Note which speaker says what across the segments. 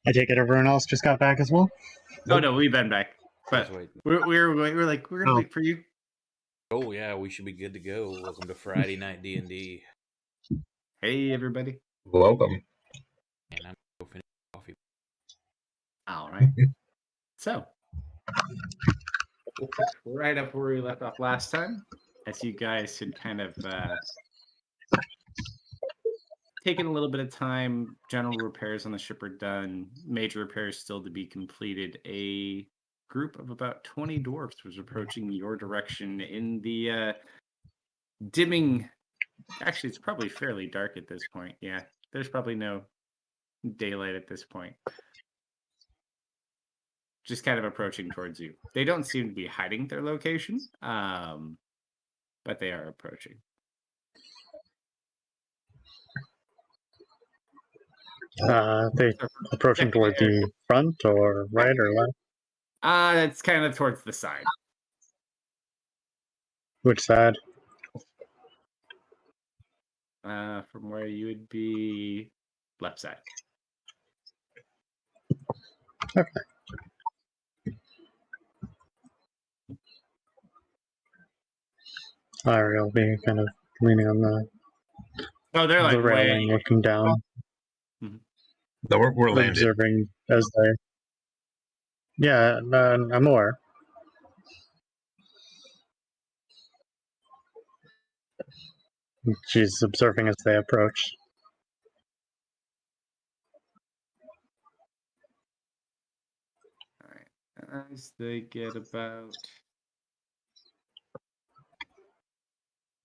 Speaker 1: I take it everyone else just got back as well?
Speaker 2: Oh no, we've been back, but we're gonna wait for you.
Speaker 3: Oh yeah, we should be good to go. Welcome to Friday Night D&D.
Speaker 2: Hey everybody.
Speaker 4: Welcome.
Speaker 3: And I'm going to finish coffee.
Speaker 2: All right. So we'll pick right up where we left off last time, as you guys had kind of taken a little bit of time. General repairs on the ship are done. Major repairs still to be completed. A group of about 20 dwarfs was approaching your direction in the dimming. Actually, it's probably fairly dark at this point. Yeah, there's probably no daylight at this point. Just kind of approaching towards you. They don't seem to be hiding their location, but they are approaching.
Speaker 1: They approaching toward the front or right or left?
Speaker 2: It's kind of towards the side.
Speaker 1: Which side?
Speaker 2: From where you would be left side.
Speaker 1: Okay. Larry will be kind of leaning on the
Speaker 2: They're like
Speaker 1: railing, looking down.
Speaker 2: Mhm.
Speaker 4: No, we're landed.
Speaker 1: Observing as they... Yeah, I'm aware. She's observing as they approach.
Speaker 2: All right. As they get about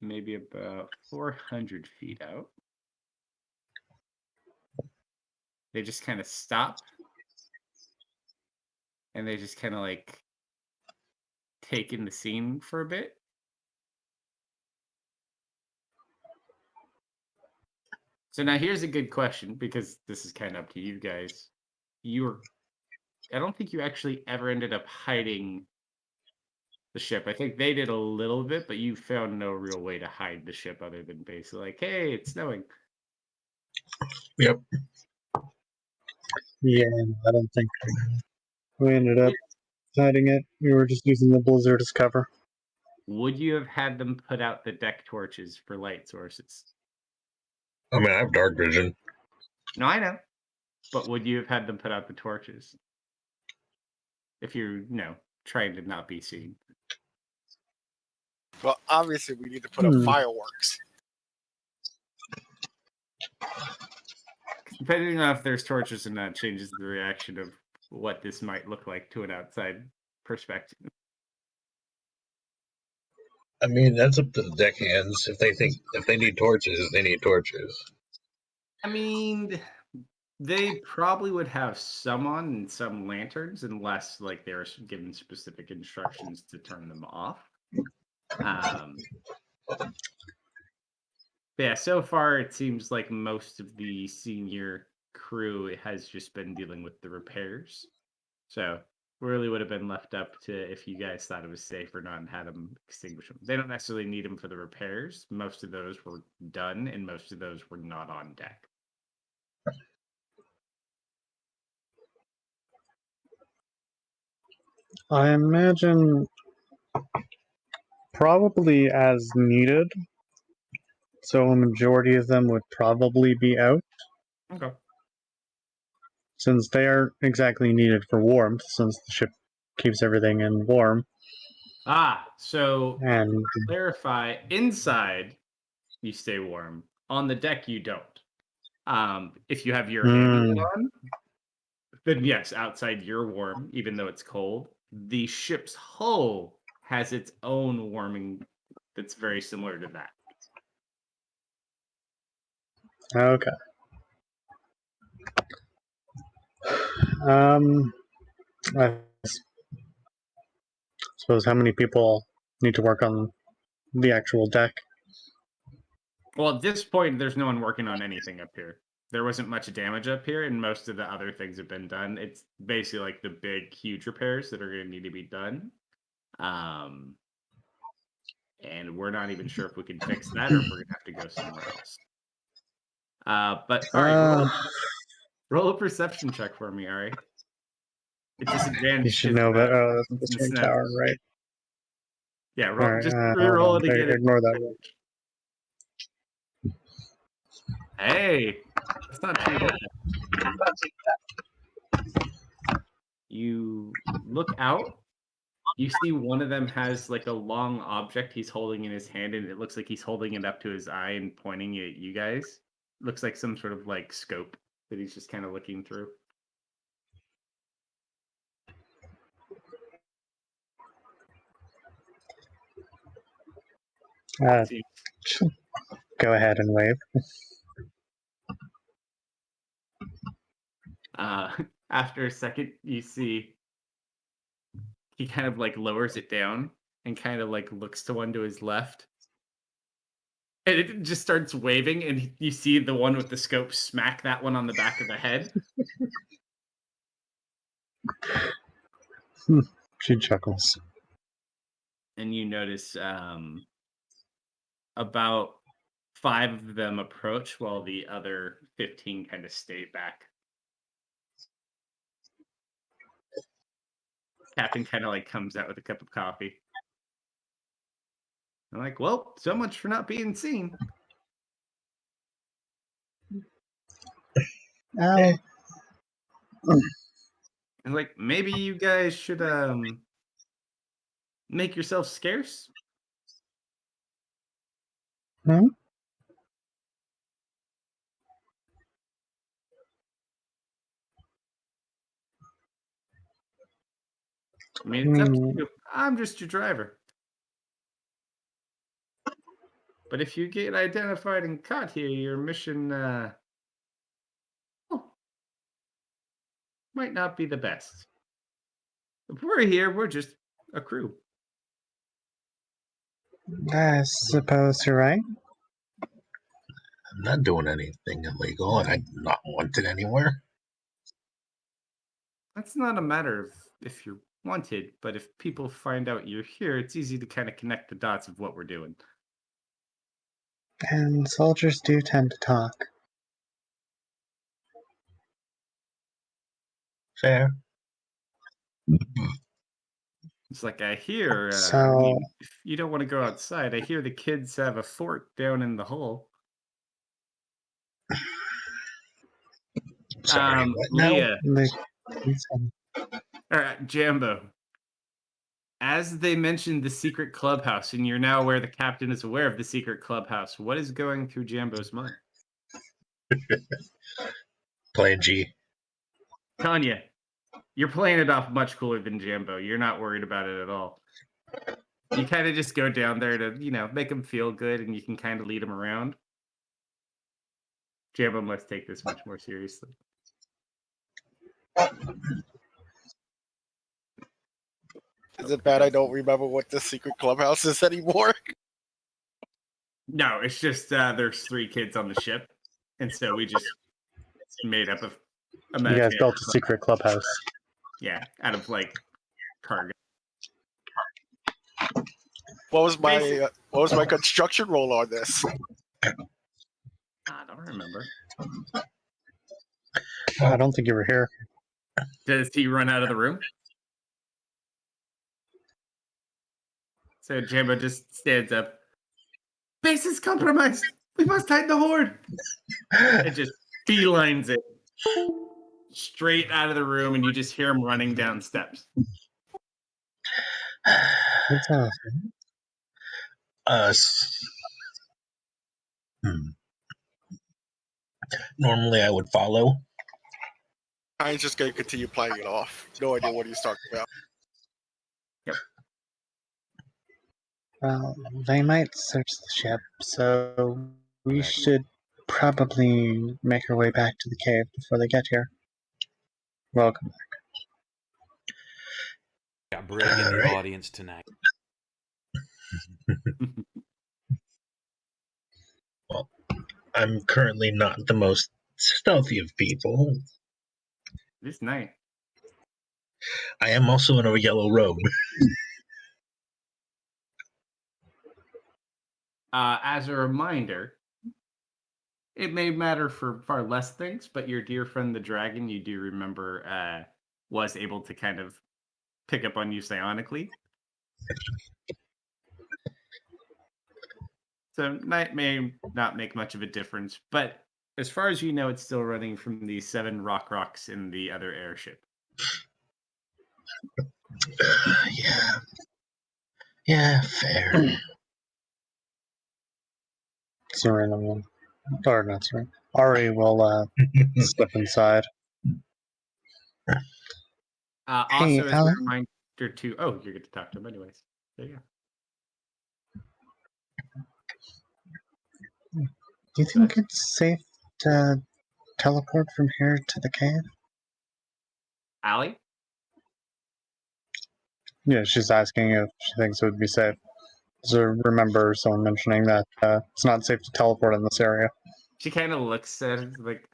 Speaker 2: maybe about 400 feet out, they just kind of stop and they just kind of like take in the scene for a bit. So now here's a good question, because this is kind of up to you guys. I don't think you actually ever ended up hiding the ship. I think they did a little bit, but you found no real way to hide the ship other than basically like, hey, it's snowing.
Speaker 4: Yep.
Speaker 1: Yeah, I don't think we ended up hiding it. We were just using the blizzard as cover.
Speaker 2: Would you have had them put out the deck torches for light sources?
Speaker 4: I mean, I have dark vision.
Speaker 2: No, I know. But would you have had them put out the torches? If you're, trying to not be seen.
Speaker 5: Well, obviously, we need to put up fireworks.
Speaker 2: Depending on if there's torches or not changes the reaction of what this might look like to an outside perspective.
Speaker 4: I mean, that's up to the deckhands. If they need torches, they need torches.
Speaker 2: I mean, they probably would have some on and some lanterns, unless like they were given specific instructions to turn them off. Yeah, so far it seems like most of the senior crew has just been dealing with the repairs. So really would have been left up to if you guys thought it was safe or not and had them extinguish them. They don't necessarily need them for the repairs. Most of those were done and most of those were not on deck.
Speaker 1: I imagine probably as needed. So a majority of them would probably be out.
Speaker 2: Okay.
Speaker 1: Since they aren't exactly needed for warmth, since the ship keeps everything in warm.
Speaker 2: So
Speaker 1: and
Speaker 2: to clarify, inside you stay warm. On the deck you don't. If you have your ambient on, then yes, outside you're warm, even though it's cold. The ship's hull has its own warming that's very similar to that.
Speaker 1: Okay. I suppose how many people need to work on the actual deck?
Speaker 2: Well, at this point, there's no one working on anything up here. There wasn't much damage up here, and most of the other things have been done. It's basically like the big, huge repairs that are going to need to be done. And we're not even sure if we can fix that or if we're going to have to go somewhere else. But all right, Roll a perception check for me, all right? It's disadvantage.
Speaker 1: You should know that. Oh, that's the
Speaker 2: It's
Speaker 1: stream
Speaker 2: snap.
Speaker 1: tower, right?
Speaker 2: Yeah, roll,
Speaker 1: All right,
Speaker 2: just
Speaker 1: hold
Speaker 2: re-roll
Speaker 1: on.
Speaker 2: it again.
Speaker 1: Ignore that one.
Speaker 2: Hey, that's not too bad. You look out. You see one of them has like a long object he's holding in his hand, and it looks like he's holding it up to his eye and pointing it at you guys. Looks like some sort of like scope that he's just kind of looking through.
Speaker 1: Go ahead and wave.
Speaker 2: After a second, you see he kind of like lowers it down and kind of like looks to one to his left. And it just starts waving, and you see the one with the scope smack that one on the back of the head.
Speaker 1: She chuckles.
Speaker 2: And you notice about 5 of them approach while the other 15 kind of stay back. Captain kind of like comes out with a cup of coffee. I'm like, well, so much for not being seen.
Speaker 1: Oh.
Speaker 2: And like, maybe you guys should make yourself scarce.
Speaker 1: Hmm?
Speaker 2: I mean, it's up to you. I'm just your driver. But if you get identified and caught here, your mission might not be the best. If we're here, we're just a crew.
Speaker 1: I suppose you're right.
Speaker 4: I'm not doing anything illegal, and I'm not wanted anywhere.
Speaker 2: That's not a matter of if you're wanted, but if people find out you're here, it's easy to kind of connect the dots of what we're doing.
Speaker 1: And soldiers do tend to talk.
Speaker 4: Fair.
Speaker 2: It's like I hear, I
Speaker 1: So-
Speaker 2: mean, if you don't want to go outside, I hear the kids have a fort down in the hole.
Speaker 4: Sorry, what now?
Speaker 2: Leah,
Speaker 1: They-
Speaker 2: Jambo. As they mentioned the secret clubhouse, and you're now aware the captain is aware of the secret clubhouse, what is going through Jambo's mind?
Speaker 4: Plan G.
Speaker 2: Tanya, you're playing it off much cooler than Jambo. You're not worried about it at all. You kind of just go down there to, make him feel good, and you can kind of lead him around. Jambo must take this much more seriously.
Speaker 5: Is it bad I don't remember what the secret clubhouse is anymore?
Speaker 2: No, it's just there's 3 kids on the ship, and so we just made up of.
Speaker 1: You guys built a secret clubhouse.
Speaker 2: Yeah, out of like cargo.
Speaker 5: What was my construction role on this?
Speaker 2: I don't remember.
Speaker 1: I don't think you were here.
Speaker 2: Does he run out of the room? So Jambo just stands up. Base is compromised. We must hide the horde. It just beelines it straight out of the room, and you just hear him running down steps.
Speaker 1: What's happening?
Speaker 4: Normally I would follow.
Speaker 5: I'm just gonna continue playing it off. No idea what he's talking about.
Speaker 1: Well, they might search the ship, so we
Speaker 3: Exactly.
Speaker 1: should probably make our way back to the cave before they get here. Welcome.
Speaker 3: Got Brig in the
Speaker 4: Alright.
Speaker 3: audience tonight.
Speaker 4: Well, I'm currently not the most stealthy of people.
Speaker 2: This night.
Speaker 4: I am also in a yellow robe.
Speaker 2: As a reminder, It may matter for far less things, but your dear friend the dragon, you do remember, was able to kind of pick up on you psionically. So night may not make much of a difference, but as far as you know, it's still running from the 7 rocks in the other airship.
Speaker 4: Yeah. Yeah, fair.
Speaker 1: Serena will, or not Serena. Ari will step inside. Hey,
Speaker 2: Also, as a
Speaker 1: Alan,
Speaker 2: reminder to oh, you're good to talk to him anyways. There you go.
Speaker 1: do you think it's safe to teleport from here to the cave?
Speaker 2: Allie?
Speaker 1: Yeah, she's asking if she thinks it would be safe. So remember someone mentioning that it's not safe to teleport in this area.
Speaker 2: She kind of looks at it like,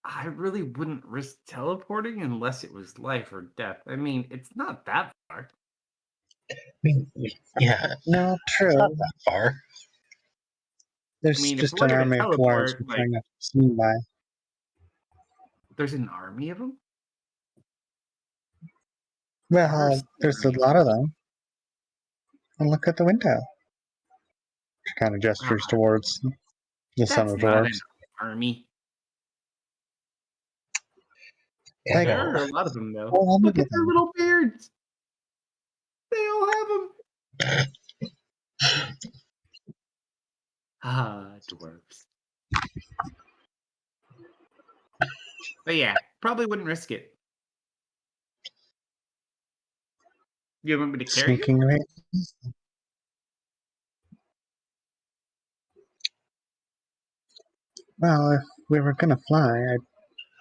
Speaker 2: I really wouldn't risk teleporting unless it was life or death. I mean, it's not that far.
Speaker 4: I mean, yeah,
Speaker 1: No, true.
Speaker 4: it's not that far.
Speaker 1: There's
Speaker 2: I mean, if
Speaker 1: just
Speaker 2: we're
Speaker 1: an
Speaker 2: gonna
Speaker 1: army of dwarves
Speaker 2: teleport, like,
Speaker 1: trying to swing by.
Speaker 2: there's an army of them?
Speaker 1: Well, there's a lot of them. And look at the window. She kind of gestures
Speaker 2: Ah,
Speaker 1: towards the son
Speaker 2: that's
Speaker 1: of
Speaker 2: not an
Speaker 1: dwarves.
Speaker 2: army.
Speaker 4: Yeah,
Speaker 1: Like,
Speaker 2: There
Speaker 4: no.
Speaker 2: are a lot of them, though.
Speaker 1: well,
Speaker 2: Look at their
Speaker 1: them.
Speaker 2: little beards. They all have them. Ah, dwarves. But yeah, probably wouldn't risk it. You want me to carry you?
Speaker 1: Sneaking away. Well, if we were gonna fly,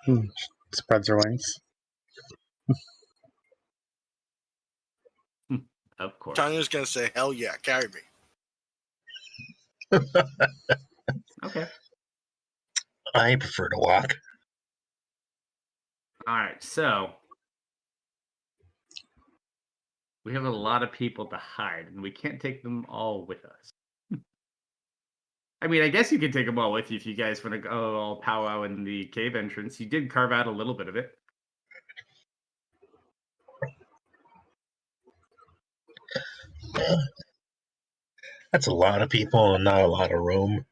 Speaker 1: she spreads her wings.
Speaker 2: Of course.
Speaker 5: Tanya's gonna say, "Hell yeah, carry me."
Speaker 2: Okay.
Speaker 4: I prefer to walk.
Speaker 2: All right. So we have a lot of people to hide, and we can't take them all with us. I mean, I guess you could take them all with you if you guys want to go all powwow in the cave entrance. You did carve out a little bit of it.
Speaker 4: That's a lot of people and not a lot of room.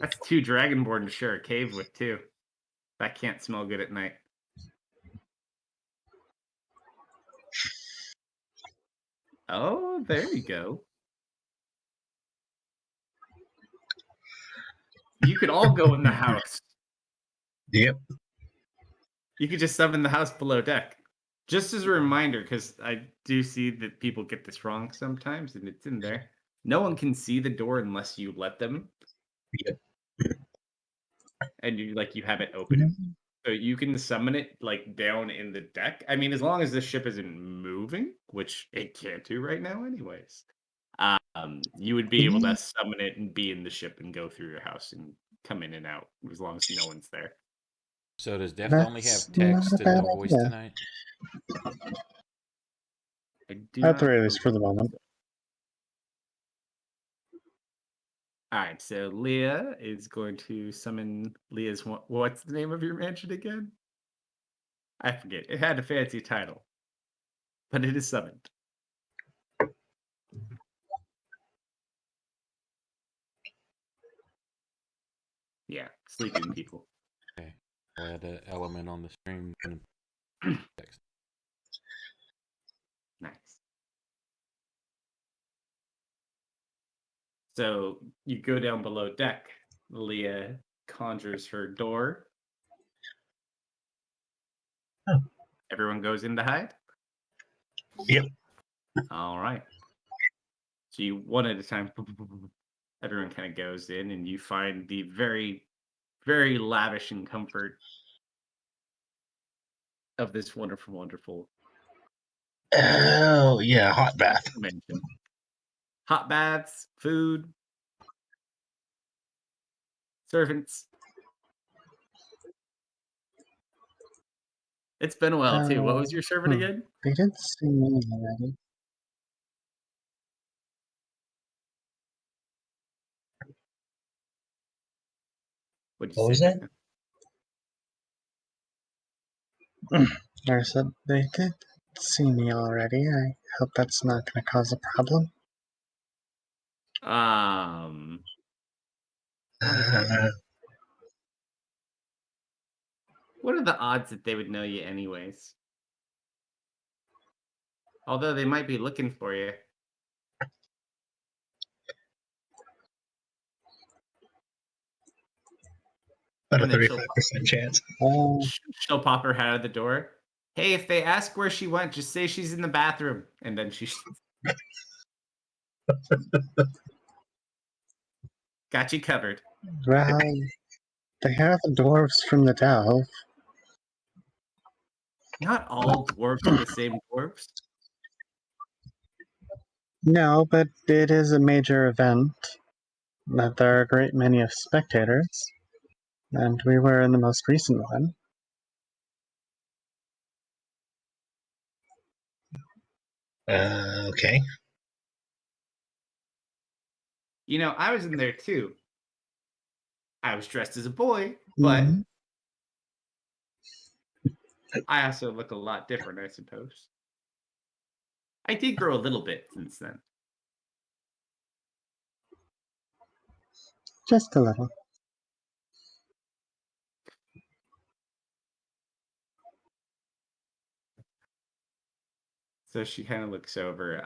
Speaker 2: That's 2 dragonborn to share a cave with, too. That can't smell good at night. Oh, there you go. You could all go in the house.
Speaker 4: Yep.
Speaker 2: You could just summon the house below deck. Just as a reminder, because I do see that people get this wrong sometimes, and it's in there. No one can see the door unless you let them.
Speaker 4: Yep.
Speaker 2: And you have it open. So you can summon it like down in the deck. I mean, as long as the ship isn't moving, which it can't do right now, anyways. You would be able to summon it and be in the ship and go through your house and come in and out as long as no one's there.
Speaker 3: So does Deft only
Speaker 1: That's
Speaker 3: have text
Speaker 1: not a
Speaker 3: and
Speaker 1: bad
Speaker 3: no voice
Speaker 1: idea.
Speaker 3: tonight?
Speaker 2: I do
Speaker 1: At the
Speaker 2: not
Speaker 1: very least, for the moment.
Speaker 2: All right, so Leah is going to summon Leah's. What's the name of your mansion again? I forget. It had a fancy title, but it is summoned. Yeah, sleeping people.
Speaker 3: Okay. I'll add an element on the stream. Text.
Speaker 2: Nice. So you go down below deck. Leah conjures her door.
Speaker 4: Oh.
Speaker 2: Everyone goes in to hide?
Speaker 4: Yep.
Speaker 2: All right. So you one at a time. Everyone kind of goes in, and you find the very, very lavish and comfort of this wonderful, wonderful
Speaker 4: Oh, yeah, hot bath.
Speaker 2: mansion. Hot baths, food, servants. It's been a while too. What was your servant again?
Speaker 1: They did see me already.
Speaker 2: What'd you
Speaker 4: What was
Speaker 2: say,
Speaker 4: that?
Speaker 2: Declan?
Speaker 1: I said they did see me already. I hope that's not going to cause a problem.
Speaker 2: How to tell?
Speaker 4: Uh,
Speaker 2: What are the odds that they would know you anyways? Although they might be looking for you.
Speaker 4: about a
Speaker 2: And then she'll
Speaker 4: 35% chance.
Speaker 2: she'll pop her head out of the door. Hey, if they ask where she went, just say she's in the bathroom. And then she got you covered.
Speaker 1: Well, they are the dwarves from the Delve.
Speaker 2: Not all dwarves are the same dwarves.
Speaker 1: No, but it is a major event. That there are a great many of spectators, and we were in the most recent one.
Speaker 4: Okay.
Speaker 2: You know, I was in there too. I was dressed as a boy, but
Speaker 1: Mhm.
Speaker 2: I also look a lot different, I suppose. I did grow a little bit since then.
Speaker 1: Just a little.
Speaker 2: So she kind of looks over.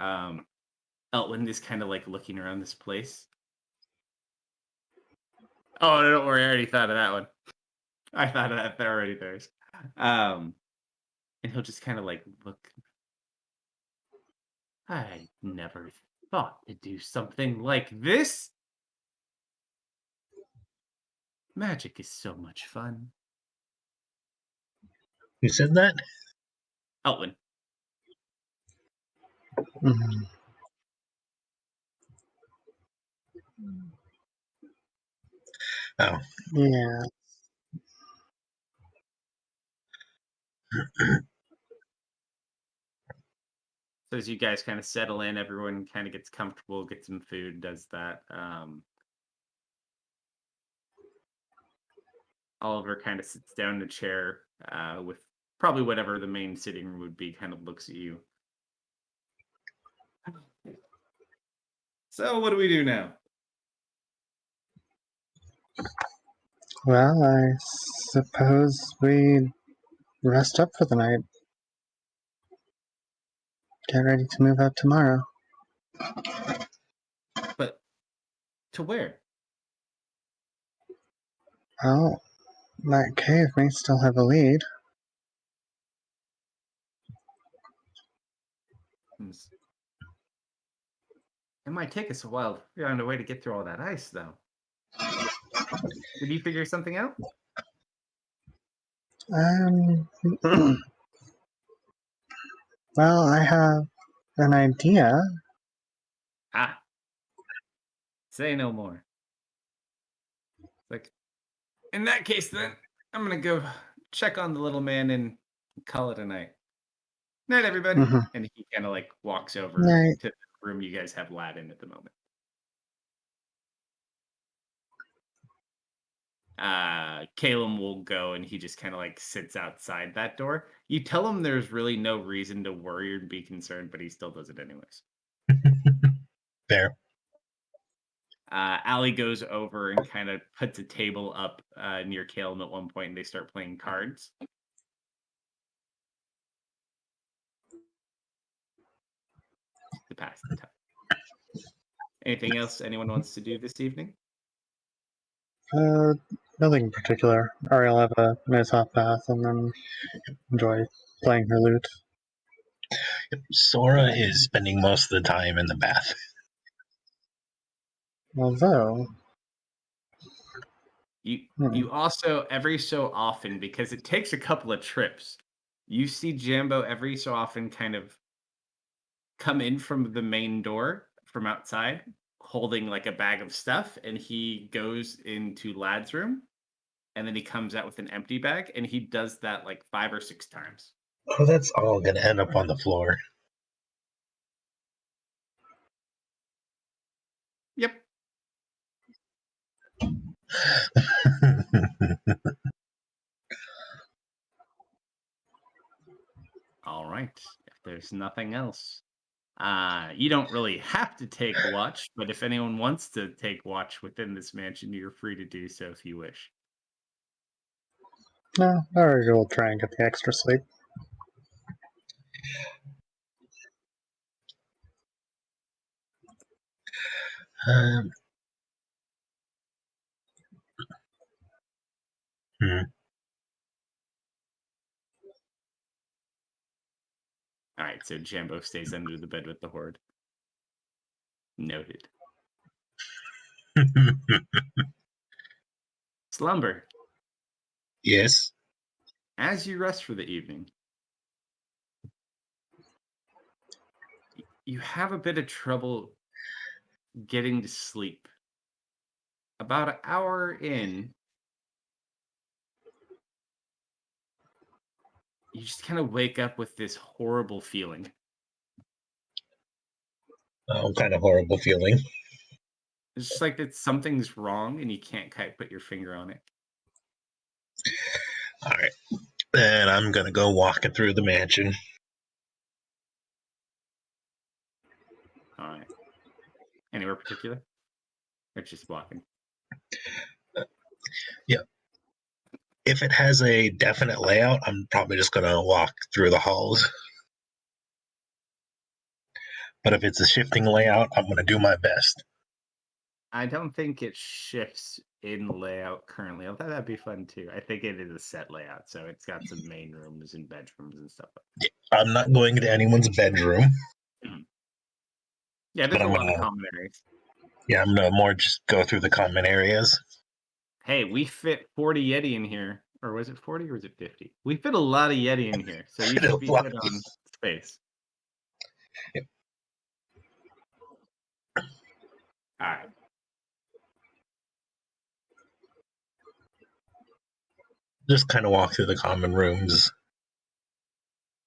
Speaker 2: Elwyn is kind of like looking around this place. Oh, no, don't worry. I already thought of that one. I thought of that already. There's. And he'll just kind of like look. I never thought to do something like this. Magic is so much fun.
Speaker 4: Who said that?
Speaker 2: Elwyn.
Speaker 1: Mhm.
Speaker 4: Oh.
Speaker 1: Yeah.
Speaker 2: So as you guys kind of settle in, everyone kind of gets comfortable, gets some food, does that. Oliver kind of sits down in a chair with probably whatever the main sitting room would be, kind of looks at you. So what do we do now?
Speaker 1: Well, I suppose we rest up for the night. Get ready to move out tomorrow.
Speaker 2: But to where?
Speaker 1: Well, that cave may still have a lead.
Speaker 2: It might take us a while to find a way to get through all that ice, though. Did you figure something out?
Speaker 1: Um, well, I have an idea.
Speaker 2: Ah, say no more. Like, in that case, then, I'm gonna go check on the little man and call it a night. Night, everybody.
Speaker 1: Mhm.
Speaker 2: And he kind of like walks over
Speaker 1: Night.
Speaker 2: to the room you guys have lad in at the moment. Caleb will go and he just kind of like sits outside that door. You tell him there's really no reason to worry or be concerned, but he still does it anyways.
Speaker 4: Fair.
Speaker 2: Allie goes over and kind of puts a table up near Caleb at one point, and they start playing cards. To pass the time. Anything else anyone wants to do this evening?
Speaker 1: Uh, Nothing in particular. Ari'll have a nice hot bath and then enjoy playing her lute.
Speaker 4: Sora is spending most of the time in the bath.
Speaker 1: Although,
Speaker 2: You also every so often, because it takes a couple of trips, you see Jambo every so often kind of come in from the main door from outside holding like a bag of stuff, and he goes into Lad's room and then he comes out with an empty bag, and he does that like 5 or 6 times.
Speaker 4: Oh, that's all going to end up on the floor.
Speaker 2: Yep. there's nothing else. You don't really have to take watch, but if anyone wants to take watch within this mansion, you're free to do so if you wish.
Speaker 1: No, or we'll try and get the extra sleep.
Speaker 4: Um, hmm.
Speaker 2: All right, so Jambo stays under the bed with the horde. Noted. Slumber.
Speaker 4: Yes.
Speaker 2: As you rest for the evening, you have a bit of trouble getting to sleep. About an hour in, you just kind of wake up with this horrible feeling.
Speaker 4: Kind of horrible feeling.
Speaker 2: It's just like that something's wrong and you can't quite put your finger on it.
Speaker 4: All right. Then I'm going to go walking through the mansion.
Speaker 2: All right. Anywhere particular? Or just walking?
Speaker 4: Yeah. If it has a definite layout, I'm probably just going to walk through the halls. But if it's a shifting layout, I'm going to do my best.
Speaker 2: I don't think it shifts in layout currently. I thought that'd be fun too. I think it is a set layout, so it's got some main rooms and bedrooms and stuff like that.
Speaker 4: I'm not going into anyone's bedroom.
Speaker 2: Yeah,
Speaker 4: But
Speaker 2: there's a
Speaker 4: I'm
Speaker 2: lot of
Speaker 4: gonna,
Speaker 2: common areas.
Speaker 4: yeah, I'm gonna more just go through the common areas.
Speaker 2: Hey, we fit 40 Yeti in here. Or was it 40 or was it 50? We fit a lot of Yeti in here, so you should be good on space.
Speaker 4: Yep.
Speaker 2: All right.
Speaker 4: Just kind of walk through the common rooms.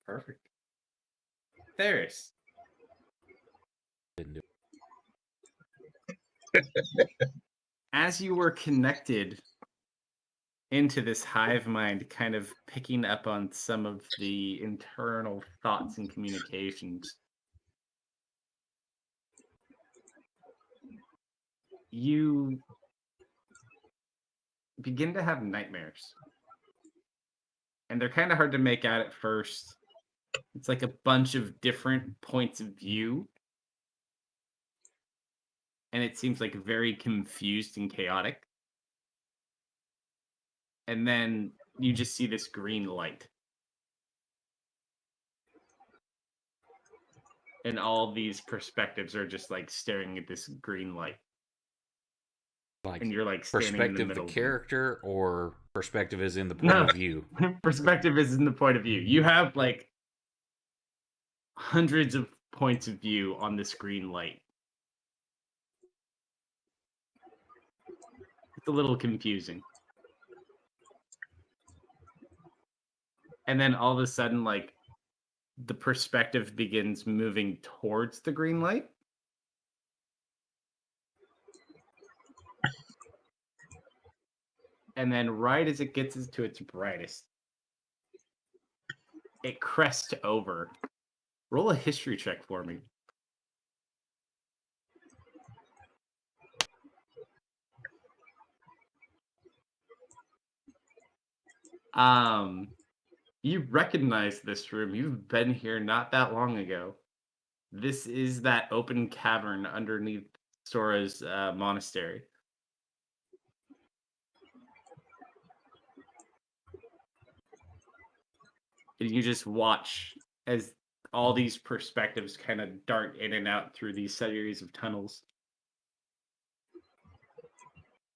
Speaker 2: Perfect. There's.
Speaker 3: Didn't do
Speaker 2: As you were connected into this hive mind, kind of picking up on some of the internal thoughts and communications, you begin to have nightmares. And they're kind of hard to make out at first. It's like a bunch of different points of view. And it seems like very confused and chaotic. And then you just see this green light. And all these perspectives are just like staring at this green light.
Speaker 3: like
Speaker 2: And you're like standing in the
Speaker 3: perspective
Speaker 2: middle.
Speaker 3: the character or perspective is in the point
Speaker 2: No.
Speaker 3: of view.
Speaker 2: Perspective is in the point of view. You have like hundreds of points of view on this green light. It's a little confusing. And then all of a sudden, like, the perspective begins moving towards the green light. And then right as it gets to its brightest, it crests over. Roll a history check for me. You recognize this room. You've been here not that long ago. This is that open cavern underneath Sora's monastery. And you just watch as all these perspectives kind of dart in and out through these series of tunnels.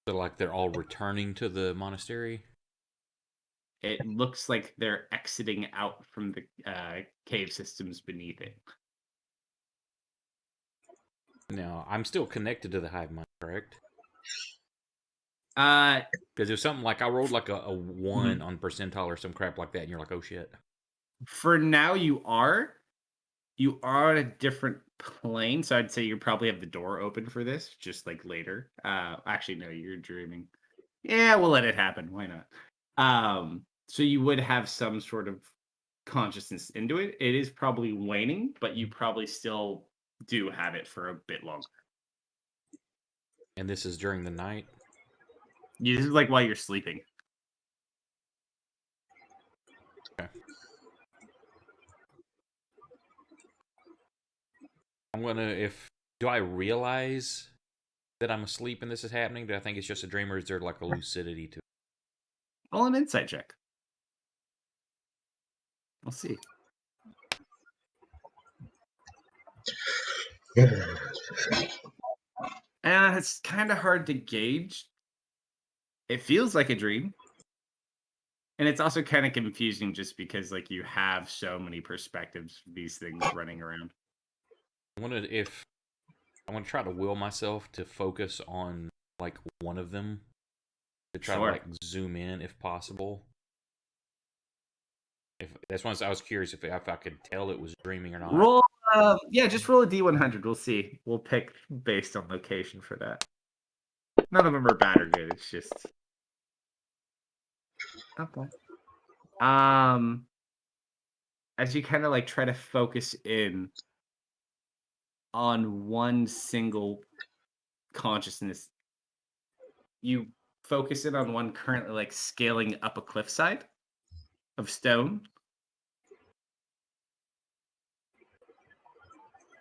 Speaker 3: So like they're all returning to the monastery.
Speaker 2: It looks like they're exiting out from the cave systems beneath it.
Speaker 3: Now I'm still connected to the hive mind, correct?
Speaker 2: Uh,
Speaker 3: Because there's something like I rolled like a 1 on percentile or some crap like that, and you're like, oh shit.
Speaker 2: for now, you are on a different plane, so I'd say you probably have the door open for this, just like later. Actually, no, you're dreaming. Yeah, we'll let it happen. Why not? So you would have some sort of consciousness into it, it is probably waning, but you probably still do have it for a bit longer.
Speaker 3: And this is during the night?
Speaker 2: This is like while you're sleeping.
Speaker 3: Okay. Do I realize that I'm asleep and this is happening? Do I think it's just a dream, or is there like a lucidity to it?
Speaker 2: Roll an insight check. I'll see. And it's kind of hard to gauge. It feels like a dream. And it's also kind of confusing just because like you have so many perspectives of these things running around.
Speaker 3: I want to try to will myself to focus on like one of them, to try to like zoom in if possible. If that's why I was curious if I could tell it was dreaming or not.
Speaker 2: Roll, just roll a D100. We'll see. We'll pick based on location for that. None of them are bad or good. It's just okay. As you kind of like try to focus in on one single consciousness, you focus in on one currently like scaling up a cliffside of stone.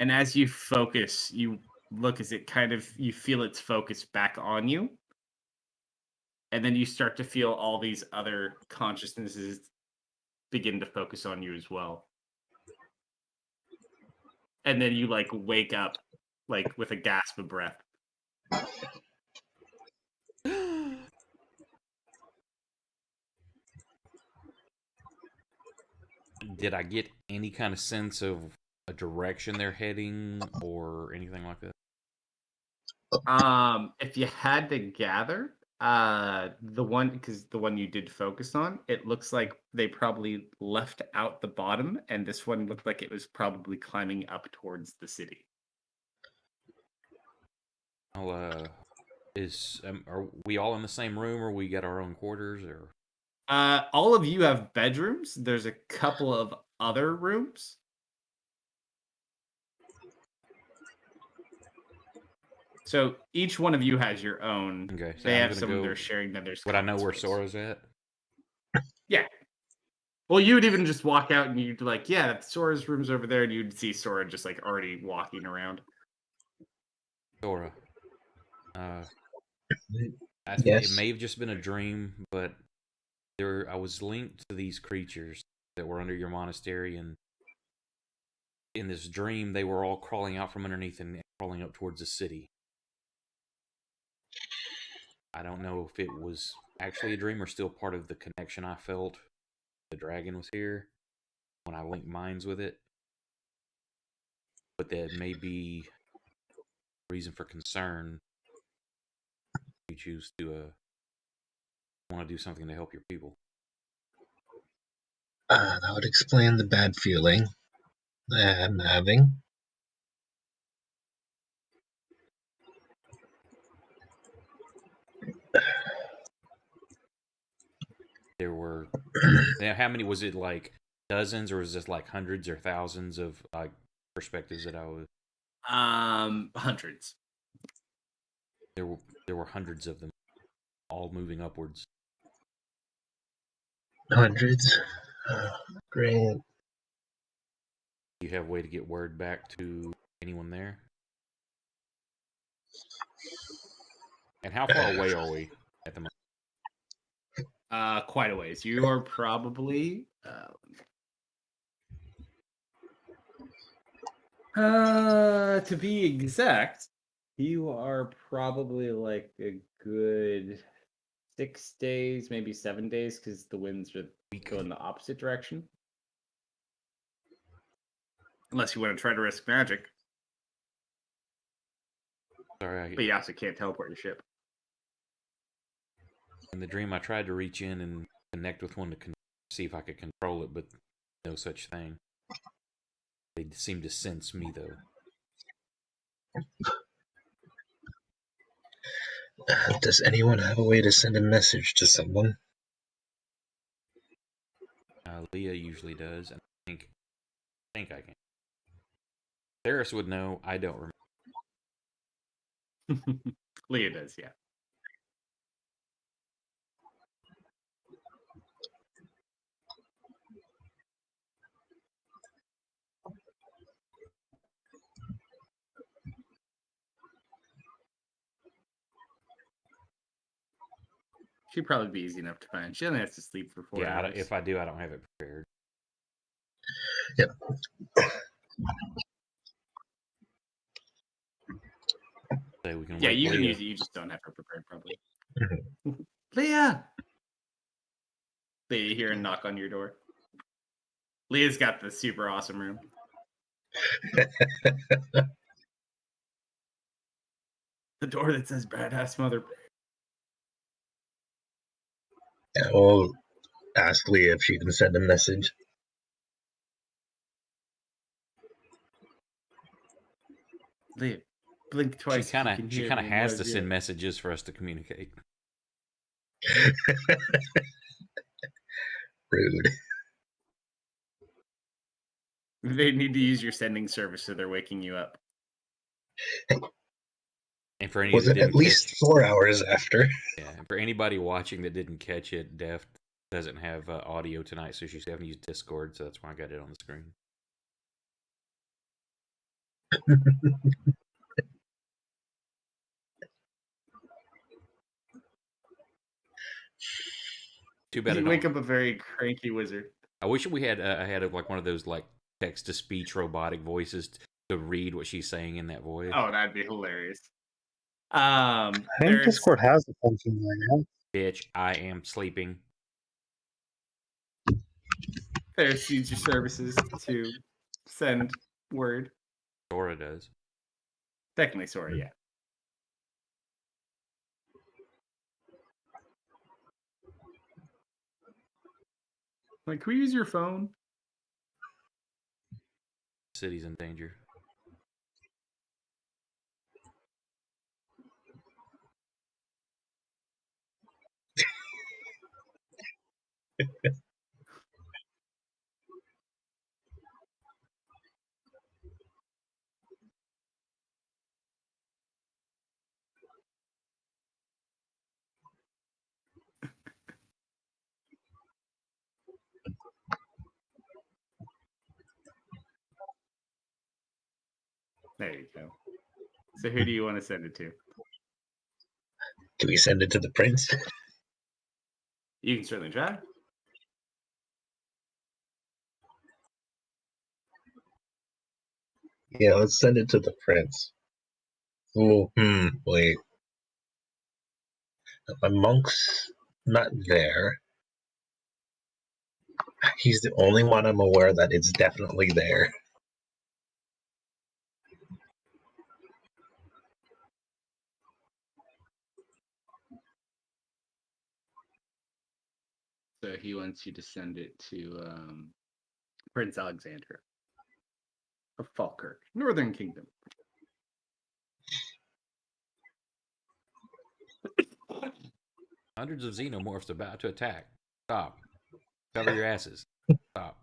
Speaker 2: And as you focus, you look as it you feel its focus back on you. And then you start to feel all these other consciousnesses begin to focus on you as well. And then you like wake up like with a gasp of breath.
Speaker 3: Did I get any kind of sense of a direction they're heading or anything like that?
Speaker 2: If you had to gather, the one you did focus on, it looks like they probably left out the bottom, and this one looked like it was probably climbing up towards the city.
Speaker 3: Are we all in the same room, or we got our own quarters, or?
Speaker 2: All of you have bedrooms. There's a couple of other rooms. So each one of you has your own.
Speaker 3: Okay, so
Speaker 2: they
Speaker 3: I'm
Speaker 2: have
Speaker 3: gonna
Speaker 2: some
Speaker 3: go,
Speaker 2: they're sharing. Then there's.
Speaker 3: Would I know
Speaker 2: common
Speaker 3: where
Speaker 2: space.
Speaker 3: Sora's at?
Speaker 2: Yeah. Well, you would even just walk out and you'd like, yeah, Sora's room's over there, and you'd see Sora just like already walking around.
Speaker 3: Sora.
Speaker 4: Yes.
Speaker 3: It may have just been a dream, but I was linked to these creatures that were under your monastery, and in this dream, they were all crawling out from underneath and crawling up towards the city. I don't know if it was actually a dream or still part of the connection I felt. The dragon was here when I linked minds with it, but that may be reason for concern. You choose to want to do something to help your people.
Speaker 4: That would explain the bad feeling I'm having.
Speaker 3: There were now, how many was it? Like dozens, or was this like hundreds or thousands of like perspectives that I was?
Speaker 2: Hundreds.
Speaker 3: There were hundreds of them, all moving upwards.
Speaker 4: Hundreds. Great.
Speaker 3: Do you have a way to get word back to anyone there? And how far away are we at the moment?
Speaker 2: Quite a ways. You are probably to be exact, you are probably like a good 6 days, maybe 7 days, because the winds are going the opposite direction. Unless you want to try to risk magic.
Speaker 3: Sorry,
Speaker 2: But you also can't teleport your ship.
Speaker 3: in the dream, I tried to reach in and connect with one to see if I could control it, but no such thing. They seemed to sense me, though.
Speaker 4: Does anyone have a way to send a message to someone?
Speaker 3: Leah usually does, and I think I can. Ferris would know. I don't remember.
Speaker 2: Leah does, yeah. She'd probably be easy enough to find. She only has to sleep for 4
Speaker 3: Yeah,
Speaker 2: hours.
Speaker 3: if I do, I don't have it prepared.
Speaker 4: Yep.
Speaker 3: So we can
Speaker 2: Yeah,
Speaker 3: wake
Speaker 2: you can
Speaker 3: Leah.
Speaker 2: use it. You just don't have her prepared, probably.
Speaker 4: Mhm.
Speaker 2: Leah! Leah, you hear a knock on your door. Leah's got the super awesome room. The door that says badass mother.
Speaker 4: Yeah, we'll ask Leah if she can send a message.
Speaker 2: Leah, blink twice.
Speaker 3: She kind of has to send messages for us to communicate.
Speaker 4: Rude.
Speaker 2: They need to use your sending service, so they're waking you up.
Speaker 3: And for any
Speaker 4: Was
Speaker 3: that
Speaker 4: it
Speaker 3: didn't
Speaker 4: at least
Speaker 3: catch,
Speaker 4: 4 hours after?
Speaker 3: yeah, and for anybody watching that didn't catch it, Def doesn't have audio tonight, so she's having to use Discord, so that's why I got it on the screen. Too bad
Speaker 2: You wake up a very cranky wizard.
Speaker 3: I wish we had I had like one of those like text to speech robotic voices to read what she's saying in that voice.
Speaker 2: Oh, that'd be hilarious.
Speaker 1: I think
Speaker 2: There's
Speaker 1: Discord has a function like that.
Speaker 3: Bitch, I am sleeping.
Speaker 2: there's user services to send word.
Speaker 3: Sora does.
Speaker 2: Technically, Sora, yeah. Like, can we use your phone?
Speaker 3: City's in danger.
Speaker 2: There you go. So who do you want to send it to?
Speaker 4: Do we send it to the prince?
Speaker 2: You can certainly try.
Speaker 4: Yeah, let's send it to the prince. Oh, wait. My monk's not there. He's the only one I'm aware that it's definitely there.
Speaker 2: So he wants you to send it to Prince Alexander of Falkirk, Northern Kingdom.
Speaker 3: Hundreds of xenomorphs about to attack. Stop. Cover your asses. Stop.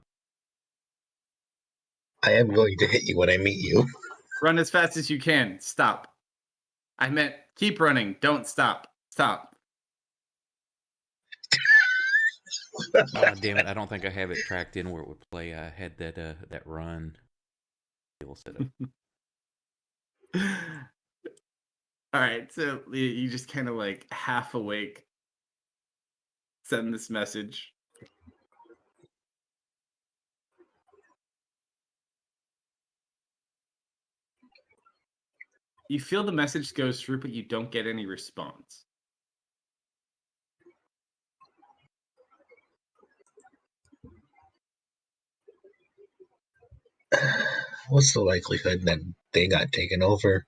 Speaker 4: I am going to hit you when I meet you.
Speaker 2: Run as fast as you can. Stop. I meant keep running. Don't stop. Stop.
Speaker 3: Damn it! I don't think I have it tracked in where it would play. I had that run deal set up.
Speaker 2: All right, so you just kind of like half awake send this message. You feel the message goes through, but you don't get any response.
Speaker 4: What's the likelihood that they got taken over?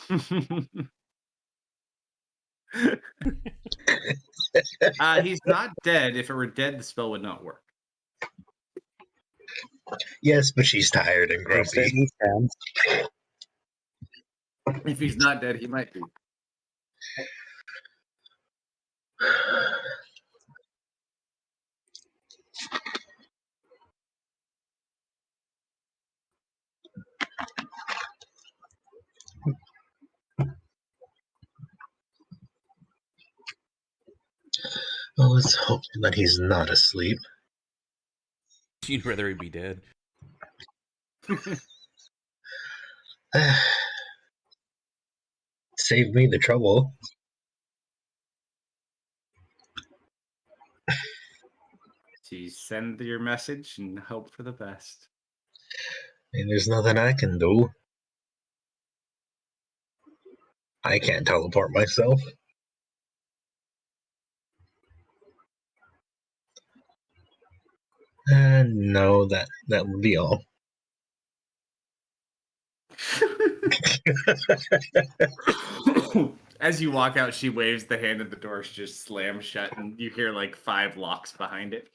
Speaker 2: He's not dead. If it were dead, the spell would not work.
Speaker 4: Yes, but she's tired and
Speaker 1: They
Speaker 4: grumpy.
Speaker 1: certainly stands.
Speaker 2: If he's not dead, he might be.
Speaker 4: Well, let's hope that he's not asleep.
Speaker 3: You'd rather he be dead.
Speaker 4: Save me the trouble.
Speaker 2: So you send your message and hope for the best.
Speaker 4: And there's nothing I can do. I can't teleport myself. No, that would be all.
Speaker 2: As you walk out, she waves the hand and the doors just slam shut, and you hear like 5 locks behind it.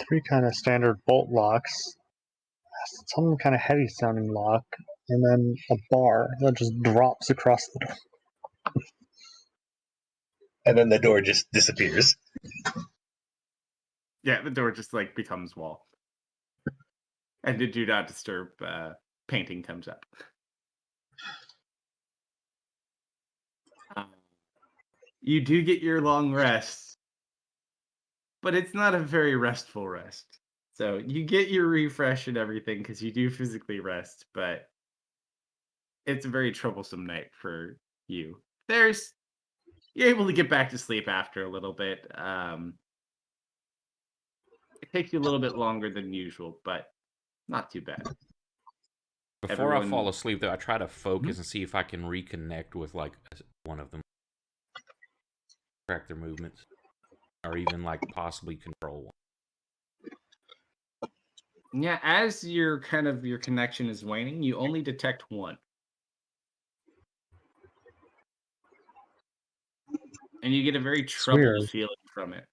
Speaker 1: 3 kind of standard bolt locks, some kind of heavy sounding lock, and then a bar that just drops across the door.
Speaker 4: And then the door just disappears.
Speaker 2: Yeah, the door just like becomes wall. And the do not disturb painting comes up. You do get your long rest, but it's not a very restful rest. So you get your refresh and everything because you do physically rest, but it's a very troublesome night for you. You're able to get back to sleep after a little bit. It takes you a little bit longer than usual, but not too bad.
Speaker 3: Before I fall
Speaker 2: Everyone-
Speaker 3: asleep, though, I try to focus and see if I can reconnect with like one of them, track their movements, or even like possibly control one.
Speaker 2: Yeah, as your connection is waning, you only detect one. And you get a very troubled
Speaker 1: weird.
Speaker 2: feeling from it.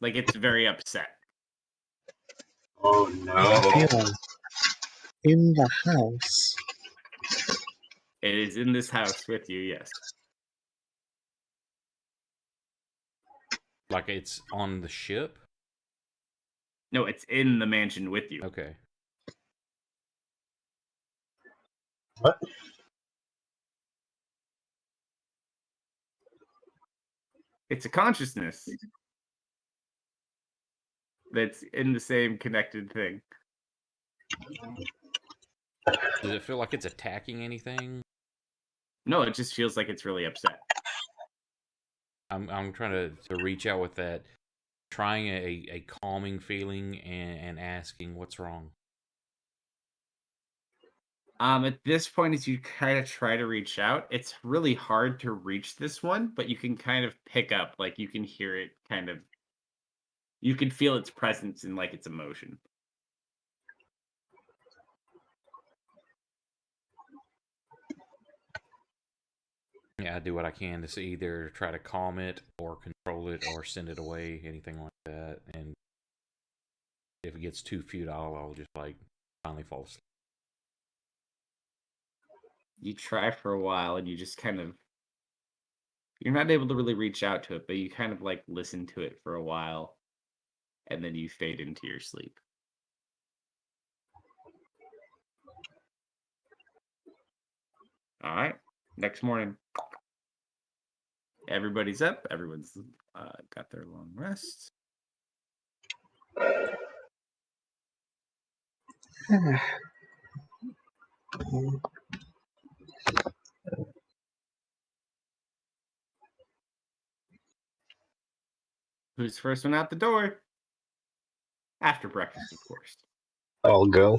Speaker 2: Like it's very upset.
Speaker 4: Oh
Speaker 1: Feeling in the house.
Speaker 2: It is in this house with you, yes.
Speaker 3: Like it's on the ship.
Speaker 2: No, it's in the mansion with you.
Speaker 3: Okay.
Speaker 4: What?
Speaker 2: It's a consciousness that's in the same connected thing.
Speaker 3: Does it feel like it's attacking anything?
Speaker 2: No, it just feels like it's really upset.
Speaker 3: I'm trying to reach out with that, trying a calming feeling and asking what's wrong.
Speaker 2: At this point, as you kind of try to reach out, it's really hard to reach this one, but you can kind of pick up, like you can hear it you can feel its presence and like its emotion.
Speaker 3: Yeah, I do what I can to either try to calm it or control it or send it away, anything like that. And if it gets too futile, I'll just like finally fall asleep.
Speaker 2: You try for a while and you just you're not able to really reach out to it, but you kind of like listen to it for a while and then you fade into your sleep. All right. Next morning, everybody's up. Everyone's got their long rest. Who's the first one out the door? After breakfast, of course.
Speaker 4: I'll go.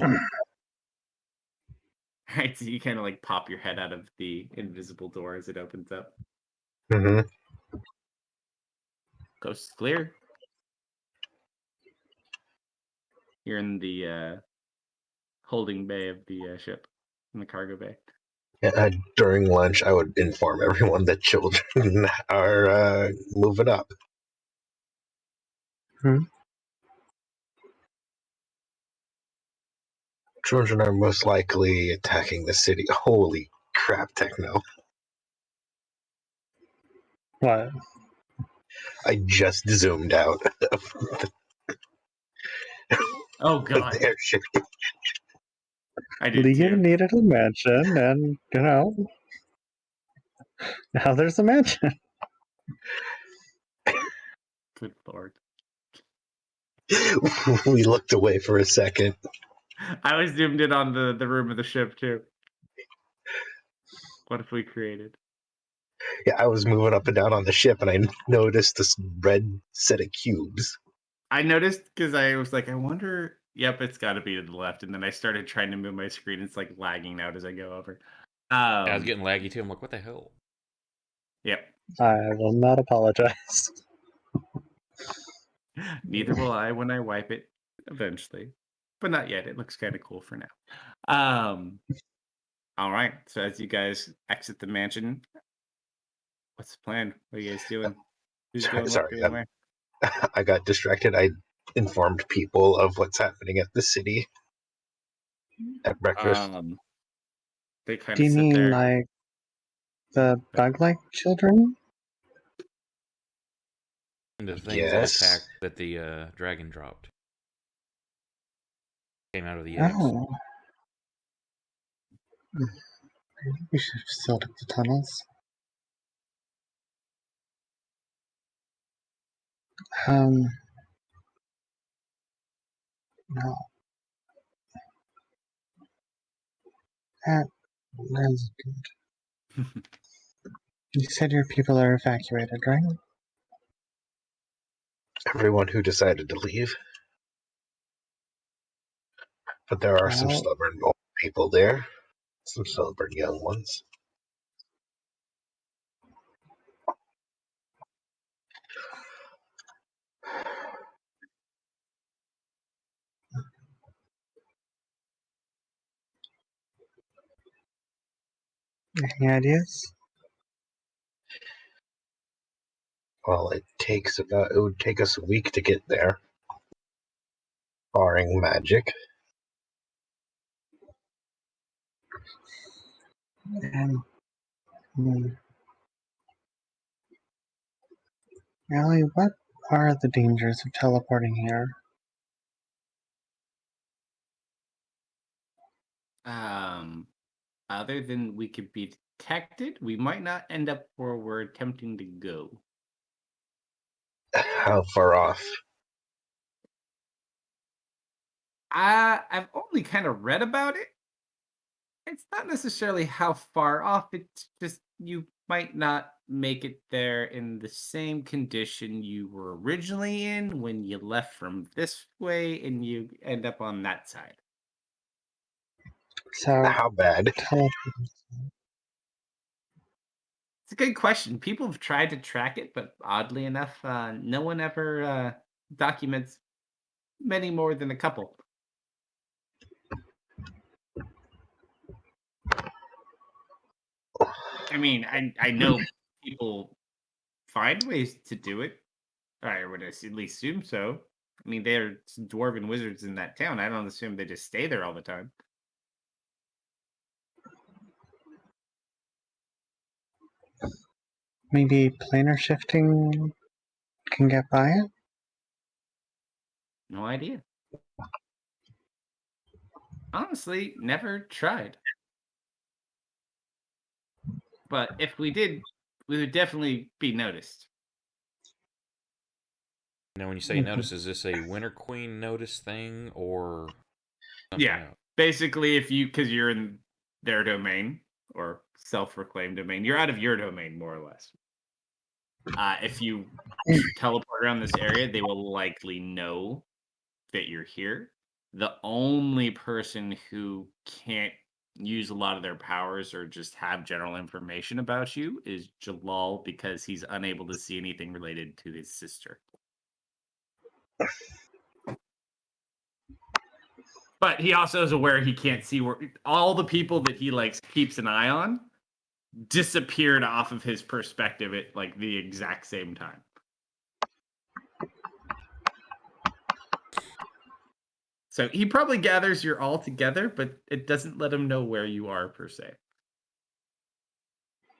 Speaker 2: Right, so you kind of like pop your head out of the invisible door as it opens up.
Speaker 4: Mm-hmm.
Speaker 2: Coast is clear. You're in the holding bay of the ship, in the cargo bay.
Speaker 4: During lunch, I would inform everyone that children are moving up. Children are most likely attacking the city. Holy crap, Techno.
Speaker 1: What?
Speaker 4: I just zoomed out
Speaker 2: Oh
Speaker 4: of
Speaker 2: god,
Speaker 4: the airship.
Speaker 2: I did
Speaker 1: Leah
Speaker 2: too.
Speaker 1: needed a mansion, and, now there's a mansion.
Speaker 2: Good lord.
Speaker 4: We looked away for a second.
Speaker 2: I was zoomed in on the room of the ship too. What if we created?
Speaker 4: Yeah, I was moving up and down on the ship, and I noticed this red set of cubes.
Speaker 2: I noticed because I was like, I wonder. Yep, it's got to be to the left. And then I started trying to move my screen. It's like lagging out as I go over.
Speaker 3: I was getting laggy too. I'm like, what the hell?
Speaker 2: Yep.
Speaker 1: I will not apologize.
Speaker 2: Neither will I when I wipe it eventually, but not yet. It looks kind of cool for now. All right. So as you guys exit the mansion, what's the plan? What are you guys doing? Who's going what,
Speaker 4: Sorry,
Speaker 2: doing where?
Speaker 4: I got distracted. I informed people of what's happening at the city at breakfast.
Speaker 2: They kind
Speaker 1: Do
Speaker 2: of
Speaker 1: you
Speaker 2: sit
Speaker 1: mean
Speaker 2: there.
Speaker 1: like the bug-like children?
Speaker 3: And the things
Speaker 4: Yes.
Speaker 3: that attacked that the dragon dropped came out of the eggs.
Speaker 1: Oh. Maybe we should have sealed up the tunnels. No. That's good. You said your people are evacuated, right?
Speaker 4: Everyone who decided to leave. But there are some
Speaker 1: Well,
Speaker 4: stubborn old people there. Some stubborn young ones.
Speaker 1: any ideas?
Speaker 4: Well, it would take us a week to get there. Barring magic.
Speaker 1: And, Allie, what are the dangers of teleporting here?
Speaker 2: Other than we could be detected, we might not end up where we're attempting to go.
Speaker 4: How far off?
Speaker 2: I've only kind of read about it. It's not necessarily how far off, it's just you might not make it there in the same condition you were originally in when you left from this way and you end up on that side.
Speaker 1: So,
Speaker 4: How bad?
Speaker 2: It's a good question. People have tried to track it, but oddly enough, no one ever documents many more than a couple. I mean, I know people find ways to do it. I would at least assume so. I mean, they're dwarven wizards in that town. I don't assume they just stay there all the time.
Speaker 1: maybe planar shifting can get by it?
Speaker 2: No idea. Honestly, never tried. But if we did, we would definitely be noticed.
Speaker 3: Now, when you say notice, is this a Winter Queen notice thing or something
Speaker 2: Yeah.
Speaker 3: else?
Speaker 2: Basically, because you're in their domain or self-proclaimed domain, you're out of your domain, more or less. If you teleport around this area, they will likely know that you're here. The only person who can't use a lot of their powers or just have general information about you is Jalal because he's unable to see anything related to his sister. But he also is aware he can't see where all the people that he keeps an eye on disappeared off of his perspective at the exact same time. So he probably gathers you're all together, but it doesn't let him know where you are per se.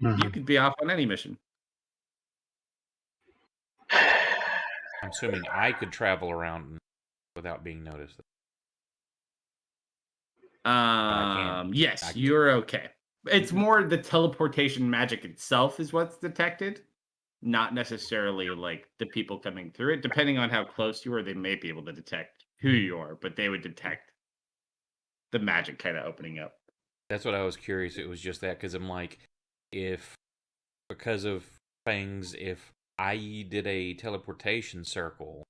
Speaker 2: You could be off on any mission.
Speaker 3: I'm assuming I could travel around without being noticed.
Speaker 2: Yes,
Speaker 3: I-
Speaker 2: you're okay. It's more the teleportation magic itself is what's detected, not necessarily like the people coming through it. Depending on how close you are, they may be able to detect who you are, but they would detect the magic kind of opening up.
Speaker 3: That's what I was curious. It was just that because I'm like, because of things, if I did a teleportation circle,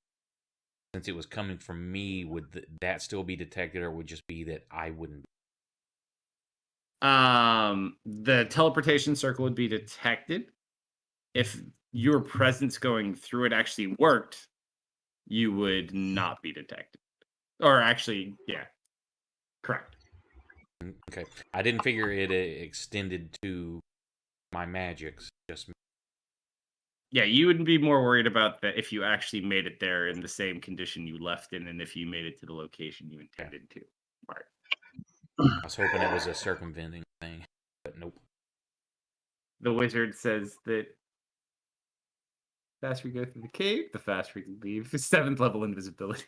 Speaker 3: since it was coming from me, would that still be detected, or would it just be that I wouldn't?
Speaker 2: The teleportation circle would be detected. If your presence going through it actually worked, you would not be detected. Or actually, yeah, correct.
Speaker 3: Okay, I didn't figure it extended to my magics. Just
Speaker 2: Yeah, you would be more worried about that if you actually made it there in the same condition you left in, and if you made it to the location you intended to. Right.
Speaker 3: I was hoping it was a circumventing thing, but nope.
Speaker 2: The wizard says that the faster we go through the cave, the faster we can leave. 7th level invisibility.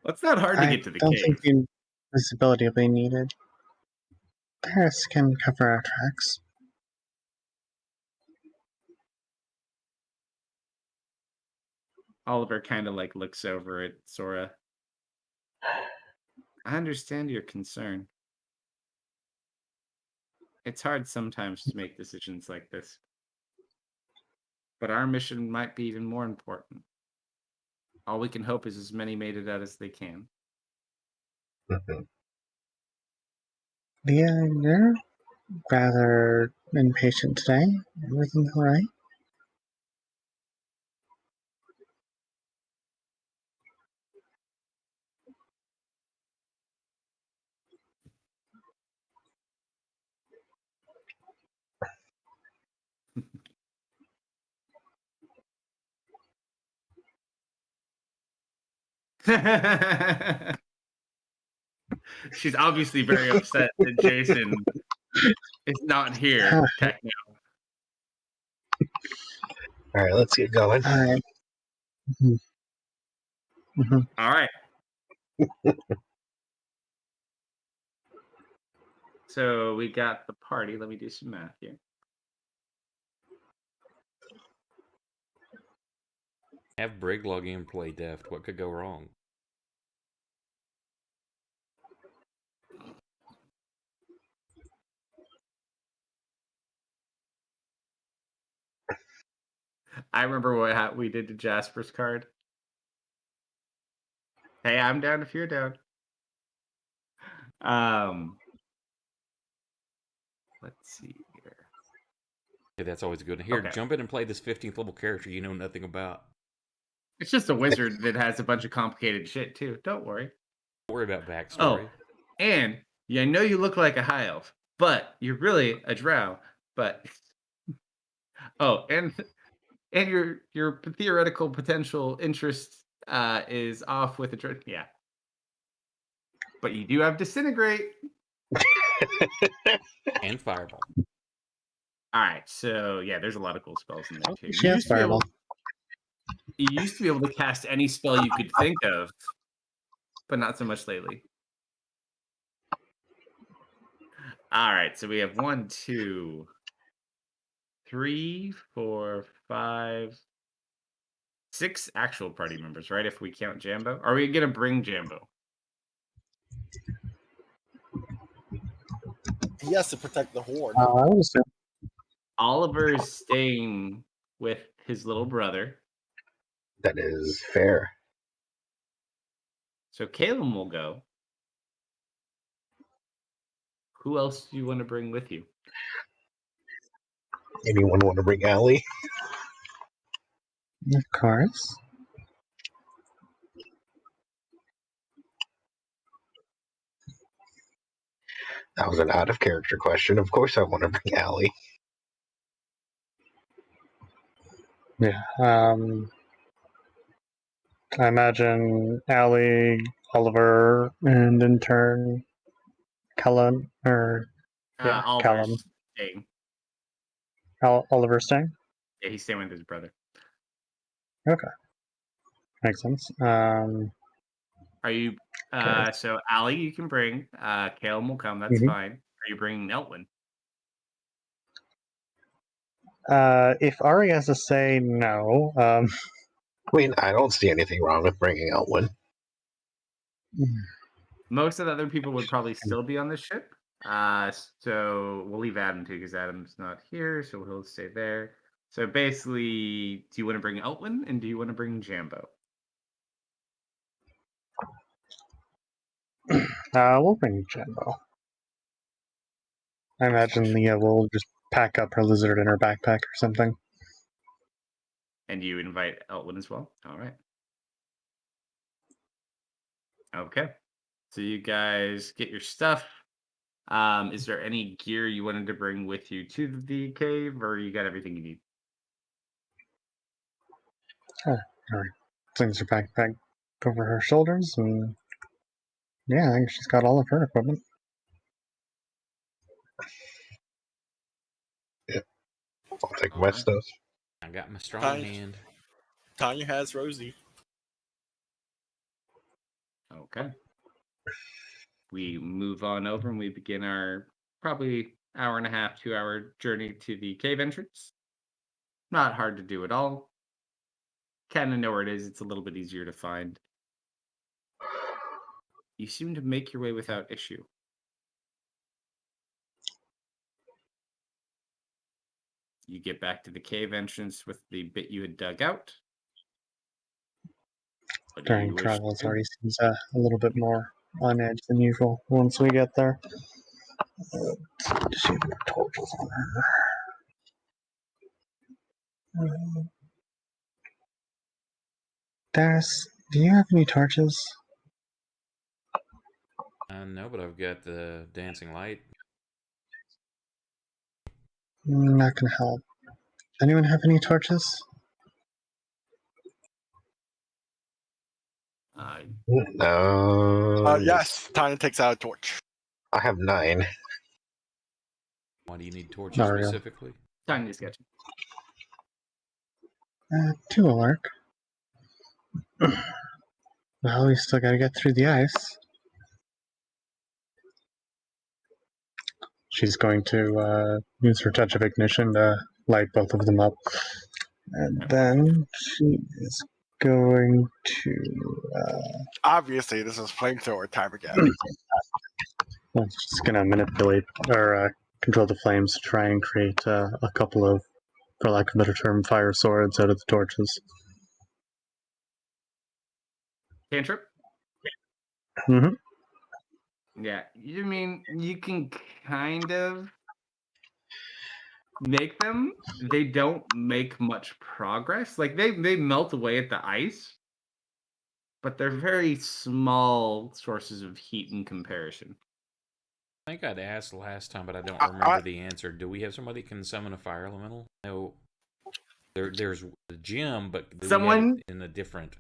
Speaker 2: Well, it's not hard to get to the
Speaker 1: don't
Speaker 2: cave.
Speaker 1: think the invisibility will be needed. Paris can cover our tracks.
Speaker 2: Oliver kind of like looks over at Sora. I understand your concern. It's hard sometimes to make decisions like this. But our mission might be even more important. All we can hope is as many made it out as they can.
Speaker 1: Yeah, you're rather impatient today. Everything alright?
Speaker 2: She's obviously very upset that Jason is not here, technically.
Speaker 4: All right, let's get going.
Speaker 1: Alright.
Speaker 2: All right. So we got the party. Let me do some math here.
Speaker 3: Have Brig log in play deft. What could go wrong?
Speaker 2: I remember what we did to Jasper's card. Hey, I'm down if you're down. Let's see here.
Speaker 3: Yeah, that's always good. Here,
Speaker 2: Okay.
Speaker 3: jump in and play this 15th level character you know nothing about.
Speaker 2: It's just a wizard that has a bunch of complicated shit too. Don't worry.
Speaker 3: Don't worry about backstory.
Speaker 2: Oh, and yeah, I know you look like a high elf, but you're really a drow. But and your theoretical potential interest is off with a drow. Yeah, but you do have disintegrate.
Speaker 3: And fireball.
Speaker 2: All right, so yeah, there's a lot of cool spells in there too.
Speaker 1: She has fireball.
Speaker 2: You used to be able to cast any spell you could think of, but not so much lately. All right, so we have 1, 2, 3, 4, 5, 6 actual party members, right? If we count Jambo. Are we gonna bring Jambo?
Speaker 5: He has to protect the horde.
Speaker 1: I would assume.
Speaker 2: Oliver is staying with his little brother.
Speaker 4: That is fair.
Speaker 2: So Caleb will go. Who else do you want to bring with you?
Speaker 4: Anyone want to bring Allie?
Speaker 1: Of course.
Speaker 4: That was an out of character question. Of course, I want to bring Allie.
Speaker 1: Yeah. I imagine Allie, Oliver, and in turn, Cullen, or yeah, Callum.
Speaker 2: Oliver's staying.
Speaker 1: Oliver staying?
Speaker 2: Yeah, he's staying with his brother.
Speaker 1: Okay. Makes sense.
Speaker 2: Are you?
Speaker 1: Okay.
Speaker 2: So Allie, you can bring. Caleb will come. That's
Speaker 1: Mhm.
Speaker 2: fine. Are you bringing Elwin?
Speaker 1: If Ari has to say no,
Speaker 4: I mean, I don't see anything wrong with bringing Elwin.
Speaker 2: Most of the other people would probably still be on the ship. So we'll leave Adam too because Adam's not here, so he'll stay there. So basically, do you want to bring Elwin and do you want to bring Jambo?
Speaker 1: we'll bring Jimbo. I imagine Leah will just pack up her lizard in her backpack or something.
Speaker 2: And you invite Elwin as well? All right. Okay. So you guys get your stuff. Is there any gear you wanted to bring with you to the cave, or you got everything you need?
Speaker 1: Alright. Slings her backpack over her shoulders, and yeah, I think she's got all of her equipment.
Speaker 4: I'll take
Speaker 3: All
Speaker 4: my
Speaker 3: right.
Speaker 4: stuff.
Speaker 3: I got my straw
Speaker 5: Fine.
Speaker 3: in hand.
Speaker 5: Tanya has Rosie.
Speaker 2: Okay. We move on over and we begin our probably hour and a half, 2 hour journey to the cave entrance. Not hard to do at all. Kind of know where it is. It's a little bit easier to find. You seem to make your way without issue. You get back to the cave entrance with the bit you had dug out. What do
Speaker 1: During
Speaker 2: you wish
Speaker 1: travels,
Speaker 2: to do?
Speaker 1: Ari seems a little bit more on edge than usual once we get there. Does she have any torches on her? Darius, do you have any torches?
Speaker 3: No, but I've got the dancing light.
Speaker 1: Not gonna help. Anyone have any torches?
Speaker 4: No.
Speaker 5: Yes, Tanya takes out a torch.
Speaker 4: I have 9.
Speaker 3: Why do you need torches
Speaker 1: Not real.
Speaker 3: specifically?
Speaker 2: Time to sketch.
Speaker 1: 2 will work. Well, we still gotta get through the ice. She's going to use her touch of ignition to light both of them up. And then she is going to.
Speaker 5: Obviously, this is flamethrower time again.
Speaker 1: Well, she's gonna manipulate or control the flames to try and create a couple of, for lack of a better term, fire swords out of the torches.
Speaker 2: Cantrip?
Speaker 1: Mm-hmm.
Speaker 2: Yeah. You mean you can kind of make them. They don't make much progress. Like they melt away at the ice, but they're very small sources of heat in comparison.
Speaker 3: I think I'd asked last time, but I don't
Speaker 5: I-
Speaker 3: remember the answer. Do we have somebody that can summon a fire elemental? No. There's the gym, but we had
Speaker 2: Someone-
Speaker 3: it in a different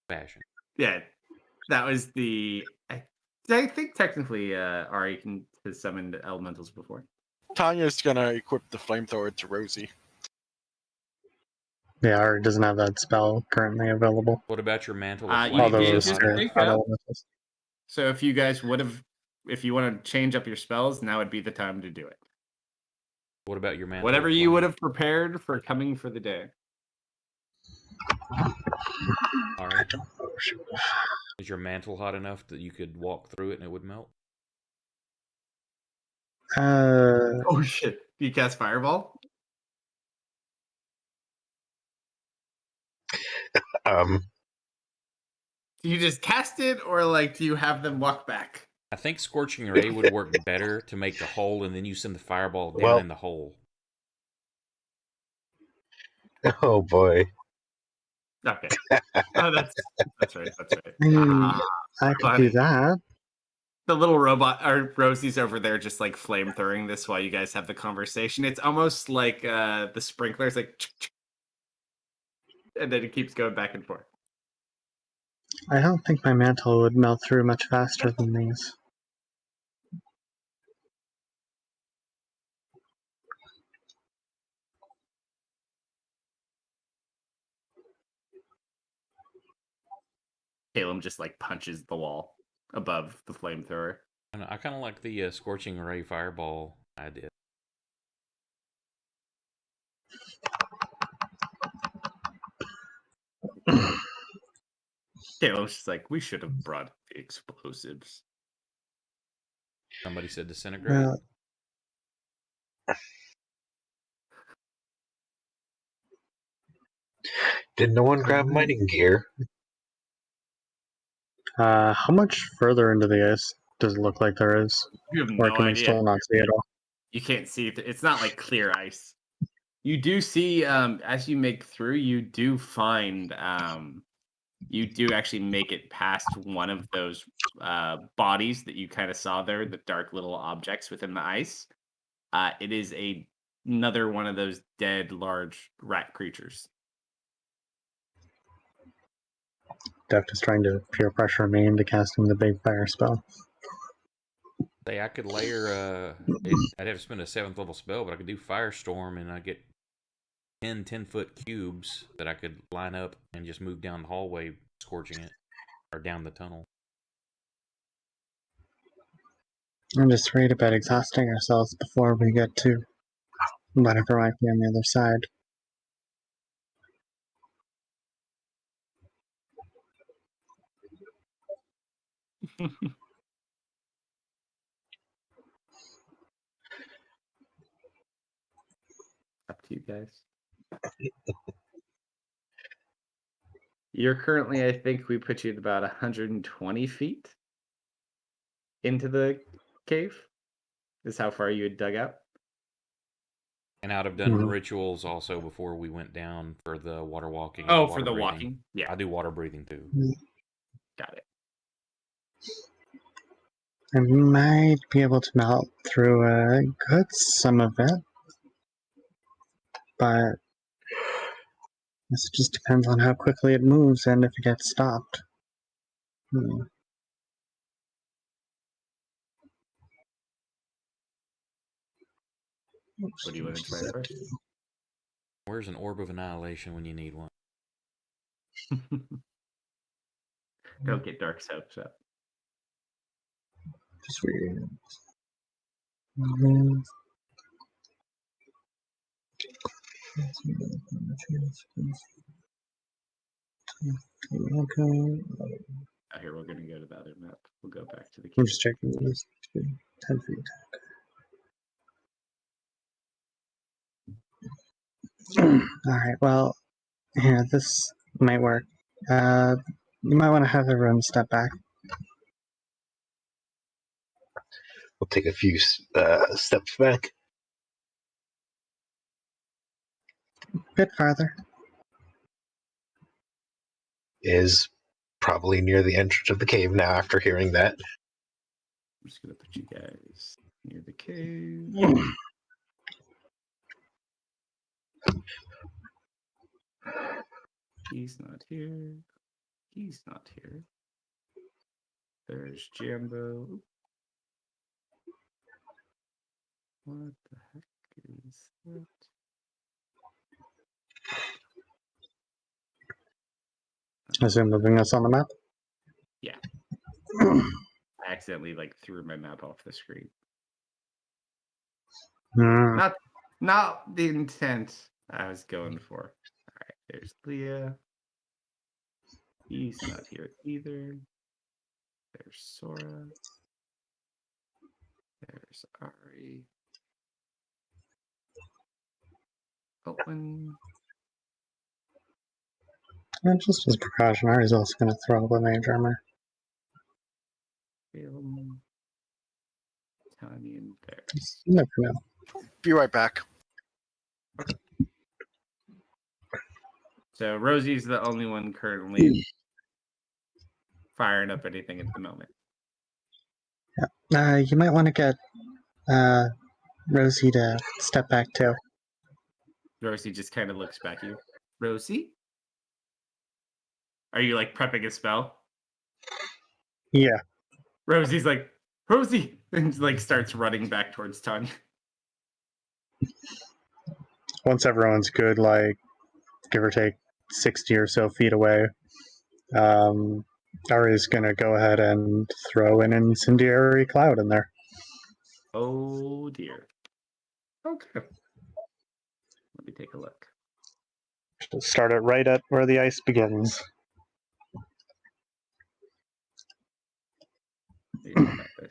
Speaker 3: fashion.
Speaker 2: Yeah, that was the. I think technically, Ari has summoned elementals before.
Speaker 5: Tanya's gonna equip the flamethrower to Rosie.
Speaker 1: Yeah, Ari doesn't have that spell currently available.
Speaker 3: What about your mantle
Speaker 2: You
Speaker 3: of flame?
Speaker 1: Although
Speaker 2: did
Speaker 1: those
Speaker 2: just
Speaker 1: are
Speaker 2: pick
Speaker 1: not
Speaker 2: up.
Speaker 1: elementals.
Speaker 2: So if you guys would have, if you want to change up your spells, now would be the time to do it.
Speaker 3: What about your mantle?
Speaker 2: Whatever
Speaker 3: of
Speaker 2: you
Speaker 3: flame?
Speaker 2: would have prepared for coming for the day.
Speaker 3: All right. Is your mantle hot enough that you could walk through it and it would melt?
Speaker 2: Oh shit! Do you cast Fireball? Do you just cast it, or like do you have them walk back?
Speaker 3: I think Scorching Ray would work better to make the hole, and then you send the fireball down
Speaker 4: Well-
Speaker 3: in the hole.
Speaker 4: Oh boy.
Speaker 2: Okay. Oh, that's right. That's right.
Speaker 1: I mean,
Speaker 2: Ah,
Speaker 1: I could
Speaker 2: funny.
Speaker 1: do that.
Speaker 2: The little robot or Rosie's over there just like flamethrowing this while you guys have the conversation. It's almost like the sprinklers like and then it keeps going back and forth.
Speaker 1: I don't think my mantle would melt through much faster than these.
Speaker 2: Caleb just like punches the wall above the flamethrower.
Speaker 3: I kind of like the scorching ray fireball idea.
Speaker 2: Caleb's just like, we should have brought the explosives.
Speaker 3: Somebody said disintegrate.
Speaker 4: Did no one grab mining gear?
Speaker 1: How much further into the ice does it look like there is?
Speaker 2: You have
Speaker 1: Or
Speaker 2: no
Speaker 1: can we
Speaker 2: idea.
Speaker 1: still not see it all?
Speaker 2: You can't see it. It's not like clear ice. You do see, as you make through, you do find, you do actually make it past one of those bodies that you kind of saw there, the dark little objects within the ice. It is another one of those dead large rat creatures.
Speaker 1: Deft is trying to peer pressure me into casting the big fire spell.
Speaker 3: Say I could layer I'd have to spend a 7th level spell, but I could do Firestorm and I get 10-foot cubes that I could line up and just move down the hallway, scorching it, or down the tunnel.
Speaker 1: I'm just worried about exhausting ourselves before we get to whatever might be on the other side.
Speaker 2: Up to you guys. You're currently, I think we put you at about 120 feet into the cave. Is how far you had dug out.
Speaker 3: And I'd have done rituals also before we went down for the water walking.
Speaker 2: Oh,
Speaker 3: water
Speaker 2: for the
Speaker 3: breathing.
Speaker 2: walking? Yeah.
Speaker 3: I do water breathing too.
Speaker 2: Got it.
Speaker 1: I might be able to melt through a good some of it, but this just depends on how quickly it moves and if it gets stopped.
Speaker 2: What do you want to try first?
Speaker 3: Where's an orb of annihilation when you need one?
Speaker 2: Don't get dark soaps up.
Speaker 1: Just weird. Okay.
Speaker 2: Out here, we're going to go to the other map. We'll go back to the
Speaker 1: I'm
Speaker 2: cave.
Speaker 1: just checking this. 10 feet. Alright, well, yeah, this might work. You might want to have everyone step back.
Speaker 4: We'll take a few steps back.
Speaker 1: A bit farther.
Speaker 4: Is probably near the entrance of the cave now after hearing that.
Speaker 2: I'm just going to put you guys near the cave. He's not here. He's not here. There's Jambo. What the heck is that?
Speaker 1: I assume moving us on the map?
Speaker 2: Yeah. I accidentally threw my map off the screen. Not the intent I was going for. Alright, there's Leah. He's not here either. There's Sora. There's Ari. Owen.
Speaker 1: And just as precaution, Ari's also going to throw up a mage armor.
Speaker 2: Film. Tiny and there.
Speaker 1: You never know.
Speaker 5: Be right back.
Speaker 2: So Rosie's the only one currently firing up anything at the moment.
Speaker 1: Yeah. You might want to get Rosie to step back too.
Speaker 2: Rosie just kind of looks back at you. Rosie? Are you prepping a spell?
Speaker 1: Yeah.
Speaker 2: Rosie's like, Rosie! And like starts running back towards Tanya.
Speaker 1: Once everyone's good, like, give or take 60 or so feet away, Ari's going to go ahead and throw an incendiary cloud in there.
Speaker 2: Oh dear. Okay. Let me take a look.
Speaker 1: She'll start it right at where the ice begins.
Speaker 2: Yeah, got this.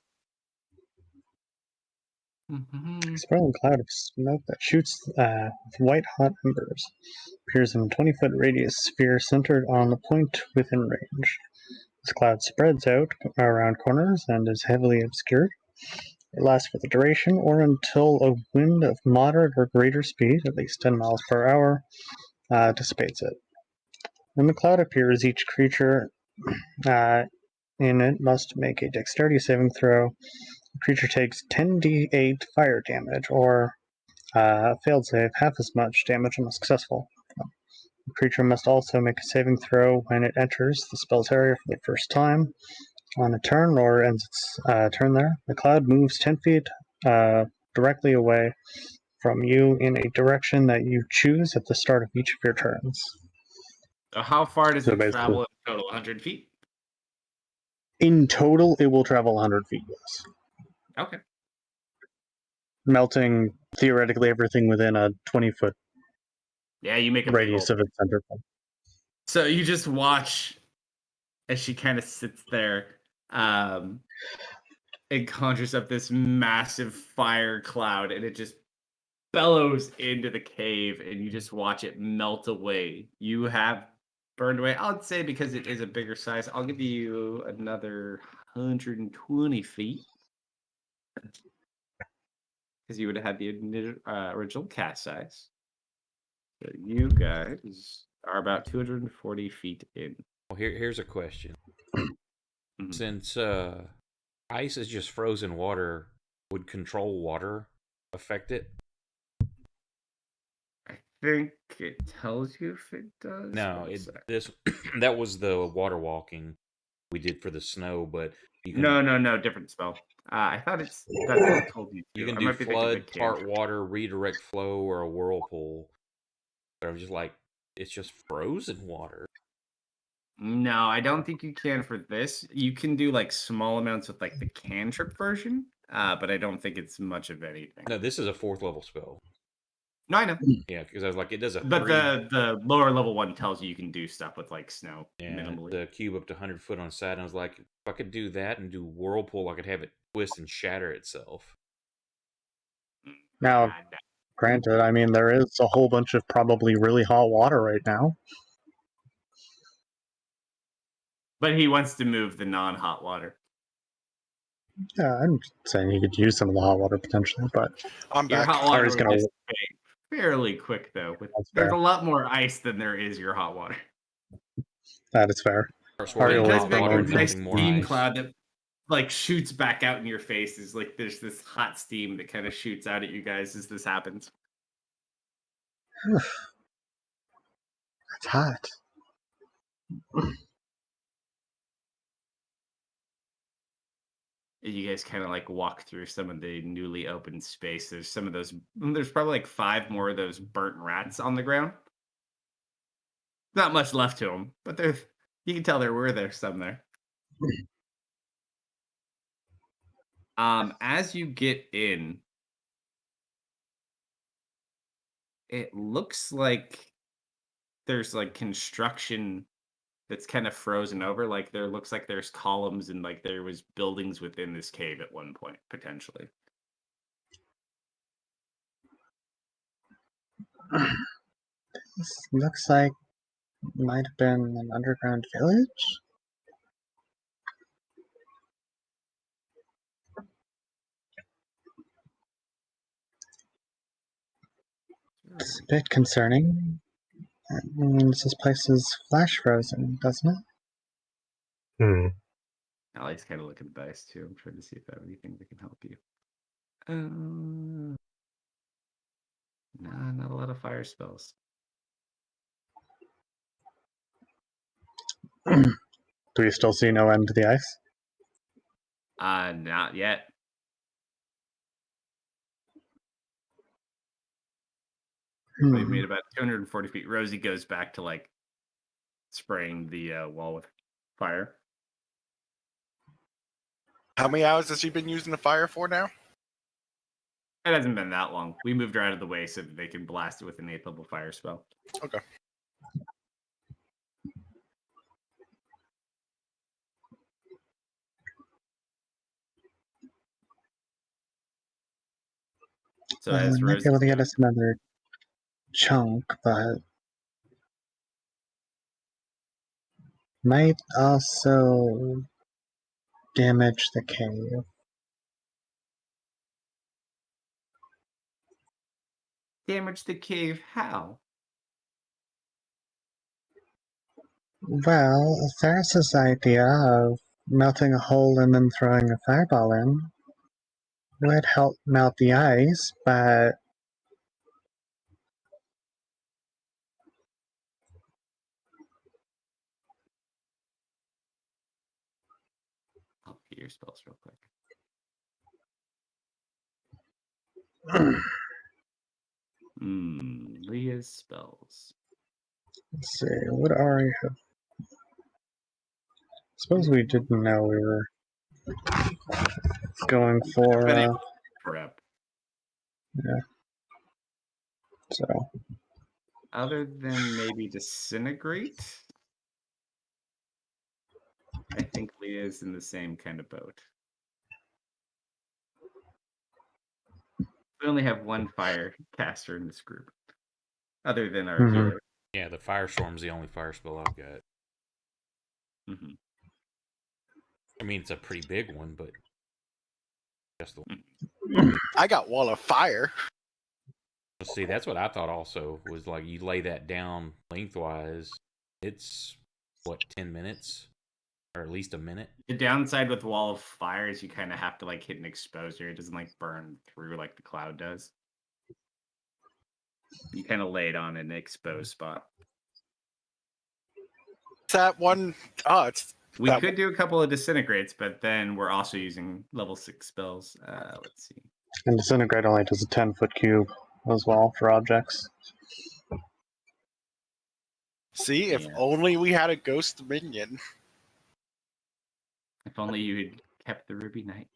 Speaker 2: Mhm.
Speaker 1: A swirling cloud of smoke that shoots white hot embers appears in a 20-foot radius sphere centered on the point within range. This cloud spreads out around corners and is heavily obscured. It lasts for the duration or until a wind of moderate or greater speed, at least 10 miles per hour, dissipates it. When the cloud appears, each creature in it must make a dexterity saving throw. The creature takes 10d8 fire damage, or failed save, half as much damage unless successful. The creature must also make a saving throw when it enters the spell's area for the first time on a turn or ends its turn there. The cloud moves 10 feet directly away from you in a direction that you choose at the start of each of your turns.
Speaker 2: So how far does
Speaker 1: So
Speaker 2: it
Speaker 1: basically-
Speaker 2: travel in total? 100 feet?
Speaker 1: In total, it will travel 100 feet, yes.
Speaker 2: Okay.
Speaker 1: Melting theoretically everything within a 20-foot
Speaker 2: Yeah, you make a
Speaker 1: radius
Speaker 2: big
Speaker 1: of its center point.
Speaker 2: So you just watch as she kind of sits there and conjures up this massive fire cloud, and it just bellows into the cave, and you just watch it melt away. You have burned away. I'd say because it is a bigger size, I'll give you another 120 feet. Because you would have had the original cast size. So you guys are about 240 feet in.
Speaker 3: Well, here's a question.
Speaker 2: Mhm.
Speaker 3: Since ice is just frozen water, would control water affect it?
Speaker 2: I think it tells you if it does.
Speaker 3: No,
Speaker 2: One
Speaker 3: it
Speaker 2: sec.
Speaker 3: this that was the water walking we did for the snow, but you can
Speaker 2: No, different spell. I thought that's what it told you
Speaker 3: you
Speaker 2: to.
Speaker 3: can
Speaker 2: I
Speaker 3: do
Speaker 2: might be thinking of the
Speaker 3: flood, tart
Speaker 2: cantrip.
Speaker 3: water, redirect flow, or a whirlpool. But I'm just like, it's just frozen water.
Speaker 2: No, I don't think you can for this. You can do like small amounts with like the cantrip version, but I don't think it's much of anything.
Speaker 3: No, this is a 4th level spell.
Speaker 2: No, I know.
Speaker 3: Yeah, because I was like, it does a
Speaker 2: But
Speaker 3: 3.
Speaker 2: the lower level one tells you can do stuff with like snow
Speaker 3: Yeah,
Speaker 2: minimally.
Speaker 3: the cube up to 100 foot on the side. And I was like, if I could do that and do whirlpool, I could have it twist and shatter itself.
Speaker 1: Now,
Speaker 2: Nah, nah.
Speaker 1: granted, I mean, there is a whole bunch of probably really hot water right now.
Speaker 2: But he wants to move the non-hot water.
Speaker 1: Yeah, I'm saying you could use some of the hot water potentially, but
Speaker 5: I'm
Speaker 2: Your
Speaker 5: back.
Speaker 2: hot water
Speaker 1: Ari's
Speaker 2: would
Speaker 1: gonna-
Speaker 2: dissipate fairly quick, though.
Speaker 1: That's
Speaker 2: There's
Speaker 1: fair.
Speaker 2: a lot more ice than there is your hot water.
Speaker 1: that is fair.
Speaker 3: Start
Speaker 1: Ari
Speaker 3: swirling
Speaker 2: It
Speaker 1: always
Speaker 2: does
Speaker 3: hot
Speaker 2: make
Speaker 3: water
Speaker 2: a
Speaker 1: known
Speaker 3: and
Speaker 1: for-
Speaker 2: nice
Speaker 3: melting more
Speaker 2: steam
Speaker 3: ice.
Speaker 2: cloud that like shoots back out in your faces. Like there's this hot steam that kind of shoots out at you guys as this happens.
Speaker 1: It's hot.
Speaker 2: You guys kind of like walk through some of the newly opened space. There's some of those. There's probably like 5 more of those burnt rats on the ground. Not much left to them, but there's. You can tell there were some there. As you get in, it looks like there's like construction that's kind of frozen over. Like there looks like there's columns and like there was buildings within this cave at one point, potentially.
Speaker 1: This looks like it might have been an underground village. It's a bit concerning. That means this place is flash frozen, doesn't it?
Speaker 4: Hmm.
Speaker 2: Alex kind of look at the dice too. I'm trying to see if I have anything that can help you. Nah, not a lot of fire spells.
Speaker 1: Do we still see no end to the ice?
Speaker 2: Not yet. We've made about 240 feet. Rosie goes back to like spraying the wall with fire.
Speaker 5: How many hours has she been using the fire for now?
Speaker 2: It hasn't been that long. We moved her out of the way so that they can blast it with an 8th level fire spell.
Speaker 5: Okay.
Speaker 2: So
Speaker 1: Well,
Speaker 2: as
Speaker 1: we might be
Speaker 2: Rosie
Speaker 1: able to get us another chunk, but might also damage the cave.
Speaker 2: damage the cave, how?
Speaker 1: Well, Ferris's idea of melting a hole and then throwing a fireball in would help melt the ice, but
Speaker 2: I'll get your spells real quick. Leah's spells.
Speaker 1: let's see, what Ari have? Suppose we didn't know we were going for,
Speaker 2: Prep.
Speaker 1: so,
Speaker 2: Other than maybe disintegrate, I think Leah's in the same kind of boat. We only have one fire caster in this group, other than our healer.
Speaker 3: Yeah, the Firestorm's the only fire spell I've got.
Speaker 2: Mm-hmm.
Speaker 3: I mean, it's a pretty big one, but that's the one.
Speaker 5: I got Wall of Fire.
Speaker 3: See, that's what I thought also, was like you lay that down lengthwise, it's, what, 10 minutes? Or at least a minute?
Speaker 2: The downside with Wall of Fire is you kind of have to like hit an exposure. It doesn't like burn through like the cloud does. You kind of lay it on an exposed spot.
Speaker 5: It's that one. Oh, it's
Speaker 2: We
Speaker 5: that
Speaker 2: could do a couple of disintegrates, but then we're also using level 6 spells. Let's see.
Speaker 1: and Disintegrate only does a 10-foot cube as well for objects.
Speaker 5: See, if
Speaker 2: Yeah.
Speaker 5: only we had a ghost minion.
Speaker 2: If only you had kept the Ruby Knight.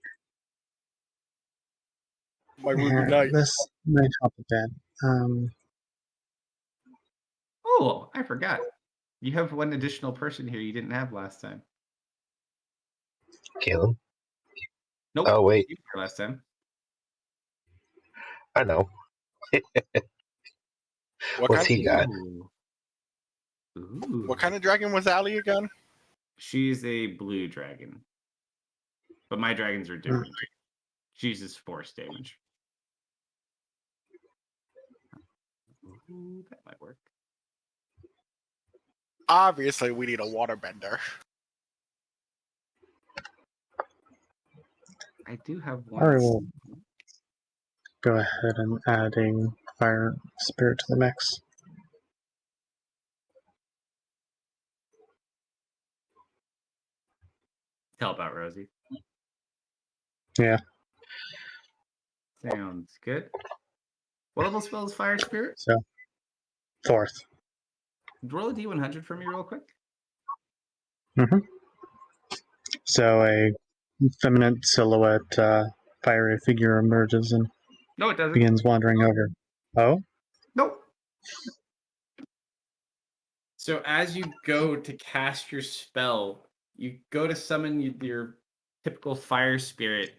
Speaker 5: My Ruby Knight.
Speaker 1: This might help a bit.
Speaker 2: Oh, I forgot. You have one additional person here you didn't have last time.
Speaker 4: Caleb.
Speaker 2: Nope.
Speaker 4: Oh wait,
Speaker 2: You were last time.
Speaker 4: I know.
Speaker 5: What
Speaker 4: What's
Speaker 5: kind?
Speaker 4: he got?
Speaker 2: Ooh.
Speaker 5: What kind of dragon was Allie again?
Speaker 2: She's a blue dragon. But my dragons are different. She uses force damage. Ooh, that might work.
Speaker 5: Obviously, we need a waterbender.
Speaker 2: I do have one.
Speaker 1: Ari will go ahead and adding Fire Spirit to the mix.
Speaker 2: Help out, Rosie.
Speaker 1: Yeah.
Speaker 2: Sounds good. What level spell is Fire Spirit?
Speaker 1: So, 4th.
Speaker 2: Roll a d100 for me real quick.
Speaker 1: So a feminine silhouette fiery figure emerges and
Speaker 2: No, it doesn't.
Speaker 1: begins wandering over. Oh?
Speaker 2: Nope. So as you go to cast your spell, you go to summon your typical fire spirit,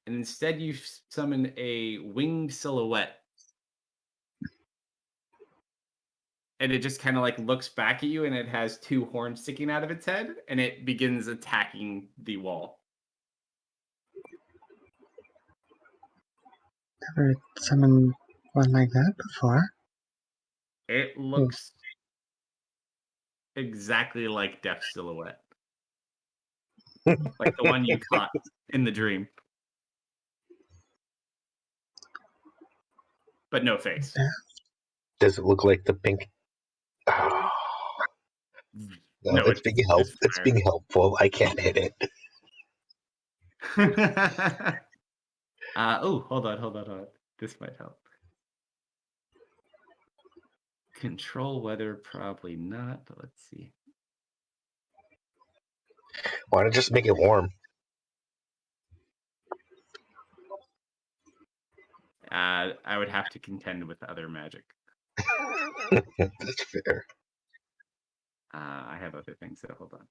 Speaker 2: and instead you summon a winged silhouette. And it just kind of like looks back at you, and it has 2 horns sticking out of its head, and it begins attacking the wall.
Speaker 1: Never summoned one like that before.
Speaker 2: It looks exactly like Death Silhouette. Like the one you caught in the dream. But no face.
Speaker 4: Does it look like the pink? Oh, no,
Speaker 2: No,
Speaker 4: it's being help.
Speaker 2: it's
Speaker 4: It's
Speaker 2: fire.
Speaker 4: being helpful. I can't hit it.
Speaker 2: Oh, hold on. This might help. Control weather, probably not, but let's see.
Speaker 4: Why not just make it warm?
Speaker 2: I would have to contend with other magic.
Speaker 4: That's fair.
Speaker 2: I have other things, so hold on.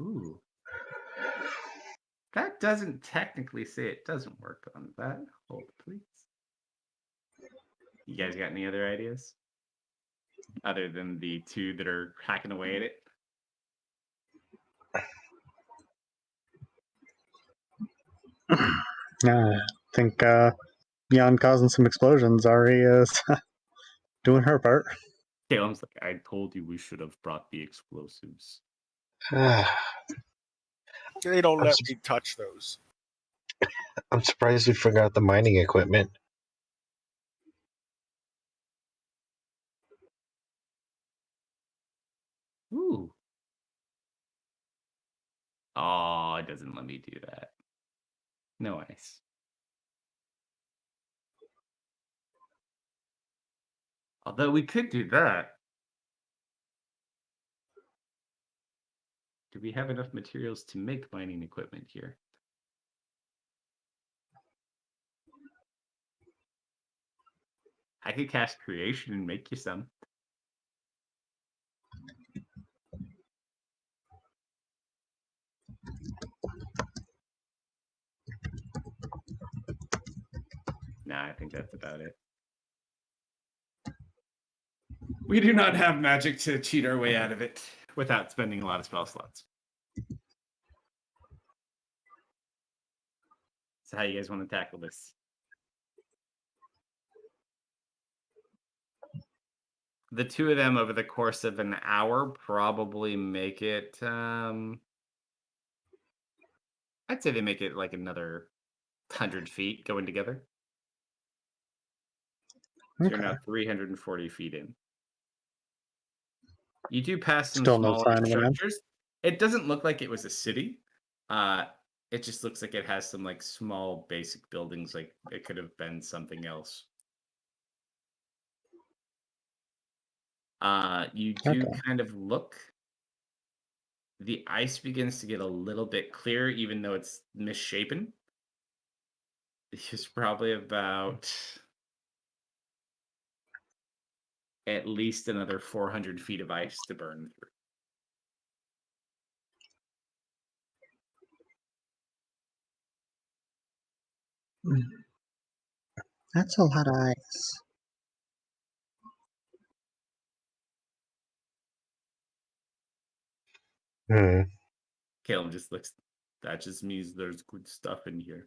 Speaker 2: Ooh. That doesn't technically say it doesn't work on that. Hold, please. You guys got any other ideas? Other than the two that are hacking away at it?
Speaker 1: I think beyond causing some explosions, Ari is doing her part.
Speaker 2: Caleb's like, I told you we should have brought the explosives.
Speaker 5: They don't let me touch those.
Speaker 4: I'm surprised we forgot the mining equipment.
Speaker 2: Ooh. Oh, it doesn't let me do that. No ice. Although we could do that. Do we have enough materials to make mining equipment here? I could cast creation and make you some. Nah, I think that's about it. We do not have magic to cheat our way out of it without spending a lot of spell slots. So how you guys want to tackle this? The two of them over the course of an hour probably make it I'd say they make it like another 100 feet going together. So you're now 340 feet in. You do pass some
Speaker 1: Still no
Speaker 2: smaller
Speaker 1: sign of an end.
Speaker 2: structures. It doesn't look like it was a city. It just looks like it has some like small basic buildings, like it could have been something else. You do
Speaker 1: Okay.
Speaker 2: kind of look. The ice begins to get a little bit clearer, even though it's misshapen. There's probably about at least another 400 feet of ice to burn through.
Speaker 1: That's a lot of ice.
Speaker 2: Caleb just looks. That just means there's good stuff in here.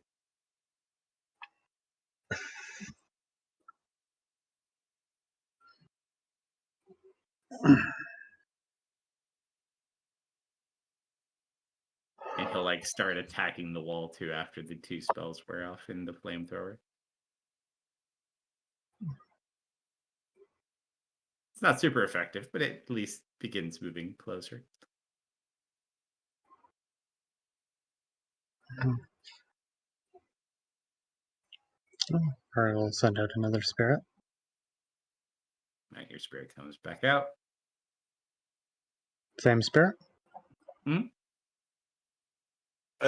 Speaker 2: And he'll like start attacking the wall too after the two spells wear off in the flamethrower. It's not super effective, but it at least begins moving closer.
Speaker 1: Or we'll send out another spirit.
Speaker 2: Right, your spirit comes back out.
Speaker 1: Same spirit.
Speaker 5: I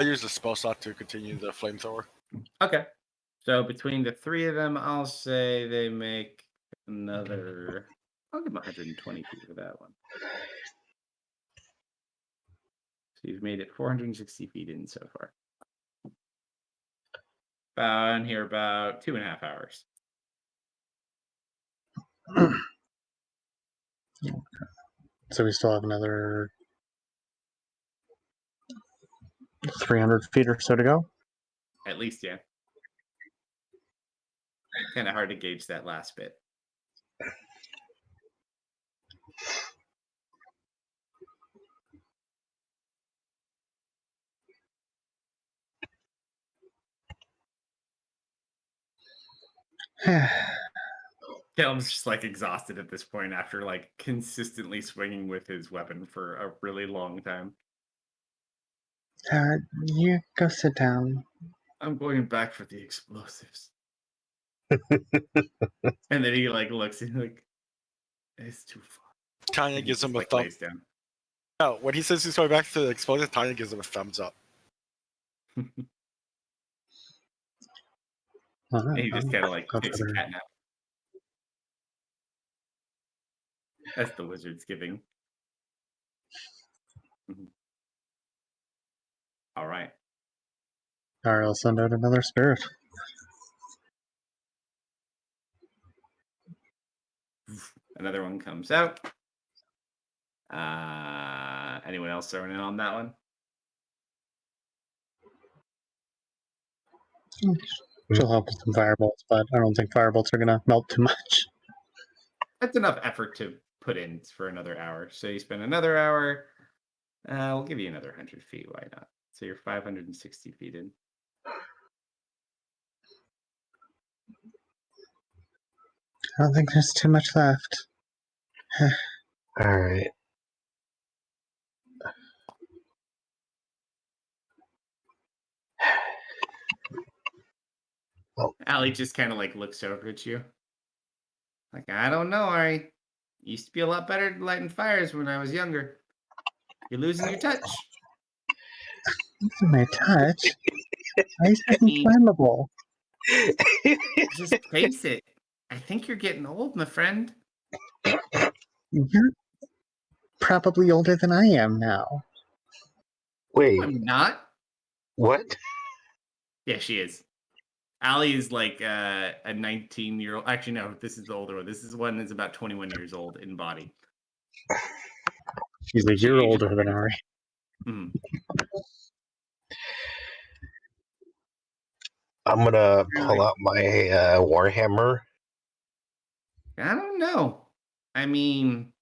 Speaker 5: use the spell slot to continue the flamethrower.
Speaker 2: Okay. So between the three of them, I'll say they make another. I'll give them 120 feet for that one. So you've made it 460 feet in so far. In here about 2.5 hours.
Speaker 1: So we still have another 300 feet or so to go.
Speaker 2: At least, yeah. Kind of hard to gauge that last bit. Caleb's just like exhausted at this point after like consistently swinging with his weapon for a really long time.
Speaker 1: You go sit down.
Speaker 2: I'm going back for the explosives. And then he like looks and like, it's too far.
Speaker 5: Tanya
Speaker 2: And he
Speaker 5: gives
Speaker 2: just,
Speaker 5: him a
Speaker 2: like,
Speaker 5: thumb.
Speaker 2: lays down.
Speaker 5: No, when he says he's going back to the explosive, Tanya gives him a thumbs up.
Speaker 2: And he just kind of like
Speaker 1: Go
Speaker 2: takes a
Speaker 1: further.
Speaker 2: cat nap. That's the wizard's giving. Mhm. All right.
Speaker 1: Or I'll send out another spirit.
Speaker 2: Another one comes out. Anyone else throwing in on that one?
Speaker 1: She'll help with some firebolts, but I don't think firebolts are gonna melt too much.
Speaker 2: That's enough effort to put in for another hour. So you spend another hour. We'll give you another 100 feet. Why not? So you're 560 feet in.
Speaker 1: I don't think there's too much left.
Speaker 4: All right.
Speaker 2: Allie just kind of like looks over at you. Like, I don't know, Ari. Used to be a lot better at lighting fires when I was younger. You're losing your touch.
Speaker 1: Losing my touch. Ice
Speaker 2: I
Speaker 1: isn't
Speaker 2: mean,
Speaker 1: flammable.
Speaker 2: just face it. I think you're getting old, my friend.
Speaker 1: You're probably older than I am now.
Speaker 4: Wait,
Speaker 2: I'm not.
Speaker 4: what?
Speaker 2: Yeah, she is. Allie is like a 19-year-old. Actually, no, this is the older one. This is one that's about 21 years old in body.
Speaker 1: She's a
Speaker 2: She
Speaker 1: year
Speaker 2: ages
Speaker 1: older than Ari.
Speaker 2: Mhm.
Speaker 4: I'm gonna
Speaker 2: You're
Speaker 4: pull
Speaker 2: like,
Speaker 4: out my warhammer.
Speaker 2: I don't know. I mean,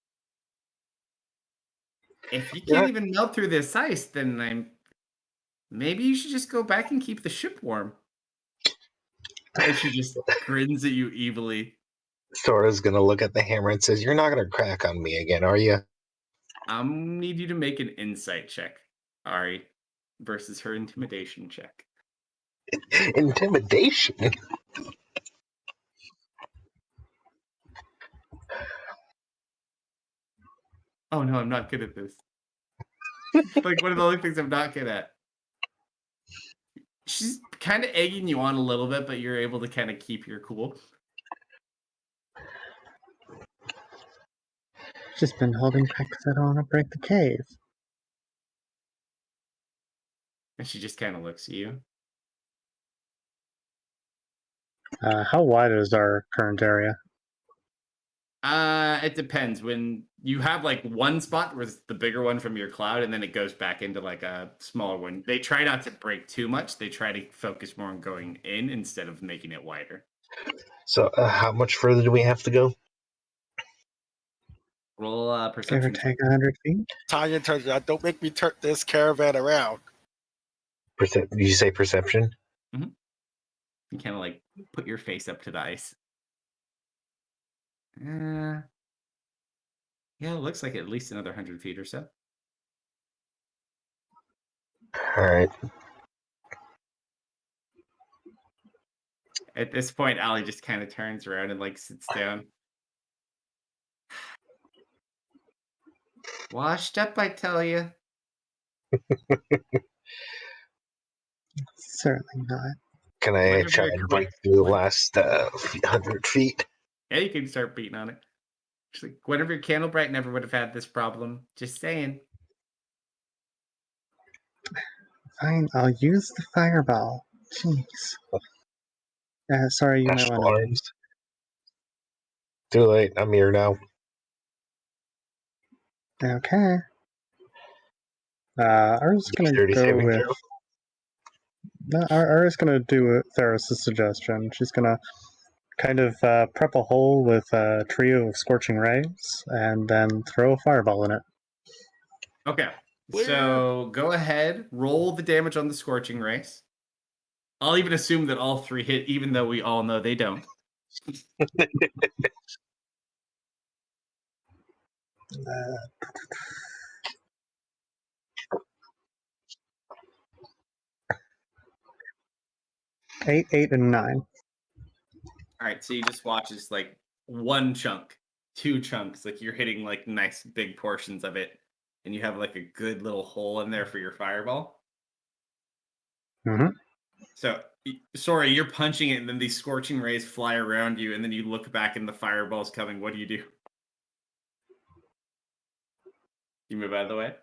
Speaker 2: if you
Speaker 4: Yeah.
Speaker 2: can't even melt through this ice, then maybe you should just go back and keep the ship warm. And she just grins at you evilly.
Speaker 4: Sora's gonna look at the hammer and says, "You're not gonna crack on me again, are you?"
Speaker 2: Need you to make an insight check, Ari, versus her intimidation check.
Speaker 4: Intimidation.
Speaker 2: Oh no, I'm not good at this. Like one of the only things I'm not good at. She's kind of egging you on a little bit, but you're able to kind of keep your cool.
Speaker 1: Just been holding back because I don't want to break the cave.
Speaker 2: And she just kind of looks at you.
Speaker 1: How wide is our current area?
Speaker 2: It depends. When you have like one spot where it's the bigger one from your cloud, and then it goes back into like a smaller one. They try not to break too much. They try to focus more on going in instead of making it wider.
Speaker 4: So, how much further do we have to go?
Speaker 2: Roll
Speaker 1: Give or
Speaker 2: perception check.
Speaker 1: take 100 feet?
Speaker 5: Tanya turns around. Don't make me turn this caravan around.
Speaker 4: Did you say perception?
Speaker 2: You kind of like put your face up to the ice. Yeah, it looks like at least another 100 feet or so.
Speaker 4: All right.
Speaker 2: At this point, Allie just kind of turns around and like sits down. Washed up, I tell you.
Speaker 1: Certainly not.
Speaker 4: Can I
Speaker 2: Whenever
Speaker 4: try
Speaker 2: you're
Speaker 4: and
Speaker 2: like,
Speaker 4: break through the last 100 feet?
Speaker 2: yeah, you can start beating on it. She's like, whenever Candlebright never would have had this problem. Just saying.
Speaker 1: Fine, I'll use the fireball. Jeez. Sorry, you might
Speaker 4: Astral
Speaker 1: want to.
Speaker 4: arms. Too late. I'm here now.
Speaker 1: Okay. Ara's gonna
Speaker 4: 30
Speaker 1: go
Speaker 4: saving
Speaker 1: with.
Speaker 4: throw.
Speaker 1: No, Ara's gonna do Theros' suggestion. She's gonna kind of prep a hole with a trio of scorching rays and then throw a fireball in it.
Speaker 2: Okay. So go ahead, roll the damage on the Scorching Rays. I'll even assume that all three hit, even though we all know they don't.
Speaker 1: 8, 8, and 9.
Speaker 2: All right, so you just watch as like one chunk, two chunks, like you're hitting like nice big portions of it, and you have like a good little hole in there for your fireball.
Speaker 1: Mm-hmm.
Speaker 2: So, sorry, you're punching it, and then these scorching rays fly around you, and then you look back and the fireball's coming. What do? You move out of the way?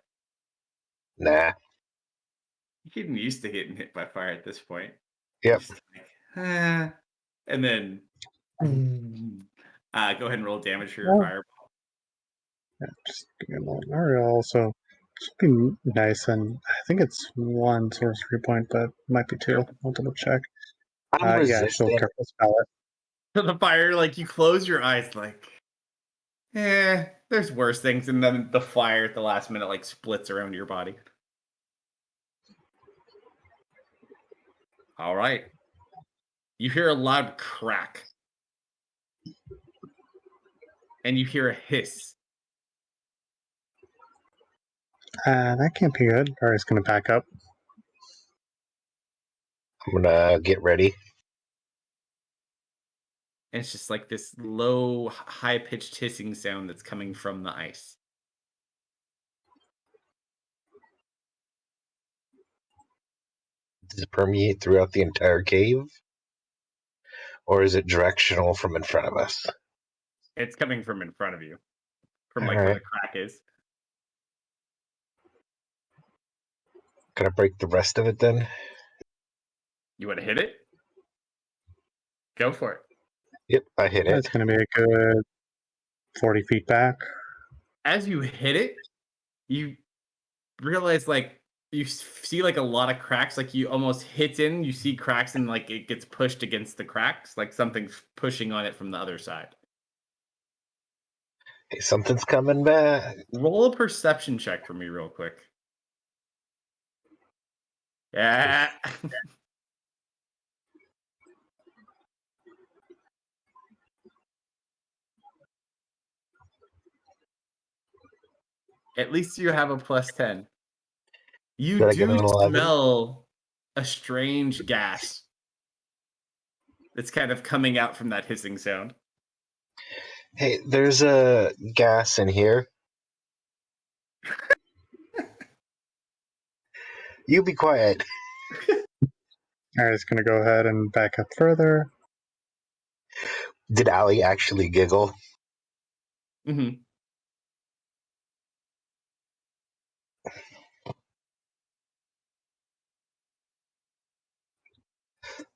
Speaker 4: Nah.
Speaker 2: You're getting used to getting hit by fire at this point.
Speaker 4: Yep.
Speaker 2: Just like, and then go ahead and roll damage for your fireball.
Speaker 1: Yeah, just give me a moment. Also, something nice, and I think it's 1 sorcery point, but it might be 2. I'll double check.
Speaker 4: I'm
Speaker 1: Yeah, she'll
Speaker 4: resistant.
Speaker 1: careful spell it.
Speaker 2: So the fire, like you close your eyes, like, there's worse things, and then the fire at the last minute like splits around your body. All right. You hear a loud crack. And you hear a hiss.
Speaker 1: That can't be good. Ari's going to back up.
Speaker 4: I'm gonna get ready.
Speaker 2: And it's just like this low, high-pitched hissing sound that's coming from the ice.
Speaker 4: Does it permeate throughout the entire cave? Or is it directional from in front of us?
Speaker 2: It's coming from in front of you. From like
Speaker 4: All
Speaker 2: where
Speaker 4: right.
Speaker 2: the crack is.
Speaker 4: Can I break the rest of it then?
Speaker 2: You want to hit it? Go for it.
Speaker 4: Yep, I hit it.
Speaker 1: That's going to be a good 40 feet back.
Speaker 2: As you hit it, you realize like you see like a lot of cracks, like you almost hit in, you see cracks and like it gets pushed against the cracks, like something's pushing on it from the other side.
Speaker 4: Hey, something's coming back.
Speaker 2: Roll a perception check for me real quick. Yeah. At least you have a +10. You
Speaker 4: Did I get
Speaker 2: do
Speaker 4: an 11?
Speaker 2: smell a strange gas that's kind of coming out from that hissing sound.
Speaker 4: Hey, there's a gas in here. You be quiet.
Speaker 1: Ari's going to go ahead and back up further.
Speaker 4: Did Allie actually giggle?
Speaker 2: Mm-hmm.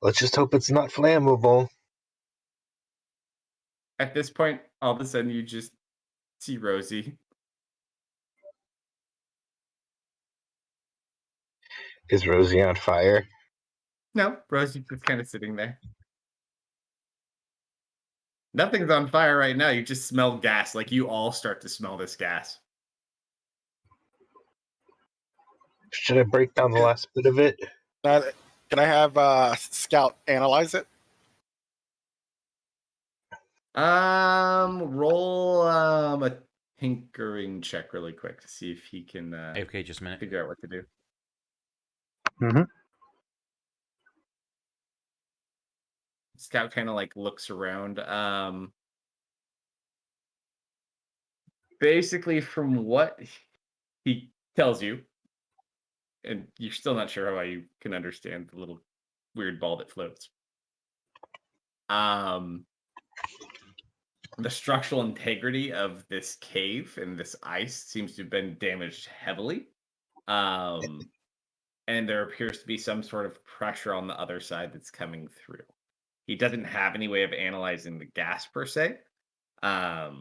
Speaker 4: Let's just hope it's not flammable.
Speaker 2: At this point, all of a sudden you just see Rosie.
Speaker 4: Is Rosie on fire?
Speaker 2: No, Rosie's just kind of sitting there. Nothing's on fire right now. You just smell gas. Like you all start to smell this gas.
Speaker 4: Should I break down the last bit of it?
Speaker 5: Can I have Scout analyze it?
Speaker 2: Roll a tinkering check really quick to see if he can
Speaker 3: Okay, just a minute.
Speaker 2: figure out what to do.
Speaker 1: Mm-hmm.
Speaker 2: Scout kind of like looks around. Basically, from what he tells you, and you're still not sure how you can understand the little weird ball that floats. The structural integrity of this cave and this ice seems to have been damaged heavily. And there appears to be some sort of pressure on the other side that's coming through. He doesn't have any way of analyzing the gas per se. But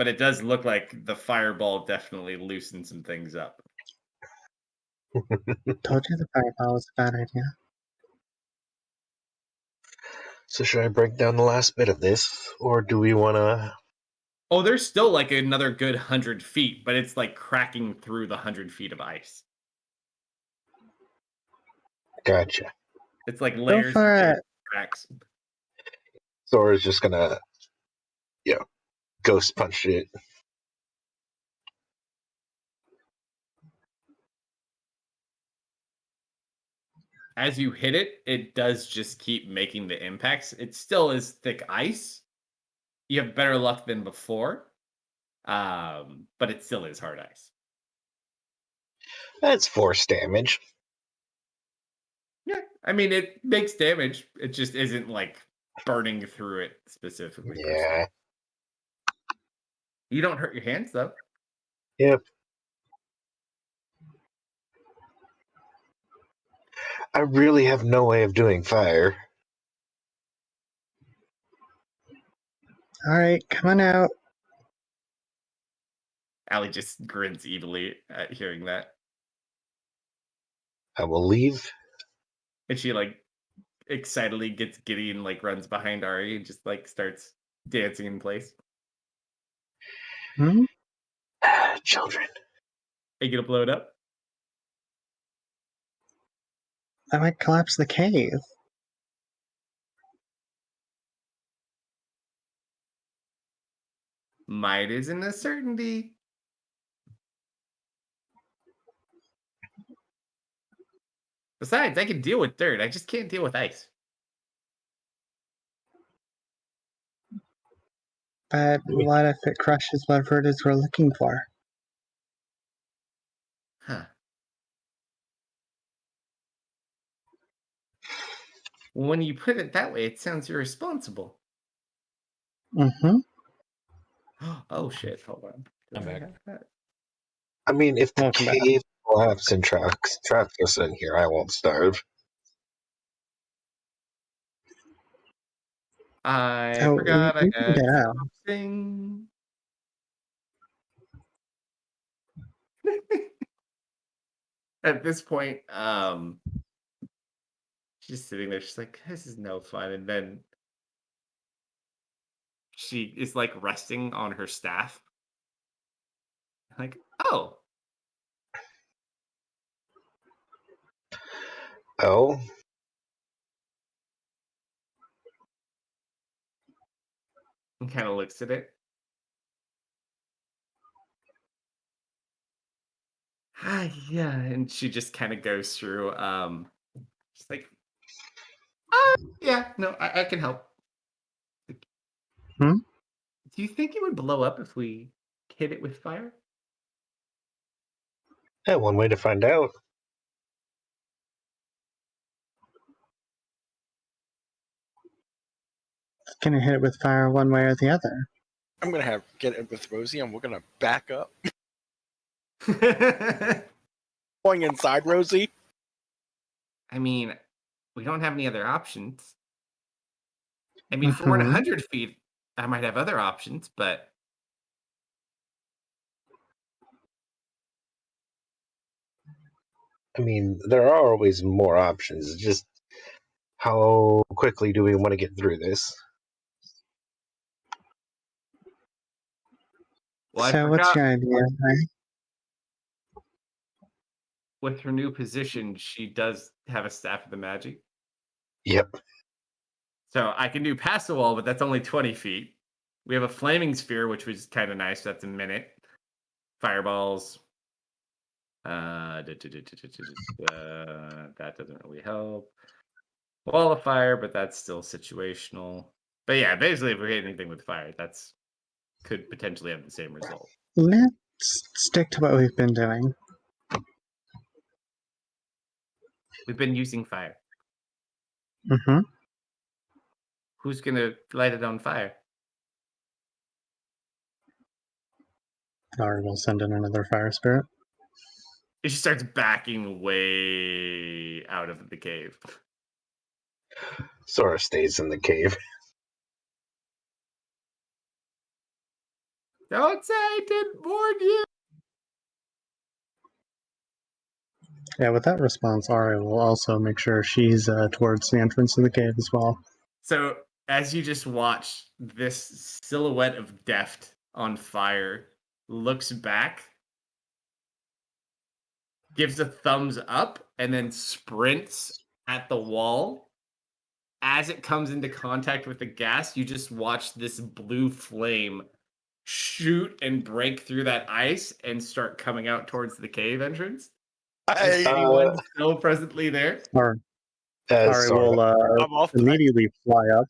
Speaker 2: it does look like the fireball definitely loosened some things up.
Speaker 1: Told you the fireball was a bad idea.
Speaker 4: So should I break down the last bit of this? Or do we want to...
Speaker 2: Oh, there's still like another good 100 feet, but it's like cracking through the 100 feet of ice.
Speaker 4: Gotcha.
Speaker 2: It's like layers
Speaker 1: for
Speaker 2: of
Speaker 1: it.
Speaker 2: cracks.
Speaker 4: Sora's just gonna, ghost punch it.
Speaker 2: as you hit it, it does just keep making the impacts. It still is thick ice. You have better luck than before, but it still is hard ice.
Speaker 4: That's force damage.
Speaker 2: Yeah, I mean, it makes damage. It just isn't like burning through it specifically. Per se.
Speaker 4: Yeah.
Speaker 2: You don't hurt your hands though.
Speaker 4: Yep. I really have no way of doing fire.
Speaker 1: All right, come on out.
Speaker 2: Allie just grins evilly at hearing that,
Speaker 4: I will leave.
Speaker 2: and she like excitedly gets giddy and like runs behind Ari and just like starts dancing in place.
Speaker 1: Hmm?
Speaker 4: Children.
Speaker 2: Are you gonna blow it up?
Speaker 1: I might collapse the cave.
Speaker 2: Might isn't a certainty. Besides, I can deal with dirt. I just can't deal with ice.
Speaker 1: But what if it crushes whatever it is we're looking for?
Speaker 2: Huh. When you put it that way, it sounds irresponsible.
Speaker 1: Mm-hmm.
Speaker 2: Oh shit! Hold on. Do
Speaker 3: I'm
Speaker 2: I
Speaker 3: back.
Speaker 2: have that?
Speaker 4: I mean, if the
Speaker 1: Welcome back.
Speaker 4: cave collapses and traps us in here, I won't starve.
Speaker 2: I
Speaker 1: Oh,
Speaker 2: forgot I
Speaker 1: we can
Speaker 2: had
Speaker 1: get out.
Speaker 2: something. At this point, she's sitting there. She's like, "This is no fun." And then she is like resting on her staff. Like, oh,
Speaker 4: Oh,
Speaker 2: and kind of looks at it. Hi, yeah, and she just kind of goes through. She's like, yeah, no, I can help.
Speaker 1: Hmm?
Speaker 2: Do you think it would blow up if we hit it with fire?
Speaker 4: yeah, one way to find out.
Speaker 1: Gonna hit it with fire one way or the other.
Speaker 5: I'm gonna get it with Rosie, and we're gonna back up. Going inside, Rosie.
Speaker 2: I mean, we don't have any other options. I mean, if we're at
Speaker 1: Mhm.
Speaker 2: 100 feet, I might have other options, but
Speaker 4: I mean, there are always more options. Just how quickly do we want to get through this?
Speaker 2: well, I
Speaker 1: So what's
Speaker 2: forgot
Speaker 1: your idea, right?
Speaker 2: with her new position, she does have a staff of the magic.
Speaker 4: Yep.
Speaker 2: So I can do past the wall, but that's only 20 feet. We have a flaming sphere, which was kind of nice. That's a minute. Fireballs. That doesn't really help. Wall of fire, but that's still situational. But yeah, basically, if we hit anything with fire, that's could potentially have the same result.
Speaker 1: Let's stick to what we've been doing.
Speaker 2: We've been using fire.
Speaker 1: Mm-hmm.
Speaker 2: Who's gonna light it on fire?
Speaker 1: Or we'll send in another fire spirit.
Speaker 2: She starts backing way out of the cave.
Speaker 4: Sora stays in the cave.
Speaker 2: Don't say I didn't warn you.
Speaker 1: Yeah, with that response, Ari will also make sure she's towards the entrance of the cave as well.
Speaker 2: So as you just watch this silhouette of Deft on fire, looks back, gives a thumbs up, and then sprints at the wall. As it comes into contact with the gas, you just watch this blue flame shoot and break through that ice and start coming out towards the cave entrance. Is
Speaker 5: I,
Speaker 2: anyone still presently there?
Speaker 1: Or Ari
Speaker 4: Sora.
Speaker 1: will
Speaker 5: I'm off.
Speaker 1: immediately fly up.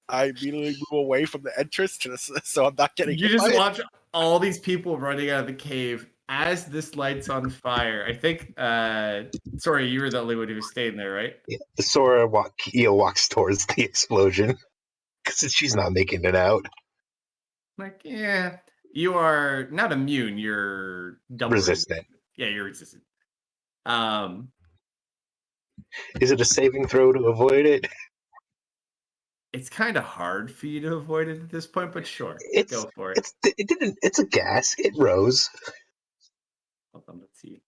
Speaker 5: I immediately move away from the entrance so I'm not getting
Speaker 2: You
Speaker 5: hit
Speaker 2: just
Speaker 5: by it.
Speaker 2: watch all these people running out of the cave as this light's on fire. I think, sorry, you were the only one who was staying there, right?
Speaker 4: Sora walks towards the explosion because she's not making it out.
Speaker 2: Like, yeah, you are not immune. You're double
Speaker 4: Resistant.
Speaker 2: Yeah, you're resistant.
Speaker 4: Is it a saving throw to avoid it?
Speaker 2: It's kind of hard for you to avoid it at this point, but sure, go for it.
Speaker 4: It didn't. It's a gas. It rose.
Speaker 2: Hold on, let's see.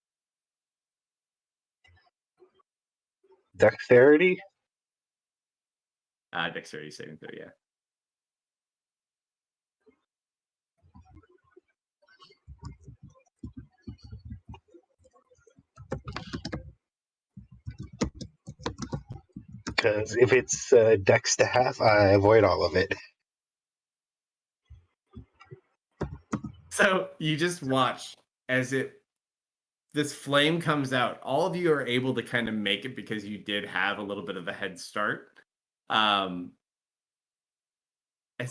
Speaker 4: Dexterity.
Speaker 2: Dexterity saving throw, yeah.
Speaker 4: Because if it's dex to half, I avoid all of it.
Speaker 2: So you just watch as this flame comes out. All of you are able to kind of make it because you did have a little bit of a head start. As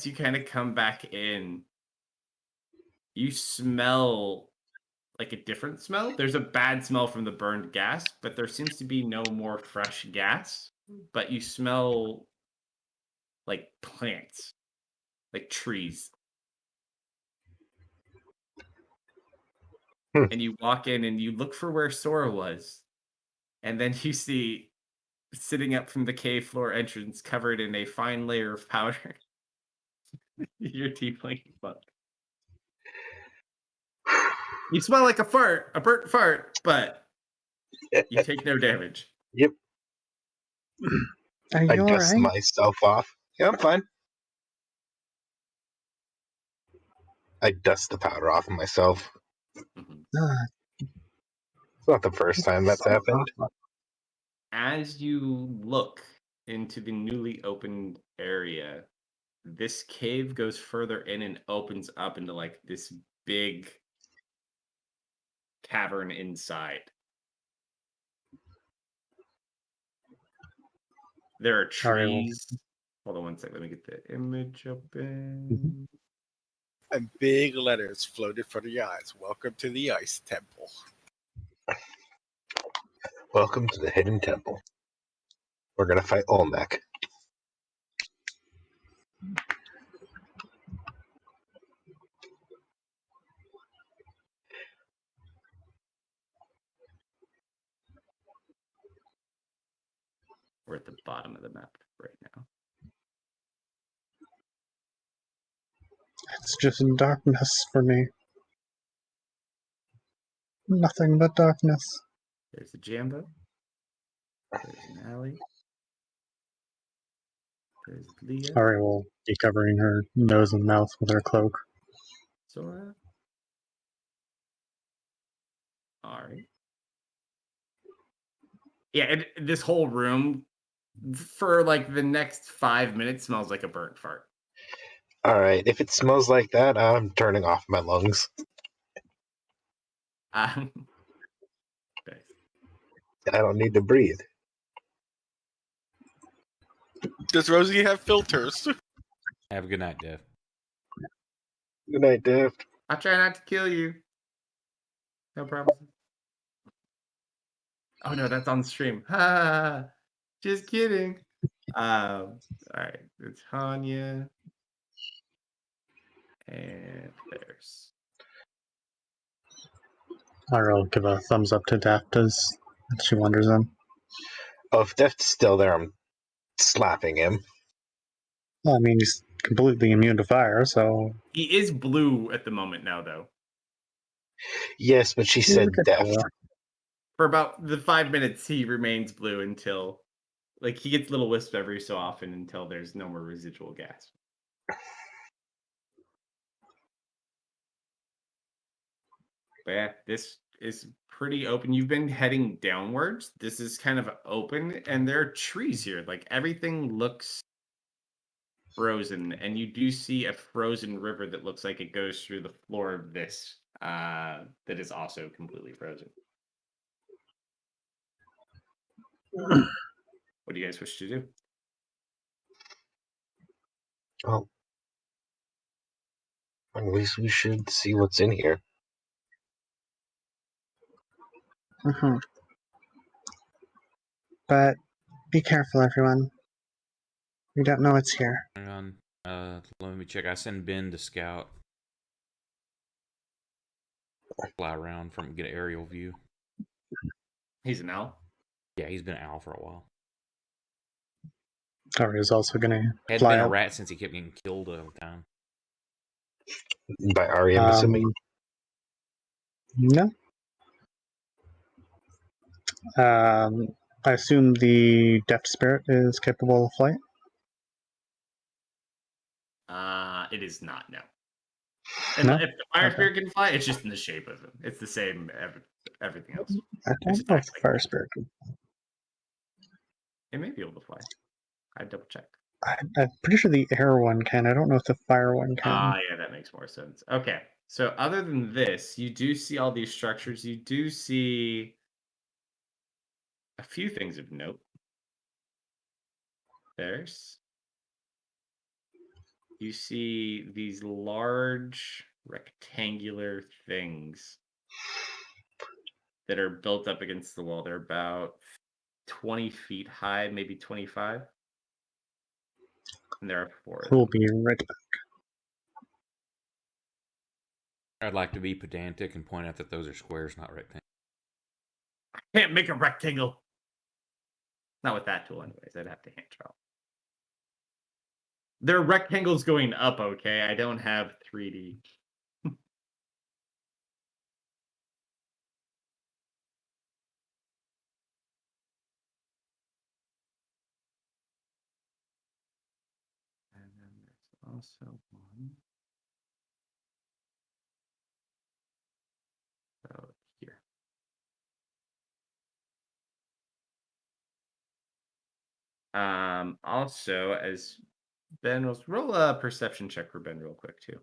Speaker 2: you kind of come back in, you smell like a different smell. There's a bad smell from the burned gas, but there seems to be no more fresh gas. But you smell like plants, like trees. And you walk in and you look for where Sora was. And then you see sitting up from the cave floor entrance covered in a fine layer of powder. Your tiefling fuck. You smell like a burnt fart, but you take no damage.
Speaker 4: Yep.
Speaker 1: Are
Speaker 4: I
Speaker 1: you
Speaker 4: dust
Speaker 1: alright?
Speaker 4: myself off. Yeah, I'm fine. I dust the powder off of myself.
Speaker 2: Mhm.
Speaker 4: It's not the first time that's happened.
Speaker 2: As you look into the newly opened area, this cave goes further in and opens up into like this big cavern inside. There are
Speaker 1: Ari will.
Speaker 2: trees. Hold on one second. Let me get the image open.
Speaker 5: And big letters floated for the eyes. Welcome to the Ice Temple.
Speaker 4: Welcome to the Hidden Temple. We're gonna fight Olmec.
Speaker 2: We're at the bottom of the map right now.
Speaker 1: It's just darkness for me. Nothing but darkness.
Speaker 2: There's a Jambo. There's an alley. There's Leah.
Speaker 1: Ari will be covering her nose and mouth with her cloak.
Speaker 2: Sora. Alright. Yeah, this whole room for like the next 5 minutes smells like a burnt fart.
Speaker 4: Alright, if it smells like that, I'm turning off my lungs.
Speaker 2: Nice.
Speaker 4: I don't need to breathe.
Speaker 5: Does Rosie have filters?
Speaker 3: Have a good night, Dev.
Speaker 4: Good night, Dev.
Speaker 2: I try not to kill you. No promises. Oh no, that's on stream. Ha! Just kidding. All right, it's Hanya, and there's.
Speaker 1: Ari will give a thumbs up to Daft as she wanders in.
Speaker 4: Oh, if Deft's still there, I'm slapping him.
Speaker 1: Well, I mean, he's completely immune to fire, so.
Speaker 2: He is blue at the moment now, though.
Speaker 4: Yes, but she said Deft.
Speaker 2: For about the 5 minutes, he remains blue until, like, he gets little wisps every so often until there's no more residual gas. But yeah, this is pretty open. You've been heading downwards. This is kind of open, and there are trees here. Like, everything looks frozen, and you do see a frozen river that looks like it goes through the floor of this that is also completely frozen. What do you guys wish to do?
Speaker 4: Oh, at least we should see what's in here.
Speaker 1: Mhm. But be careful, everyone. We don't know what's here.
Speaker 3: Hang on. Let me check. I send Ben to scout. Fly around get an aerial view.
Speaker 2: He's an owl.
Speaker 3: Yeah, he's been an owl for a while.
Speaker 1: Or he's also going to
Speaker 3: Hadn't
Speaker 1: fly
Speaker 3: been a
Speaker 1: up.
Speaker 3: rat since he kept getting killed all the time.
Speaker 4: By Ari, I'm assuming.
Speaker 1: No. I assume the Deft Spirit is capable of flight.
Speaker 2: It is not, no.
Speaker 1: No?
Speaker 2: If the fire
Speaker 1: Okay.
Speaker 2: spirit can fly, it's just in the shape of him. It's the same everything else.
Speaker 1: I
Speaker 2: It's
Speaker 1: don't know if
Speaker 2: just
Speaker 1: the Fire Spirit can.
Speaker 2: It may be able to fly. I'd double check.
Speaker 1: I'm pretty sure the air one can. I don't know if the fire one can.
Speaker 2: Yeah, that makes more sense. Okay. So other than this, you do see all these structures. You do see a few things of note. You see these large rectangular things that are built up against the wall. They're about 20 feet high, maybe 25. And there are 4 of
Speaker 1: We'll
Speaker 2: them.
Speaker 1: be right back.
Speaker 3: I'd like to be pedantic and point out that those are squares, not rectangles.
Speaker 2: I can't make a rectangle. Not with that tool, anyways. I'd have to hand draw. There are rectangles going up, okay? I don't have 3D. And then there's also one out here. Also, as Ben was roll a perception check for Ben real quick too.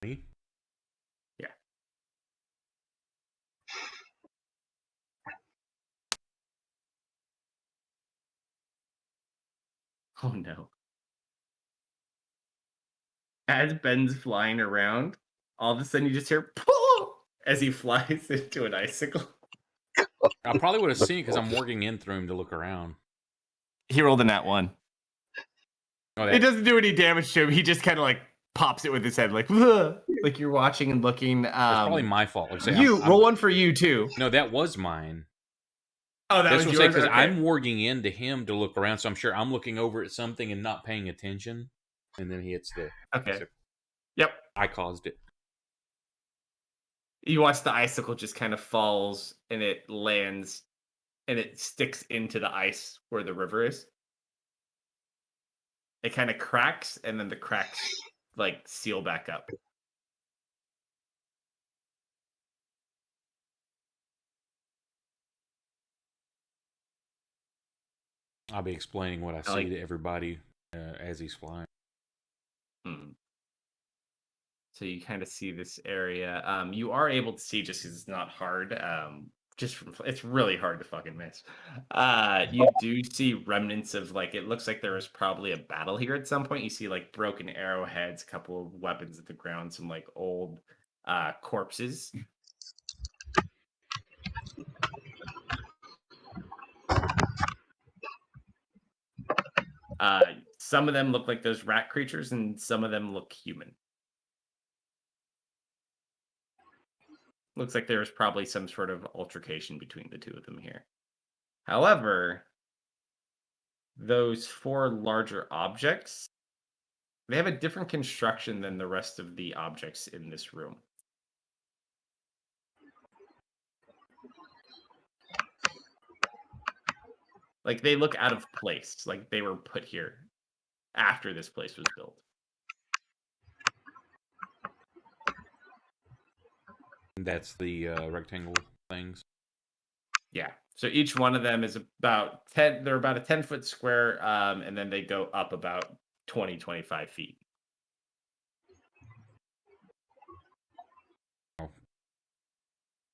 Speaker 3: Me?
Speaker 2: Yeah. Oh no. As Ben's flying around, all of a sudden you just hear pull as he flies into an icicle.
Speaker 3: I probably would have seen it because I'm working in through him to look around.
Speaker 2: He rolled a nat 1.
Speaker 3: Oh,
Speaker 2: It doesn't do any damage to him. He just kind of like pops it with his head, like you're watching and looking.
Speaker 3: That's probably my fault. Like, say,
Speaker 2: roll one for you too.
Speaker 3: No, that was mine.
Speaker 2: Oh, that
Speaker 3: That's
Speaker 2: was
Speaker 3: what I'm saying,
Speaker 2: yours.
Speaker 3: because
Speaker 2: Okay.
Speaker 3: I'm warging into him to look around, so I'm sure I'm looking over at something and not paying attention, and then he hits the.
Speaker 2: Okay.
Speaker 3: So
Speaker 2: Yep.
Speaker 3: I caused it.
Speaker 2: You watch the icicle just kind of falls and it lands and it sticks into the ice where the river is. It kind of cracks and then the cracks like seal back up.
Speaker 3: I'll be explaining what I see to everybody as he's flying.
Speaker 2: So you kind of see this area. You are able to see just because it's not hard. It's really hard to fucking miss. You do see remnants of like it looks like there was probably a battle here at some point. You see like broken arrowheads, a couple of weapons at the ground, some like old corpses. Some of them look like those rat creatures, and some of them look human. Looks like there was probably some sort of altercation between the two of them here. However, those 4 larger objects, they have a different construction than the rest of the objects in this room. Like they look out of place, like they were put here after this place was built.
Speaker 3: That's the rectangle things.
Speaker 2: Yeah. So each one of them is about 10, they're about a 10-foot square, and then they go up about 20, 25 feet.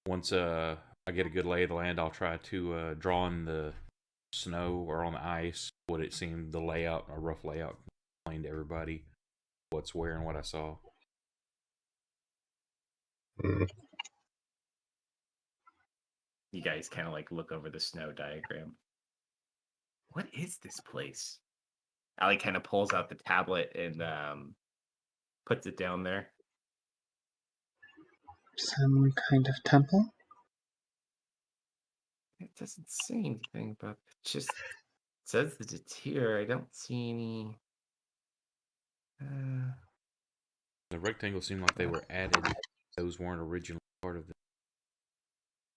Speaker 3: Once I get a good lay of the land, I'll try to draw in the snow or on the ice, what it seemed, the layout, a rough layout, explained to everybody what's where and what I saw.
Speaker 4: Mm.
Speaker 2: You guys kind of like look over the snow diagram. What is this place? Allie kind of pulls out the tablet and puts it down there.
Speaker 1: Some kind of temple?
Speaker 2: It doesn't say anything about it. Just says that it's here. I don't see any.
Speaker 3: The rectangles seemed like they were added. Those weren't originally part of the.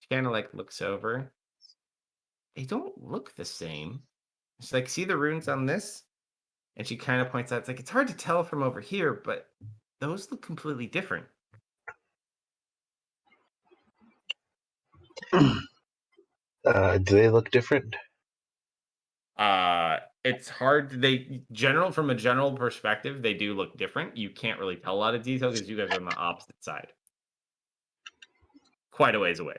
Speaker 2: She kind of like looks over. They don't look the same. She's like, see the runes on this? And she kind of points out, it's like, it's hard to tell from over here, but those look completely different.
Speaker 4: Do they look different?
Speaker 2: It's hard. From a general perspective, they do look different. You can't really tell a lot of detail because you guys are on the opposite side. Quite a ways away.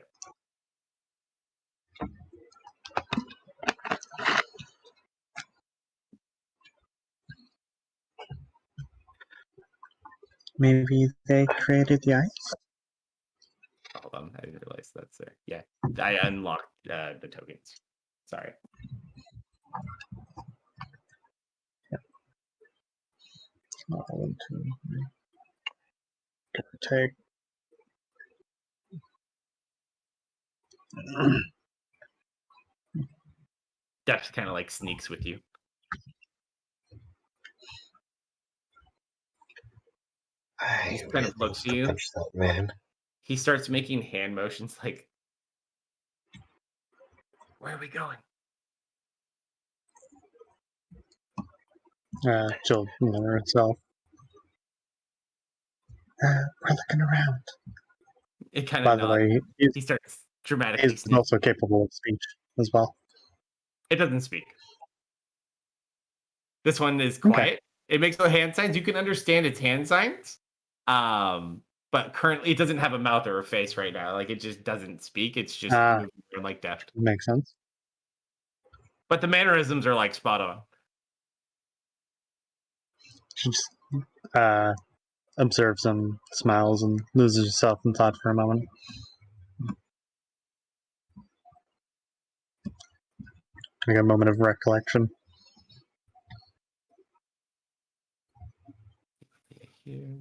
Speaker 1: Maybe they created the ice?
Speaker 2: Hold on, I didn't realize that's there. Yeah, I unlocked the tokens. Sorry.
Speaker 1: Oh, 1, 2, 3. Give or take.
Speaker 2: Depth kind of like sneaks with you.
Speaker 4: I
Speaker 2: He kind
Speaker 4: really
Speaker 2: of looks
Speaker 4: need
Speaker 2: at
Speaker 4: to
Speaker 2: you.
Speaker 4: punch that man.
Speaker 2: He starts making hand motions like, where are we going?
Speaker 1: She'll lower herself. We're looking around.
Speaker 2: It kind
Speaker 1: By
Speaker 2: of
Speaker 1: the
Speaker 2: nods.
Speaker 1: way,
Speaker 2: He starts dramatically
Speaker 1: he's
Speaker 2: sneaking.
Speaker 1: also capable of speech as well.
Speaker 2: It doesn't speak. This one is quiet. It makes no hand signs. You can understand its hand signs. But currently it doesn't have a mouth or a face right now. Like it just doesn't speak. It's just moving around like deft.
Speaker 1: Makes sense.
Speaker 2: But the mannerisms are like spot on.
Speaker 1: She just observes him, smiles, and loses herself in thought for a moment. Like a moment of recollection.
Speaker 2: Here.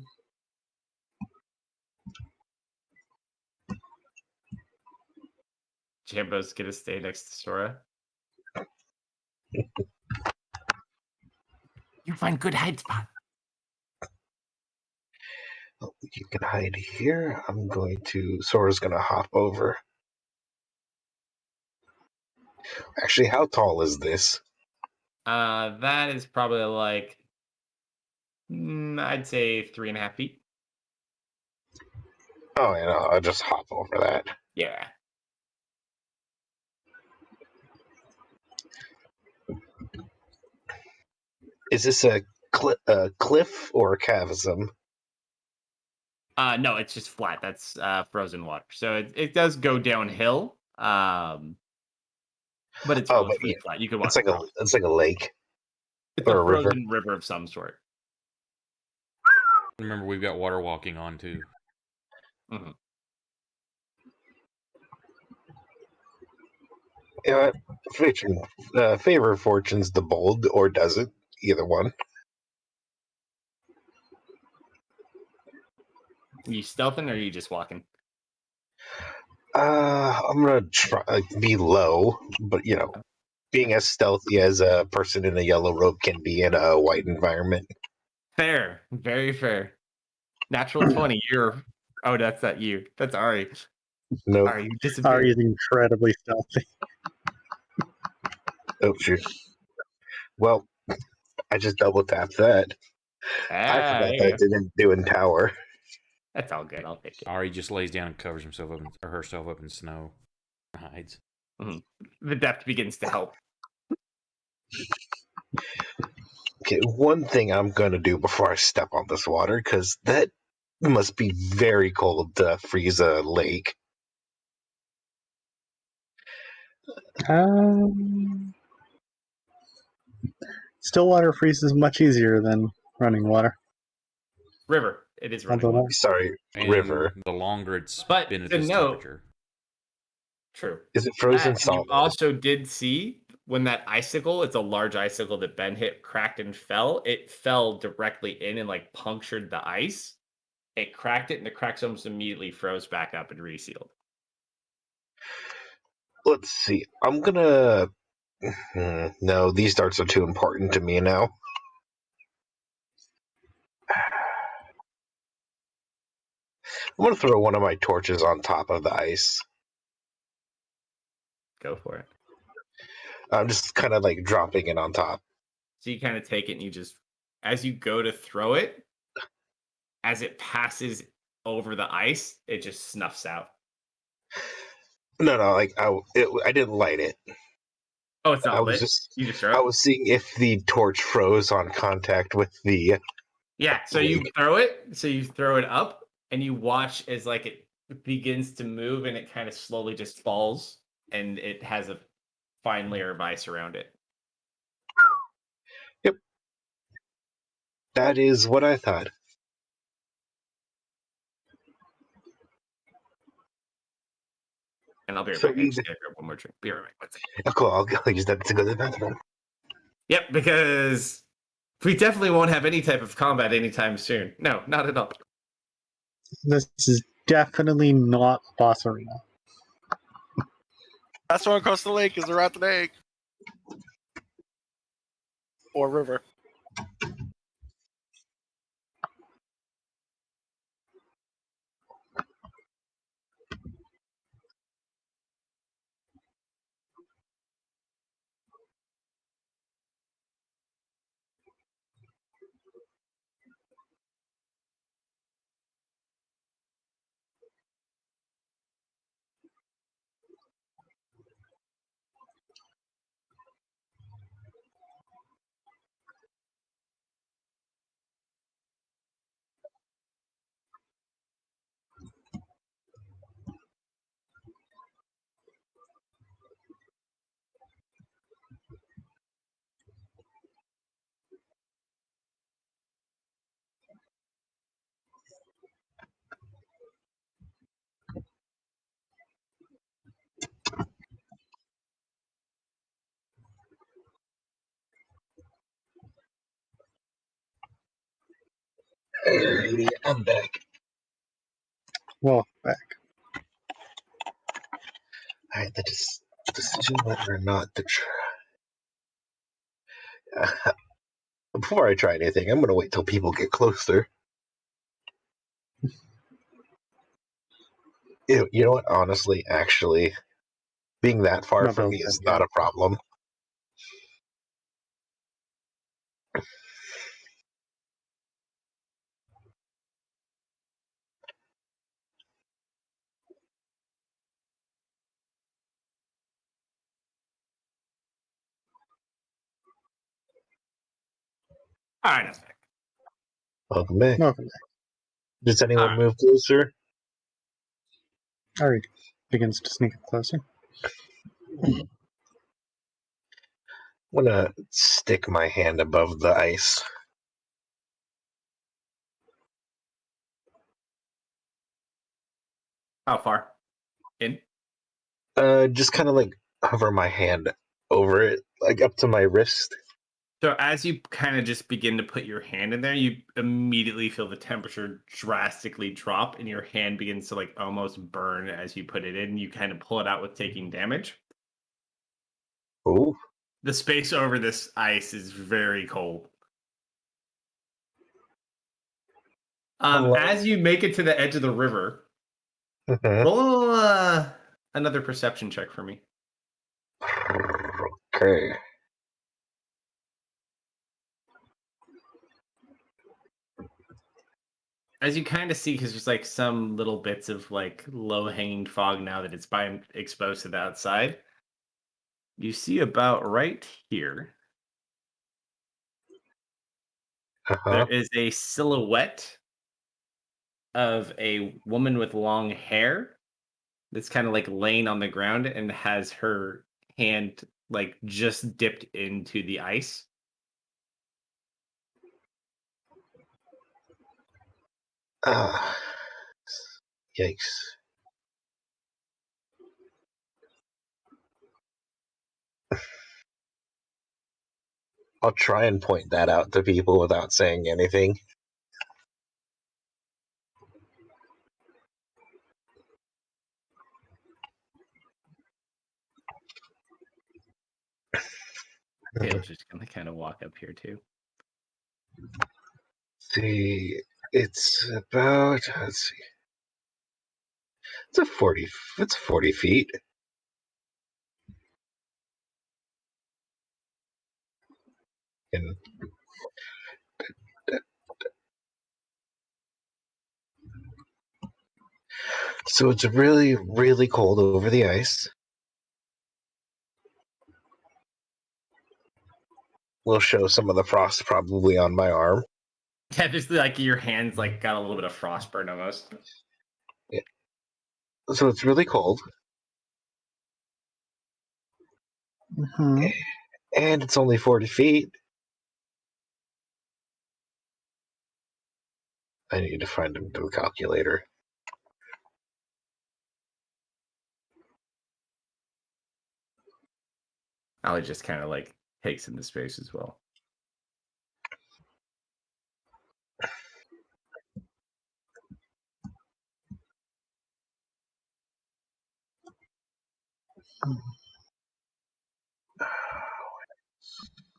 Speaker 2: Jambo's gonna stay next to Sora. You find good hide spot.
Speaker 4: Oh, you can hide here. Sora's gonna hop over. Actually, how tall is this?
Speaker 2: That is probably like I'd say 3.5 feet.
Speaker 4: Oh, yeah, no, I'll just hop over that.
Speaker 2: Yeah.
Speaker 4: Is this a cliff or a chasm?
Speaker 2: No, it's just flat. That's frozen water. So it does go downhill. But it's relatively flat. You can walk across.
Speaker 4: It's like a lake.
Speaker 2: It's
Speaker 4: or
Speaker 2: a
Speaker 4: a river.
Speaker 2: frozen river of some sort.
Speaker 3: Remember, we've got water walking on too.
Speaker 2: Mm-hmm.
Speaker 4: Favor of fortune's the bold, or does it? Either one.
Speaker 2: Are you stealthing or are you just walking?
Speaker 4: I'm gonna try be low, but being as stealthy as a person in a yellow robe can be in a white environment.
Speaker 2: Fair. Very fair. Natural 20. Oh, that's not you. That's Ari.
Speaker 4: No.
Speaker 2: Ari, you disappeared.
Speaker 1: Ari is incredibly stealthy.
Speaker 4: Oh shoot. Well, I just double tapped that. I forgot
Speaker 2: there you
Speaker 4: that
Speaker 2: go.
Speaker 4: I didn't do in tower.
Speaker 2: That's all good. I'll take it.
Speaker 3: Ari just lays down and covers himself up or herself up in snow. Hides.
Speaker 2: Mm-hmm. The depth begins to help.
Speaker 4: Okay, one thing I'm gonna do before I step on this water, because that must be very cold to freeze a lake.
Speaker 1: Still water freezes much easier than running water.
Speaker 2: River. It is running
Speaker 1: Although
Speaker 2: water.
Speaker 4: Sorry,
Speaker 3: And
Speaker 4: river.
Speaker 3: the longer it's
Speaker 2: But
Speaker 3: been at
Speaker 2: to
Speaker 3: this
Speaker 2: note-
Speaker 3: temperature.
Speaker 2: True.
Speaker 4: Is it frozen
Speaker 2: And you
Speaker 4: solid?
Speaker 2: also did see when that icicle, it's a large icicle that Ben hit, cracked and fell. It fell directly in and like punctured the ice. It cracked it, and the cracks almost immediately froze back up and resealed.
Speaker 4: Let's see. I'm gonna. No, these darts are too important to me now. I'm gonna throw one of my torches on top of the ice.
Speaker 2: Go for it.
Speaker 4: I'm just kind of like dropping it on top.
Speaker 2: So you kind of take it and you just, as you go to throw it, as it passes over the ice, it just snuffs out.
Speaker 4: No, like I didn't light it.
Speaker 2: Oh, it's not
Speaker 4: I was
Speaker 2: lit?
Speaker 4: just
Speaker 2: You just throw
Speaker 4: I
Speaker 2: it?
Speaker 4: was seeing if the torch froze on contact with the.
Speaker 2: Yeah, so you throw it. So you throw it up, and you watch as like it begins to move, and it kind of slowly just falls, and it has a fine layer of ice around it.
Speaker 4: Yep. That is what I thought.
Speaker 2: And I'll be right
Speaker 4: So
Speaker 2: back. I just gotta grab one more drink. Be right back. One second.
Speaker 4: Oh, cool. I'll use that to go to the bathroom.
Speaker 2: Yep, because we definitely won't have any type of combat anytime soon. No, not at all.
Speaker 1: this is definitely not boss arena.
Speaker 5: That's one across the lake is a rat and egg. Or river.
Speaker 4: Hey, I'm back.
Speaker 1: Well, back.
Speaker 4: Alright, the decision whether or not to try. Before I try anything, I'm gonna wait till people get closer. You know what? Honestly, actually, being that far
Speaker 1: Not
Speaker 4: from
Speaker 1: those
Speaker 4: me is
Speaker 1: guys,
Speaker 4: not a problem.
Speaker 2: All right, that's back.
Speaker 4: Welcome back.
Speaker 1: Welcome back.
Speaker 4: Does anyone
Speaker 2: Alright.
Speaker 4: move closer?
Speaker 1: Ari begins to sneak up closer.
Speaker 4: I'm gonna stick my hand above the ice.
Speaker 2: How far? In?
Speaker 4: Just kind of like hover my hand over it, like up to my wrist.
Speaker 2: So as you kind of just begin to put your hand in there, you immediately feel the temperature drastically drop, and your hand begins to like almost burn as you put it in. You kind of pull it out with taking damage.
Speaker 4: Ooh.
Speaker 2: The space over this ice is very cold.
Speaker 4: Hello.
Speaker 2: As you make it to the edge of the river,
Speaker 4: Mhm.
Speaker 2: roll another perception check for me.
Speaker 4: Okay.
Speaker 2: As you kind of see, because there's like some little bits of like low hanging fog now that it's by exposed to the outside. You see about right here,
Speaker 4: Uh-huh.
Speaker 2: there is a silhouette of a woman with long hair that's kind of like laying on the ground and has her hand like just dipped into the ice.
Speaker 4: Ah, yikes. I'll try and point that out to people without saying anything.
Speaker 2: Dale's just gonna kind of walk up here too.
Speaker 4: See, it's about, let's see. It's 40 feet. And so it's really, really cold over the ice. We'll show some of the frost probably on my arm.
Speaker 2: Yeah, just like your hands like got a little bit of frostburn almost.
Speaker 4: Yeah. So it's really cold.
Speaker 1: Mm-hmm.
Speaker 4: And it's only 40 feet. I need to find a calculator.
Speaker 2: Ollie just kind of like takes into space as well.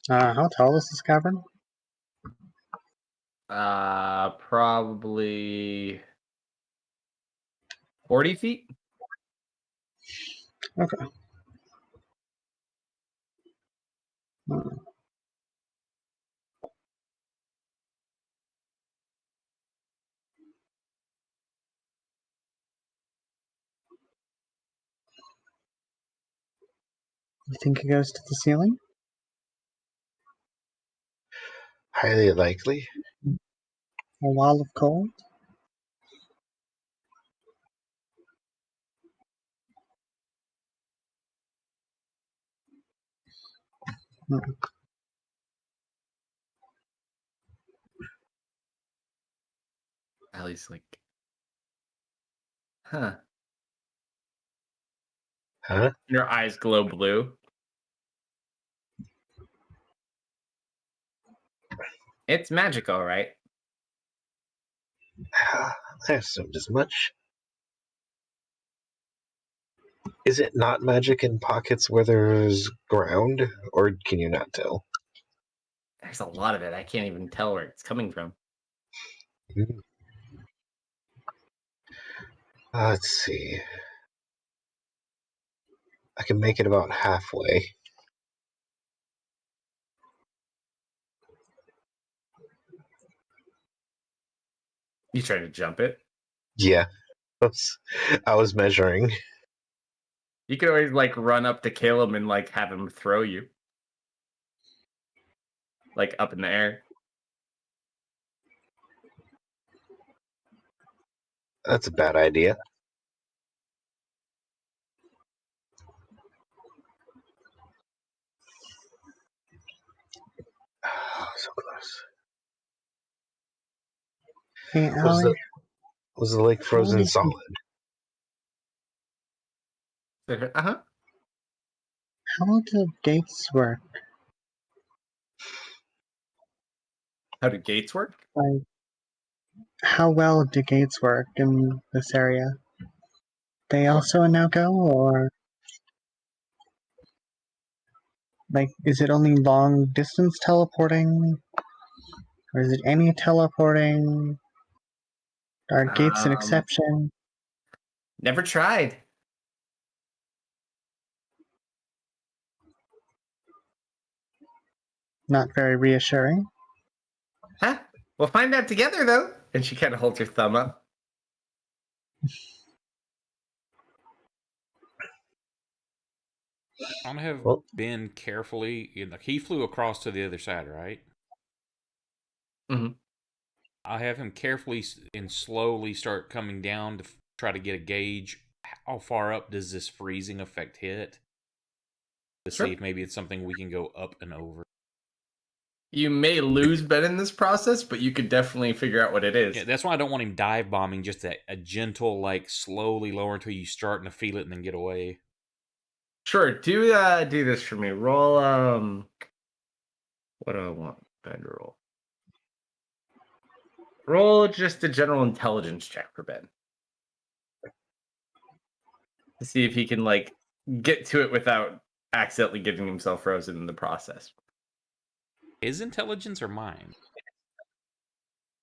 Speaker 1: How tall is this cavern?
Speaker 2: Probably 40 feet.
Speaker 1: Okay. You think it goes to the ceiling?
Speaker 4: Highly likely.
Speaker 1: A wall of cold? Hmm.
Speaker 2: Allie's like, huh.
Speaker 4: Huh?
Speaker 2: And her eyes glow blue. It's magical, right?
Speaker 4: I assumed as much. Is it not magic in pockets where there's ground, or can you not tell?
Speaker 2: There's a lot of it. I can't even tell where it's coming from.
Speaker 4: Let's see. I can make it about halfway.
Speaker 2: You trying to jump it?
Speaker 4: Yeah, I was measuring.
Speaker 2: You could always like run up to Caleb and like have him throw you. Like up in the air.
Speaker 4: That's a bad idea. Oh, so close.
Speaker 1: Hey, Allie,
Speaker 4: Was the lake frozen solid?
Speaker 2: Uh-huh.
Speaker 1: how do gates work?
Speaker 2: How do gates work?
Speaker 1: Like, how well do gates work in this area? They also a no-go, or like, is it only long distance teleporting, or is it any teleporting? Are gates an exception?
Speaker 2: Never tried.
Speaker 1: Not very reassuring.
Speaker 2: Huh? We'll find out together though. And she kind of holds her thumb up.
Speaker 3: I'm gonna have
Speaker 4: Well-
Speaker 3: Ben carefully. He flew across to the other side, right?
Speaker 2: Mm-hmm.
Speaker 3: I'll have him carefully and slowly start coming down to try to get a gauge. How far up does this freezing effect hit? To
Speaker 2: Sure.
Speaker 3: see if maybe it's something we can go up and over.
Speaker 2: You may lose Ben in this process, but you could definitely figure out what it is.
Speaker 3: Yeah, that's why I don't want him dive bombing. Just a gentle, like slowly lower until you starting to feel it and then get away.
Speaker 2: Sure, do this for me. Roll what do I want Ben to roll? Roll just a general intelligence check for Ben. To see if he can like get to it without accidentally getting himself frozen in the process.
Speaker 3: His intelligence or mine?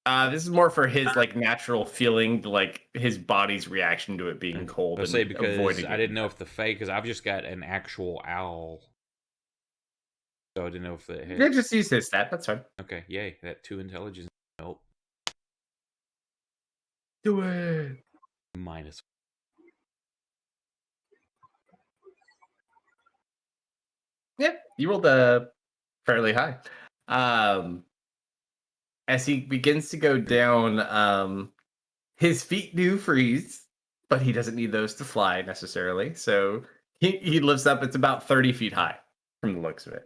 Speaker 2: This is more for his like natural feeling, like his body's reaction to it being cold.
Speaker 3: I say
Speaker 2: and
Speaker 3: because
Speaker 2: avoiding
Speaker 3: I
Speaker 2: it.
Speaker 3: didn't know if the fake, because I've just got an actual owl, so I didn't know if the
Speaker 2: Yeah, just use his stat. That's fine.
Speaker 3: Okay, yay, that 2 intelligence. Nope,
Speaker 2: Do it.
Speaker 3: minus.
Speaker 2: Yeah, you rolled fairly high. As he begins to go down, his feet do freeze, but he doesn't need those to fly necessarily. So he lifts up. It's about 30 feet high from the looks of it.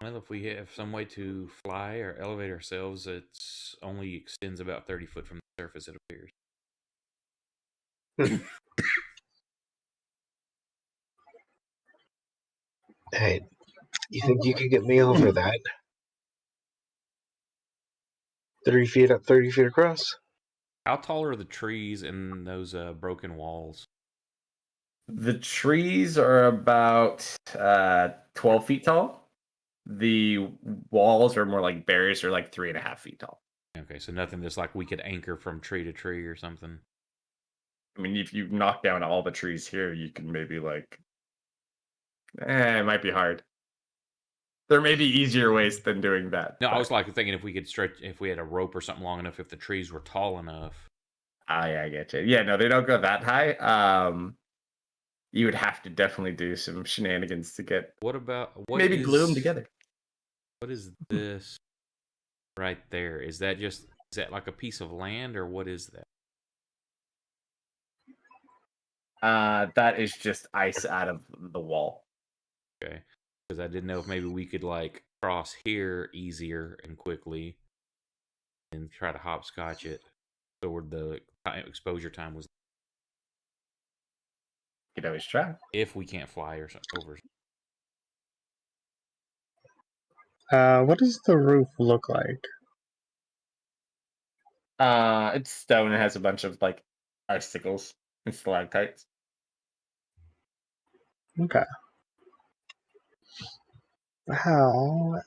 Speaker 3: Well, if we have some way to fly or elevate ourselves, it's only extends about 30 foot from the surface, it appears.
Speaker 4: Hey, you think you could get me over that? 30 feet up, 30 feet across?
Speaker 3: How tall are the trees and those broken walls?
Speaker 2: The trees are about 12 feet tall. The walls are more like barriers, are like 3.5 feet tall.
Speaker 3: Okay, so nothing that's like we could anchor from tree to tree or something.
Speaker 2: I mean, if you knock down all the trees here, you can maybe like, it might be hard. There may be easier ways than doing that.
Speaker 3: No, I
Speaker 2: but-
Speaker 3: was like thinking if we could stretch, if we had a rope or something long enough, if the trees were tall enough.
Speaker 2: Yeah, I get you. Yeah, no, they don't go that high. You would have to definitely do some shenanigans to get
Speaker 3: What about what
Speaker 2: maybe glue them
Speaker 3: is-
Speaker 2: together.
Speaker 3: What is this right there? Is that like a piece of land or what is that?
Speaker 2: That is just ice out of the wall.
Speaker 3: Okay, because I didn't know if maybe we could like cross here easier and quickly, and try to hopscotch it, so where the exposure time was,
Speaker 2: You could always try.
Speaker 3: if we can't fly or something over.
Speaker 1: What does the roof look like?
Speaker 2: It's stone. It has a bunch of like icicles and stalactites.
Speaker 1: Okay. Well,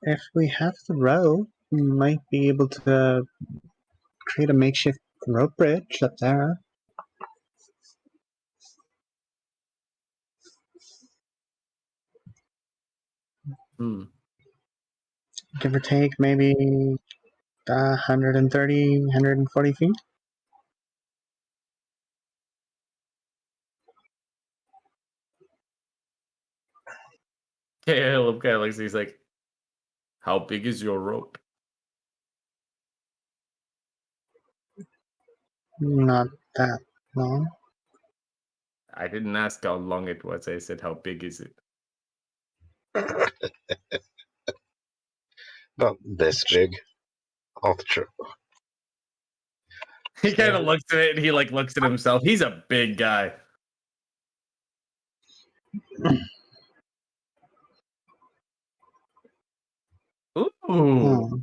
Speaker 1: if we have the rope, we might be able to create a makeshift rope bridge up there.
Speaker 2: Hmm.
Speaker 1: Give or take maybe 130, 140 feet.
Speaker 2: Caleb kind of looks. He's like, "How big is your rope?"
Speaker 1: Not that long.
Speaker 2: I didn't ask how long it was. I said, "How big is it?"
Speaker 4: About this big. All the
Speaker 2: He kind of looks at it and he like looks at himself. He's a big guy. Ooh.
Speaker 1: Hmm.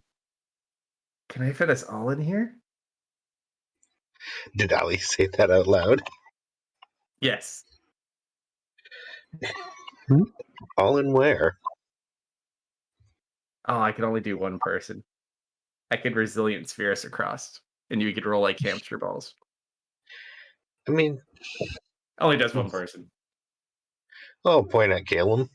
Speaker 2: Can I fit us all in here?
Speaker 4: Did Ali say that out loud?
Speaker 2: Yes.
Speaker 4: All in where?
Speaker 2: Oh, I can only do one person. I could resilient sphere us across, and you could roll like hamster balls.
Speaker 4: I mean,
Speaker 2: Only does one person.
Speaker 4: I'll point at Caleb.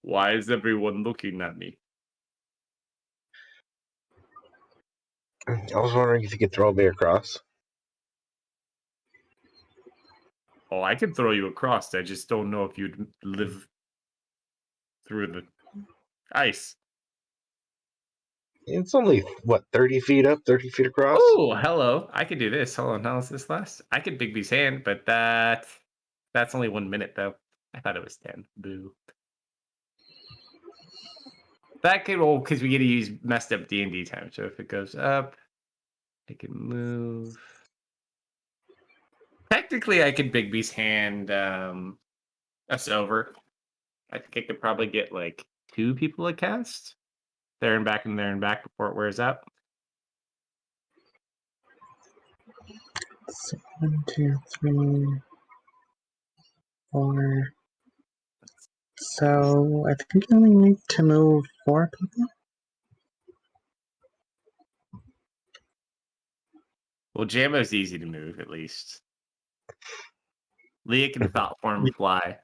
Speaker 2: Why is everyone looking at me?
Speaker 4: I was wondering if you could throw me across.
Speaker 2: Oh, I can throw you across. I just don't know if you'd live through the ice.
Speaker 4: It's only, what, 30 feet up, 30 feet across?
Speaker 2: Oh, hello. I could do this. Hold on. How does this last? I could Bigby's hand, but that's only 1 minute though. I thought it was 10. Boo. That could roll because we get to use messed up D&D time. So if it goes up, I can move. Technically, I could Bigby's hand us over. I think I could probably get like 2 people to cast. There and back and there and back before it wears out.
Speaker 1: So 1, 2, 3, 4. So I think you only need to move 4 people.
Speaker 2: Well, Jambo's easy to move, at least. Leah can thought form fly.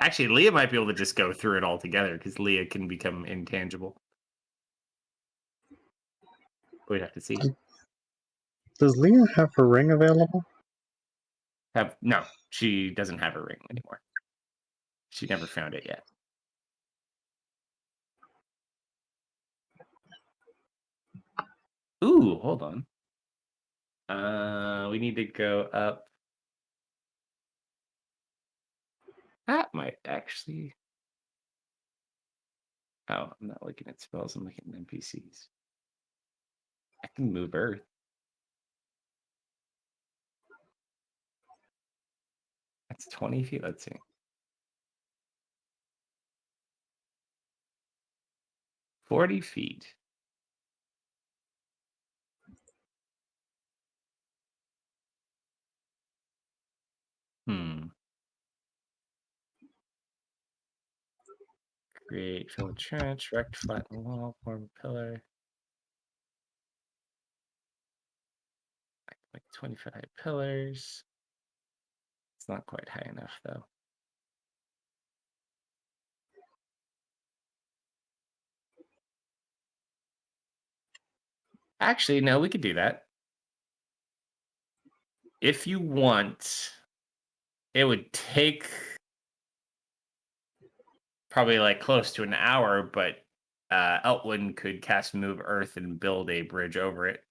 Speaker 2: Actually, Leah might be able to just go through it all together because Leah can become intangible. We'd have to see.
Speaker 1: Does Leah have her ring available?
Speaker 2: No, she doesn't have a ring anymore. She never found it yet. Ooh, hold on. We need to go up. That might actually. Oh, I'm not looking at spells. I'm looking at NPCs. I can move Earth. That's 20 feet. Let's see. 40 feet. Create, fill a trench, erect, flatten the wall, form a pillar. Like 25 pillars. It's not quite high enough, though. Actually, no, we could do that. If you want, it would take probably like close to an hour, but Eltwin could cast Move Earth and build a bridge over it.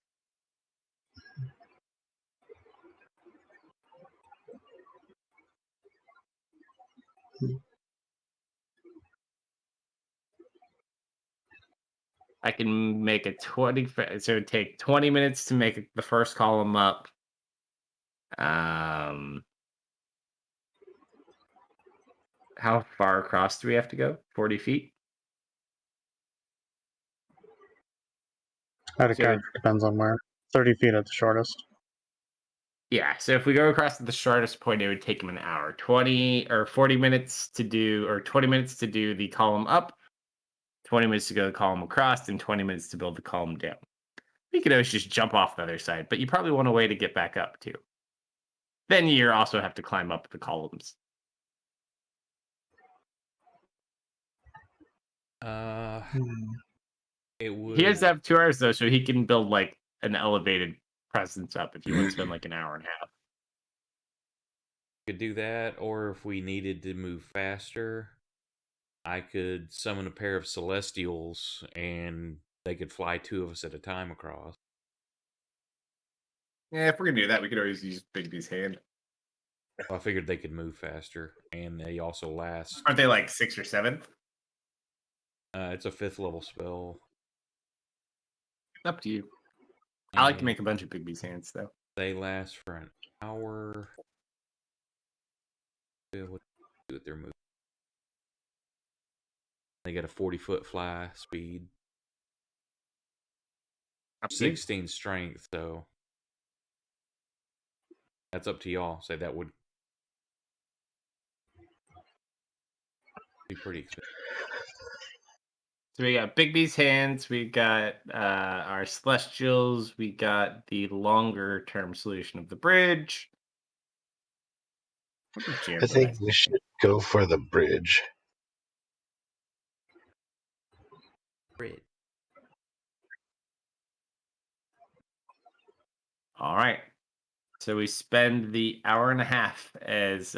Speaker 2: I can make a 20, so it would take 20 minutes to make the first column up. How far across do we have to go? 40 feet?
Speaker 1: I think it depends on where. 30 feet at the shortest.
Speaker 2: Yeah, so if we go across to the shortest point, it would take him an hour. 20 or 40 minutes to do, or 20 minutes to do the column up, 20 minutes to go the column across, and 20 minutes to build the column down. We could always just jump off the other side, but you probably want a way to get back up too. Then you also have to climb up the columns.
Speaker 3: It would.
Speaker 2: He has to have 2 hours though, so he can build like an elevated presence up if you want to spend like an hour and a half.
Speaker 3: Could do that, or if we needed to move faster, I could summon a pair of Celestials and they could fly 2 of us at a time across.
Speaker 2: Yeah, if we're gonna do that, we could always use Bigby's hand.
Speaker 3: I figured they could move faster, and they also last.
Speaker 2: Aren't they like 6 or 7?
Speaker 3: It's a 5th level spell.
Speaker 2: Up to you. I like to make a bunch of Bigby's hands though.
Speaker 3: They last for an hour. What do with their move? They got a 40-foot fly speed. 16 strength, so that's up to y'all. Say that would be pretty expensive.
Speaker 2: So we got Bigby's hands, we got our Celestials, we got the longer term solution of the bridge.
Speaker 4: I think we should go for the bridge.
Speaker 3: Bridge.
Speaker 2: All right. So we spend the hour and a half as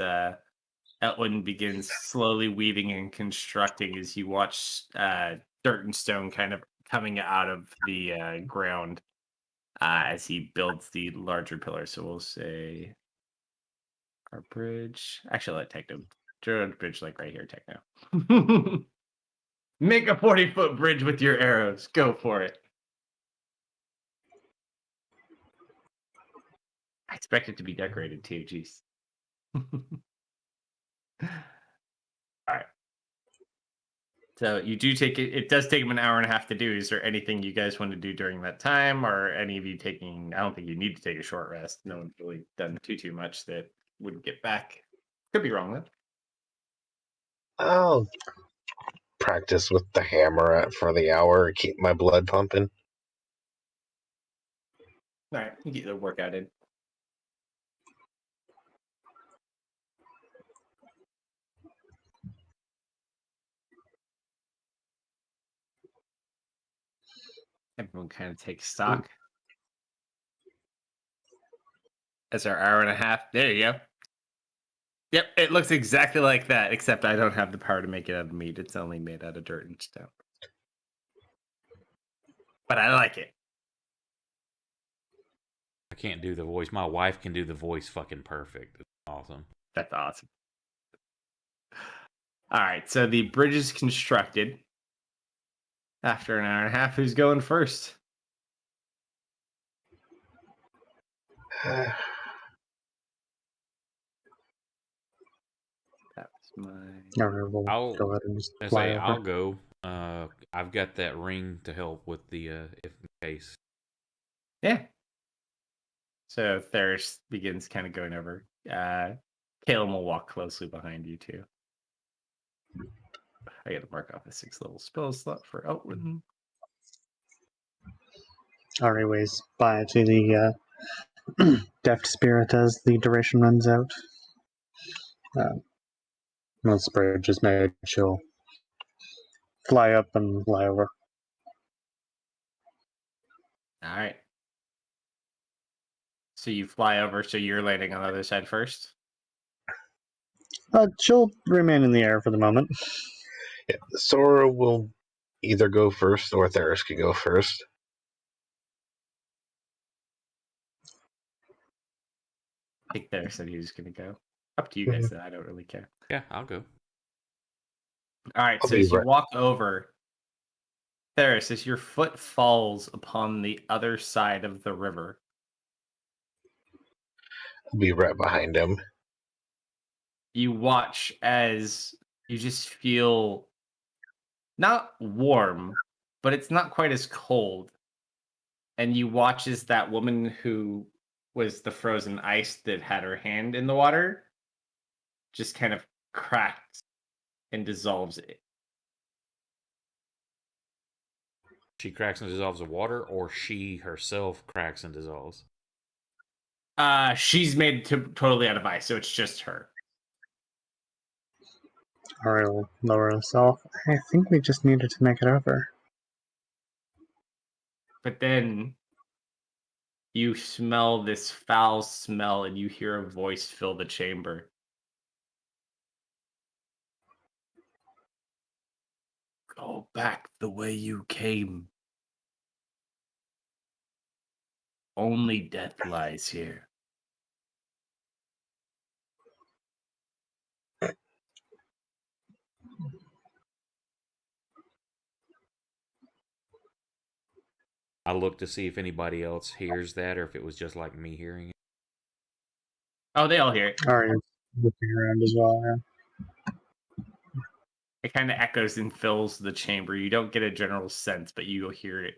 Speaker 2: Eltwin begins slowly weaving and constructing as you watch dirt and stone kind of coming out of the ground as he builds the larger pillar. So we'll say our bridge. Actually, let Techno draw a bridge like right here, Techno. Make a 40-foot bridge with your arrows. Go for it. I expect it to be decorated too. Jeez. All right. So you do take it. It does take him an hour and a half to do. Is there anything you guys want to do during that time, or any of you taking? I don't think you need to take a short rest. No one's really done too much that wouldn't get back. Could be wrong though.
Speaker 4: I'll practice with the hammer for the hour, keep my blood pumping.
Speaker 2: All right, you get the workout in. Everyone kind of takes stock. That's our hour and a half. There you go. Yep, it looks exactly like that, except I don't have the power to make it out of meat. It's only made out of dirt and stone. But I like it.
Speaker 3: I can't do the voice. My wife can do the voice fucking perfect. It's awesome.
Speaker 2: That's awesome. All right, so the bridge is constructed. After an hour and a half, who's going first? That was my.
Speaker 1: Or we'll
Speaker 3: I'll-
Speaker 1: go ahead and just
Speaker 3: I
Speaker 1: fly
Speaker 3: say
Speaker 1: over.
Speaker 3: I'll go. I've got that ring to help with the if in case.
Speaker 2: Yeah. So Theris begins kind of going over. Caleb will walk closely behind you too. I got to mark off a 6th level spell slot for Outwin.
Speaker 1: Ari ways by to the deft spirit as the duration runs out. Once the bridge is made, she'll fly up and fly over.
Speaker 2: All right. So you fly over, so you're landing on the other side first?
Speaker 1: She'll remain in the air for the moment.
Speaker 4: Yeah, Sora will either go first or Theris can go first.
Speaker 2: I think Theris said he was going to go. Up to you guys, I don't really care.
Speaker 3: Yeah, I'll go.
Speaker 2: All right,
Speaker 4: I'll
Speaker 2: so
Speaker 4: be
Speaker 2: as you
Speaker 4: right-
Speaker 2: walk over, Theris, as your foot falls upon the other side of the river,
Speaker 4: I'll be right behind him.
Speaker 2: you watch as you just feel not warm, but it's not quite as cold. And you watch as that woman who was the frozen ice that had her hand in the water just kind of cracks and dissolves it.
Speaker 3: She cracks and dissolves the water, or she herself cracks and dissolves.
Speaker 2: She's made totally out of ice, so it's just her.
Speaker 1: Ari will lower herself. I think we just needed to make it over.
Speaker 2: But then you smell this foul smell and you hear a voice fill the chamber. Go back the way you came. Only death lies here.
Speaker 3: I look to see if anybody else hears that, or if it was just like me hearing it.
Speaker 2: Oh, they all hear it.
Speaker 1: Ari is looking around as well. Yeah.
Speaker 2: It kind of echoes and fills the chamber. You don't get a general sense, but you'll hear it.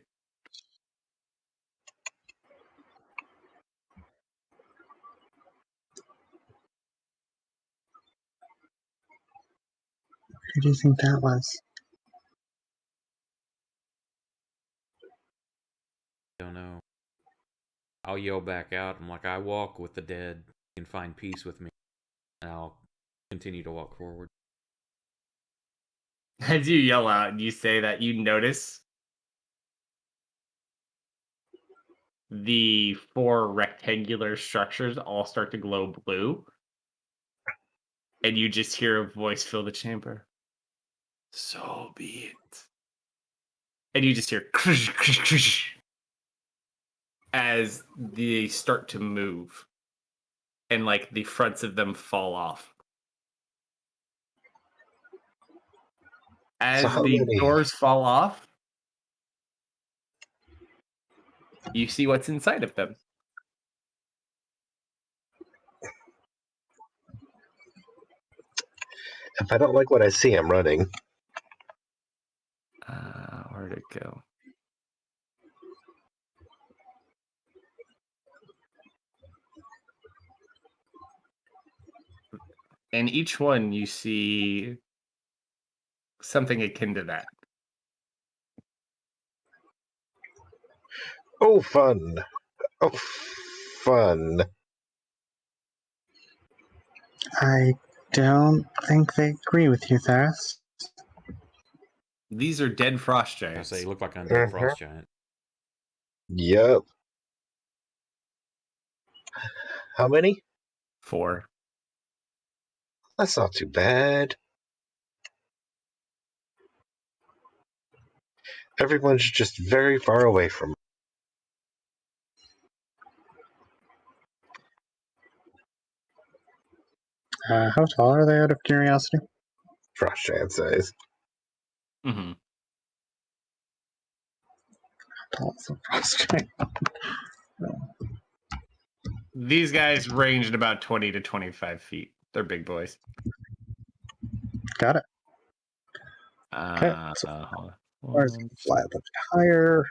Speaker 1: Who do you think that was?
Speaker 3: Don't know. I'll yell back out. I'm like, I walk with the dead. You can find peace with me. And I'll continue to walk forward.
Speaker 2: As you yell out and you say that, you notice the 4 rectangular structures all start to glow blue. And you just hear a voice fill the chamber. So be it. and you just hear as they start to move, and like the fronts of them fall off. As
Speaker 4: how
Speaker 2: the
Speaker 4: many?
Speaker 2: doors fall off, you see what's inside of them.
Speaker 4: If I don't like what I see, I'm running.
Speaker 2: Where'd it go? And each one you see something akin to that.
Speaker 4: Oh, fun. Oh, fun.
Speaker 1: I don't think they agree with you, Tharas.
Speaker 2: These are dead frost
Speaker 3: I
Speaker 2: giants.
Speaker 3: say you look like an undead frost giant.
Speaker 4: Yep. How many?
Speaker 2: 4.
Speaker 4: That's not too bad. Everyone's just very far away from me.
Speaker 1: How tall are they, out of curiosity?
Speaker 4: Frost giant size.
Speaker 2: Mm-hmm.
Speaker 1: How tall is a frost giant?
Speaker 2: These guys ranged about 20 to 25 feet. They're big boys.
Speaker 1: Got it. Okay, so far as you can fly a little bit higher.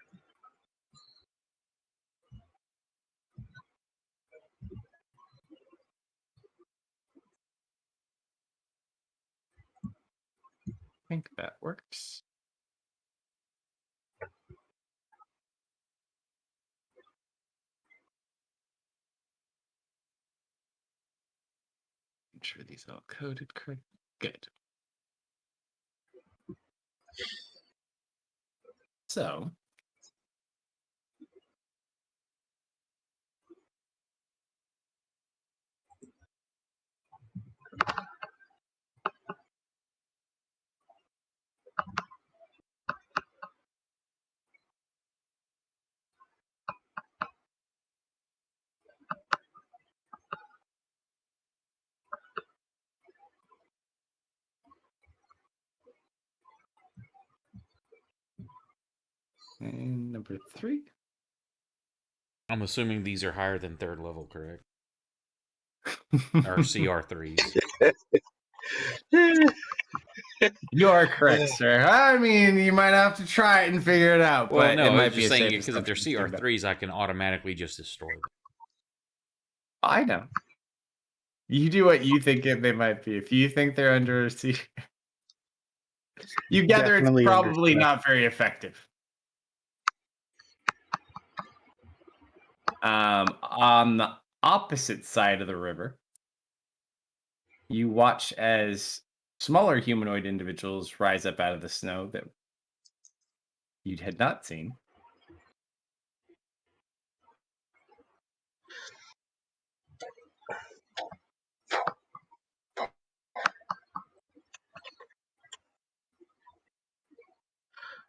Speaker 2: I think that works. Make sure these are all coded correct. Good. So, and number 3.
Speaker 3: I'm assuming these are higher than 3rd level, correct? Or CR3s.
Speaker 2: You are correct, sir. I mean, you might have to try it and figure it out,
Speaker 3: Well,
Speaker 2: but
Speaker 3: no,
Speaker 2: it
Speaker 3: I was
Speaker 2: might be
Speaker 3: just
Speaker 2: a
Speaker 3: saying
Speaker 2: safe
Speaker 3: because if they're
Speaker 2: assumption to do that.
Speaker 3: CR3s, I can automatically just destroy them.
Speaker 2: I know. You do what you think they might be. If you think they're under siege, you gather it's
Speaker 1: Definitely
Speaker 2: probably
Speaker 1: understand.
Speaker 2: not very effective. On the opposite side of the river, you watch as smaller humanoid individuals rise up out of the snow that you had not seen.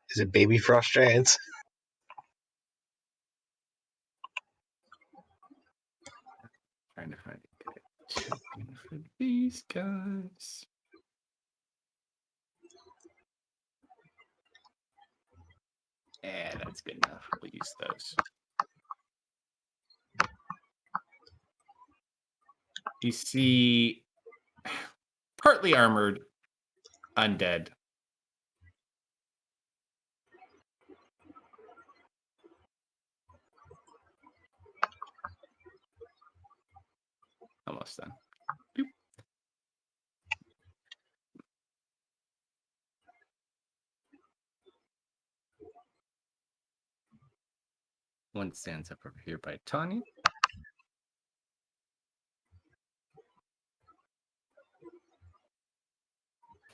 Speaker 4: Is it baby frost giants?
Speaker 2: Trying to find a good token for these guys. Yeah, that's good enough. We'll use those. You see partly armored undead. Almost done. Boop. One stands up over here by Tanya.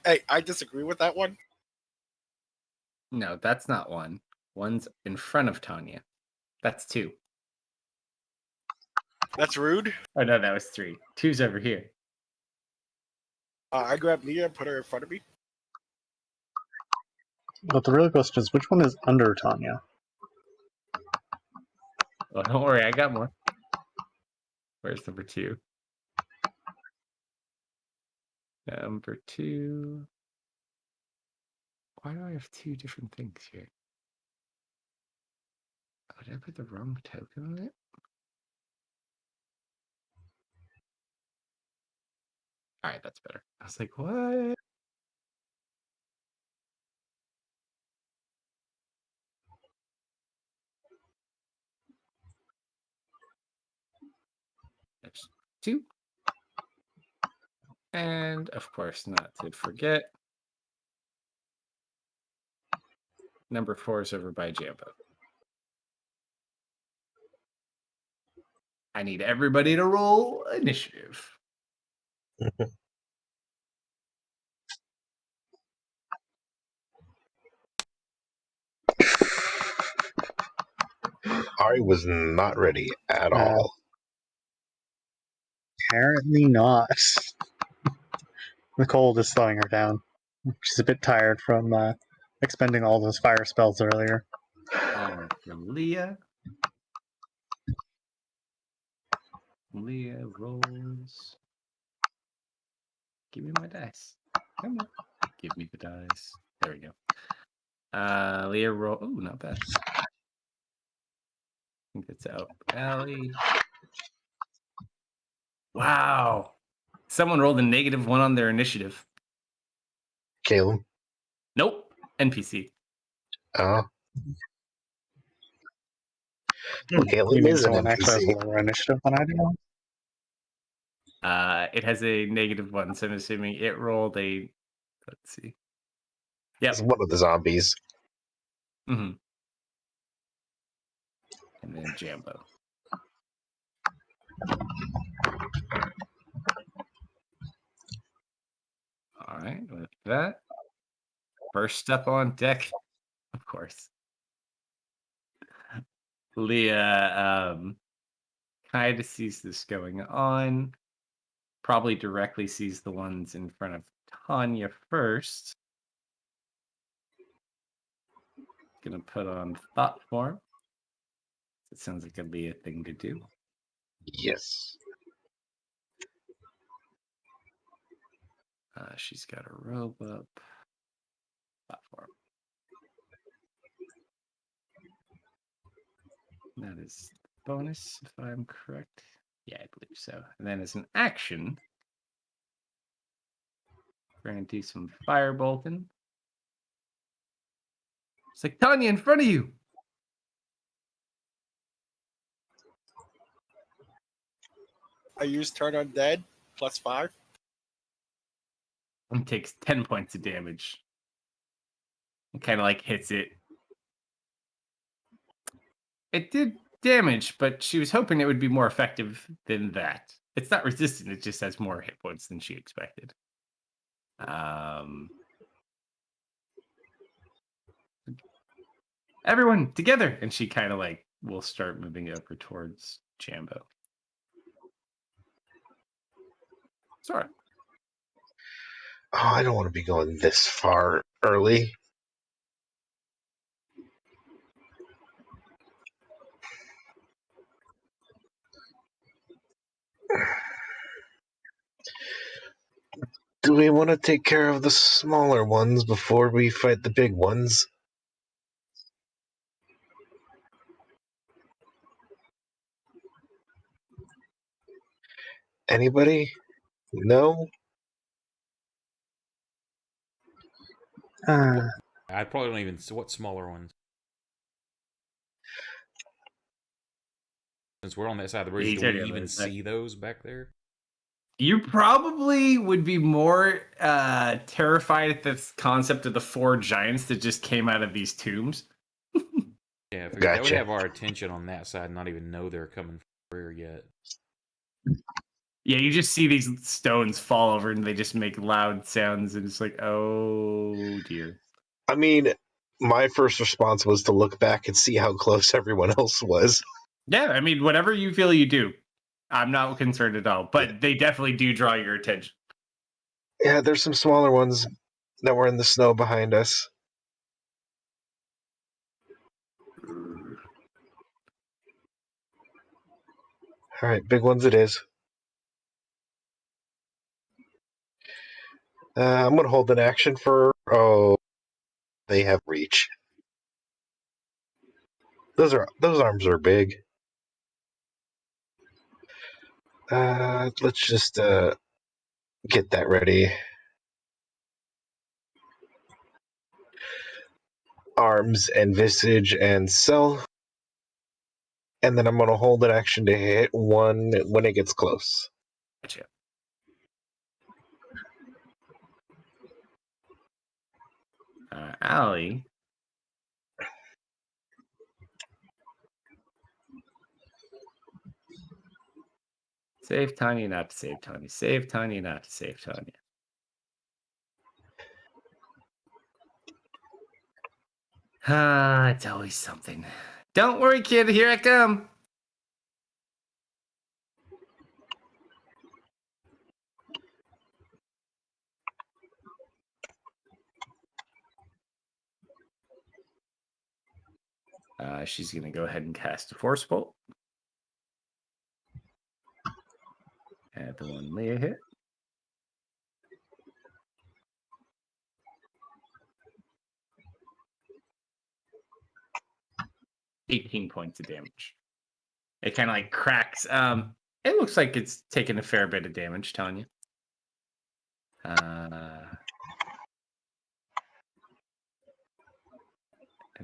Speaker 5: Hey, I disagree with that one.
Speaker 2: No, that's not one. One's in front of Tanya. That's 2.
Speaker 5: That's rude.
Speaker 2: Oh no, that was 3. 2's over here.
Speaker 5: I grabbed Nia and put her in front of me.
Speaker 1: But the real question is, which one is under Tanya?
Speaker 2: Oh, don't worry, I got more. Where's number 2? Number 2. Why do I have 2 different things here? Oh, did I put the wrong token on it? All right, that's better. I was like, what? There's 2. And of course, not to forget, number 4 is over by Jambo. I need everybody to roll initiative.
Speaker 4: Ari was not ready at all.
Speaker 1: Apparently not. The cold is slowing her down. She's a bit tired from expending all those fire spells earlier.
Speaker 2: For Leah. Leah rolls. Give me my dice. Come on. Give me the dice. There we go. Leah roll. Oh, not bad. I think it's out. Allie. Wow. Someone rolled a -1 on their initiative.
Speaker 4: Caleb.
Speaker 2: Nope. NPC.
Speaker 4: Caleb
Speaker 1: You mean
Speaker 4: is an
Speaker 1: someone actually has
Speaker 4: NPC.
Speaker 1: a lower initiative than I do?
Speaker 2: It has a -1, so I'm assuming it rolled a. Let's see.
Speaker 4: It's
Speaker 2: Yep.
Speaker 4: one of the zombies.
Speaker 2: Mm-hmm. And then Jambo. All right, with that, first up on deck, of course, Leah kind of sees this going on, probably directly sees the ones in front of Tanya first. Gonna put on thought form. It sounds like a Leah thing to do.
Speaker 4: Yes.
Speaker 2: She's got a robe up. Platform. That is bonus, if I'm correct. Yeah, I believe so. And then as an action, we're going to do some firebolting. It's like, Tanya, in front of you!
Speaker 5: I used Turn Undead, +5.
Speaker 2: And takes 10 points of damage. And kind of like hits it. It did damage, but she was hoping it would be more effective than that. It's not resistant, it just has more hit points than she expected. Everyone together! And she kind of like will start moving over towards Jambo. Sorry.
Speaker 4: Oh, I don't want to be going this far early. Do we want to take care of the smaller ones before we fight the big ones? Anybody? No?
Speaker 3: I probably don't even see what smaller ones. Since we're on that side of the bridge, do we even see those back there?
Speaker 2: You probably would be more terrified at this concept of the 4 giants that just came out of these tombs.
Speaker 3: Yeah, I figured that would
Speaker 4: Gotcha.
Speaker 3: have our attention on that side and not even know they're coming from rear yet.
Speaker 2: Yeah, you just see these stones fall over and they just make loud sounds and it's like, oh dear.
Speaker 4: I mean, my first response was to look back and see how close everyone else was.
Speaker 2: Yeah, I mean, whatever you feel you do. I'm not concerned at all, but they definitely do draw your attention.
Speaker 4: Yeah, there's some smaller ones that were in the snow behind us. All right, big ones it is. I'm gonna hold an action for. Oh, they have reach. Those arms are big. Let's just get that ready. Arms and visage and self. And then I'm gonna hold an action to hit one when it gets close.
Speaker 2: Gotcha. Allie. Save Tanya, not to save Tanya. Save Tanya, not to save Tanya. It's always something. Don't worry, kid. Here I come. She's going to go ahead and cast a Force Bolt. At the one Leah hit. $18 points of damage. It kind of like cracks. It looks like it's taken a fair bit of damage, telling you.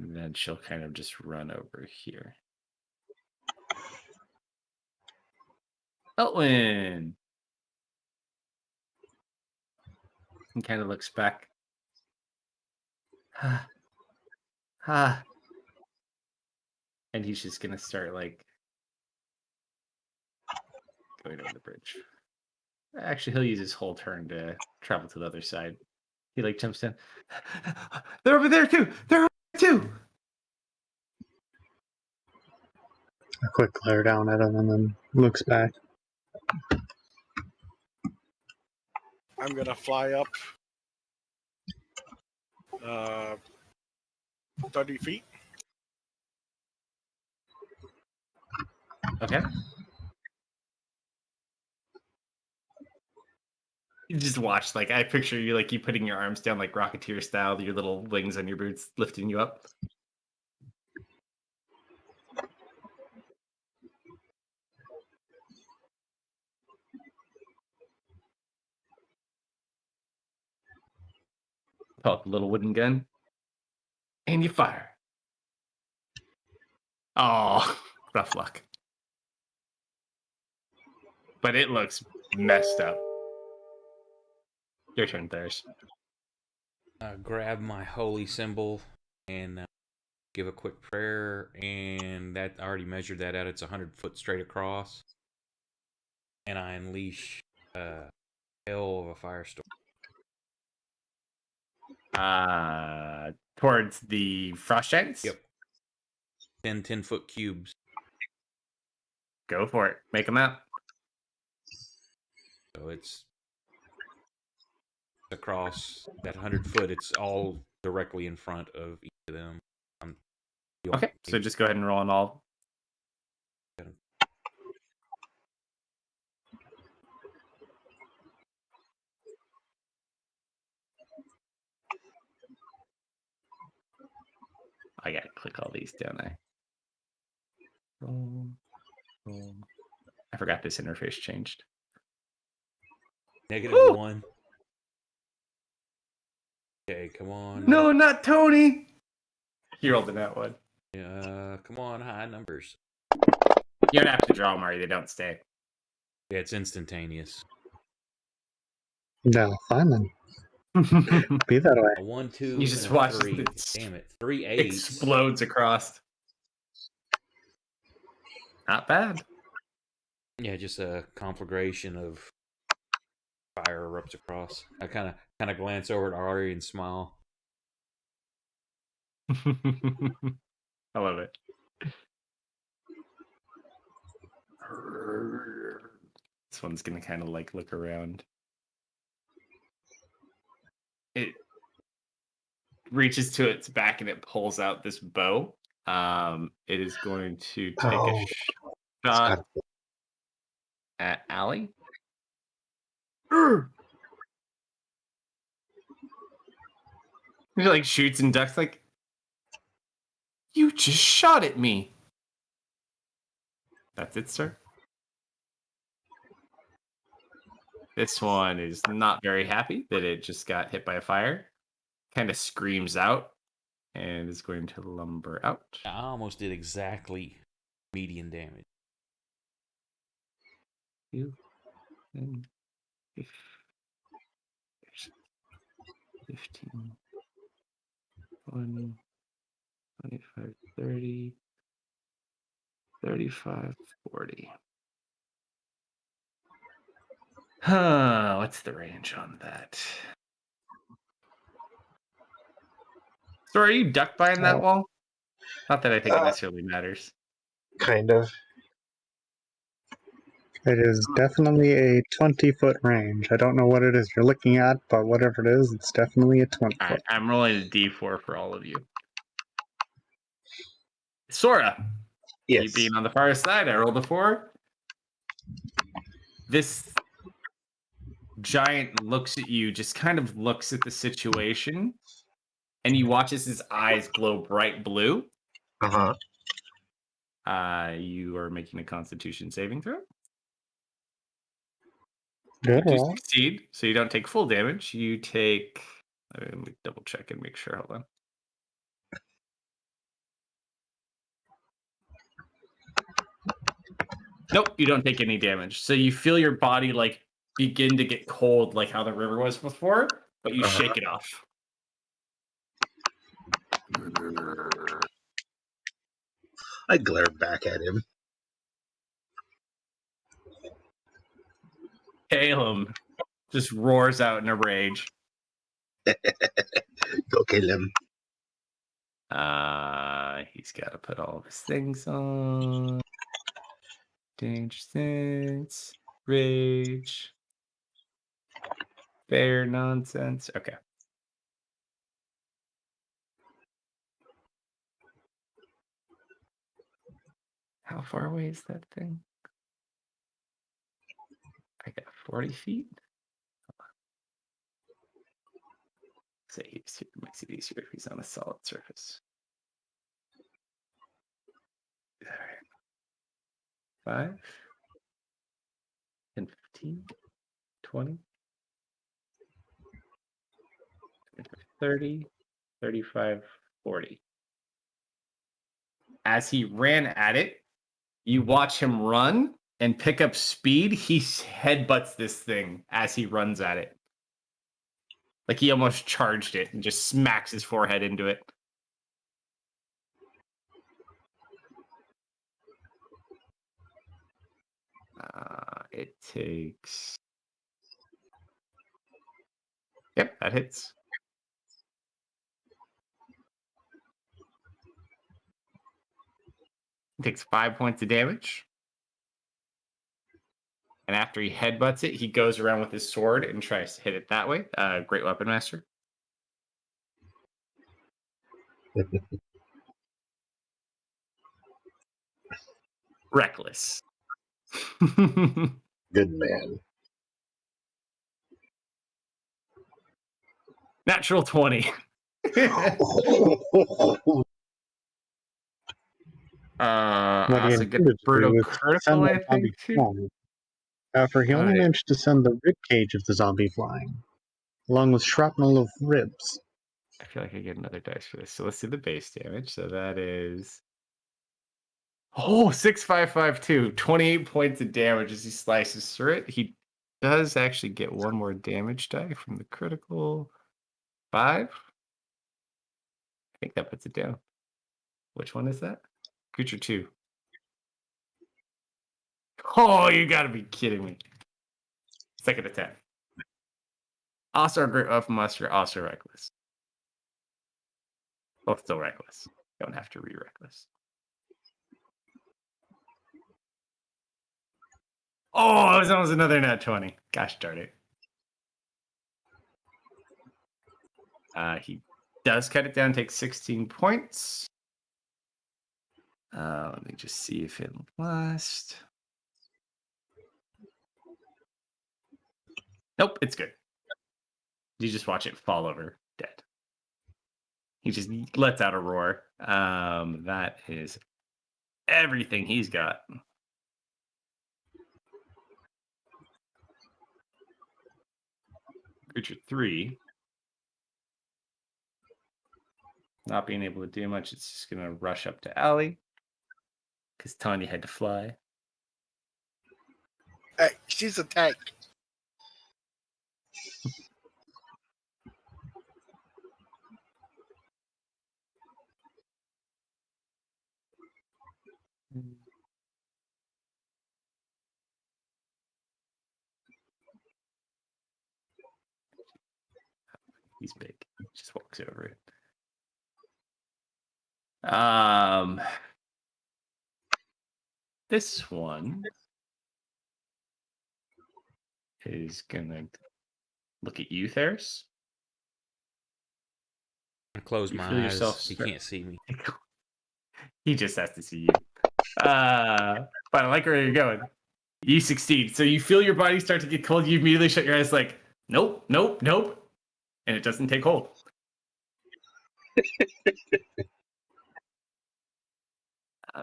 Speaker 2: And then she'll kind of just run over here. Elwin! And kind of looks back. And he's just going to start like going over the bridge. Actually, he'll use his whole turn to travel to the other side. He like jumps in. They're over there too. They're over there too.
Speaker 1: A quick glare down at him and then looks back.
Speaker 5: I'm gonna fly up 30 feet.
Speaker 2: Okay. You just watch, like, I picture you, like, you putting your arms down, like, Rocketeer style, your little wings on your boots lifting you up. Pull out the little wooden gun. And you fire. Oh, rough luck. But it looks messed up. Your turn, Thurs.
Speaker 3: Grab my holy symbol and give a quick prayer, and that I already measured that out. It's 100 foot straight across, and I unleash hell of a firestorm.
Speaker 2: Towards the frost giants?
Speaker 3: Yep. 10 foot cubes.
Speaker 2: Go for it. Make them out.
Speaker 3: So it's across that 100 foot. It's all directly in front of each of them.
Speaker 2: Okay, so just go ahead and roll on all. I gotta click all these, don't I? Roll. I forgot this interface changed.
Speaker 3: -1. Okay, come on.
Speaker 2: No, not Tony. He rolled in that one.
Speaker 3: Come on, high numbers.
Speaker 2: You don't have to draw them, Mari. They don't stay.
Speaker 3: Yeah, it's instantaneous.
Speaker 1: No, fine then. Be that way.
Speaker 3: A 1, 2,
Speaker 2: You just
Speaker 3: and a
Speaker 2: watch
Speaker 3: 3.
Speaker 2: it
Speaker 3: Damn it, 3 8s.
Speaker 2: explodes across. Not bad.
Speaker 3: Yeah, just a conflagration of fire erupts across. I kind of glance over at Ari and smile.
Speaker 2: I love it. This one's gonna kind of like look around. It reaches to its back and it pulls out this bow. It is going to take a shot at Allie. He like shoots and ducks like, you just shot at me. That's it, sir. This one is not very happy that it just got hit by a fire. Kind of screams out and is going to lumber out.
Speaker 3: I almost did exactly median damage.
Speaker 2: 2, 10, 15, 20, 25, 30, 35, 40. Huh, what's the range on that? So are you duck behind that wall? Not that I think it necessarily matters.
Speaker 4: Kind of.
Speaker 1: It is definitely a 20-foot range. I don't know what it is you're looking at, but whatever it is, it's definitely a 20
Speaker 2: All
Speaker 1: foot.
Speaker 2: right, I'm rolling a D4 for all of you. Sora, you
Speaker 4: Yes.
Speaker 2: being on the far side, I rolled a 4. This giant looks at you, just kind of looks at the situation, and you watch as his eyes glow bright blue.
Speaker 4: Uh-huh.
Speaker 2: You are making a Constitution saving throw.
Speaker 1: Good
Speaker 2: You
Speaker 1: roll.
Speaker 2: succeed, so you don't take full damage. You take. Let me double check and make sure. Hold on. Nope, you don't take any damage. So you feel your body like begin to get cold, like how the river was before, but you shake it off.
Speaker 4: I glare back at him.
Speaker 2: Calum just roars out in a rage.
Speaker 4: Go kill him.
Speaker 2: He's got to put all of his things on. Danger sense, rage, fair nonsense. Okay. How far away is that thing? I got 40 feet. Say he's here. Makes it easier if he's on a solid surface. All right. 5, 10, 15, 20, 30, 35, 40. As he ran at it, you watch him run and pick up speed. He headbutts this thing as he runs at it. Like he almost charged it and just smacks his forehead into it. It takes... Yep, that hits. It takes 5 points of damage. And after he headbutts it, he goes around with his sword and tries to hit it that way. Great Weapon Master. Reckless.
Speaker 4: Good man.
Speaker 2: Natural 20.
Speaker 1: What he
Speaker 2: Also get
Speaker 1: intended to
Speaker 2: brutal
Speaker 1: do is
Speaker 2: critical,
Speaker 1: send
Speaker 2: I
Speaker 1: the zombie
Speaker 2: think, too.
Speaker 1: flying. However, he only
Speaker 2: Alright.
Speaker 1: managed to send the rib cage of the zombie flying, along with shrapnel of ribs.
Speaker 2: I feel like I get another dice for this. So let's do the base damage. So that is... Oh, 6, 5, 5, 2. 28 points of damage as he slices through it. He does actually get one more damage die from the critical. 5. I think that puts it down. Which one is that? Creature 2. Oh, you gotta be kidding me. Second attack. Also a Great Weapon Master, also reckless. Both still reckless. Don't have to re-reckless. Oh, it was almost another nat 20. Gosh darn it. He does cut it down, takes 16 points. Let me just see if it lasts. Nope, it's good. You just watch it fall over dead. He just lets out a roar. That is everything he's got. Creature 3. Not being able to do much, it's just going to rush up to Allie. Because Tanya had to fly.
Speaker 5: Hey, she's a tank.
Speaker 2: He's big. Just walks over it. This one is gonna look at you, Theris.
Speaker 3: I close
Speaker 2: You
Speaker 3: my
Speaker 2: feel
Speaker 3: eyes.
Speaker 2: yourself
Speaker 3: He can't see me.
Speaker 2: He just has to see you. But I like where you're going. You succeed. So you feel your body start to get cold. You immediately shut your eyes like, nope, nope, nope. And it doesn't take hold.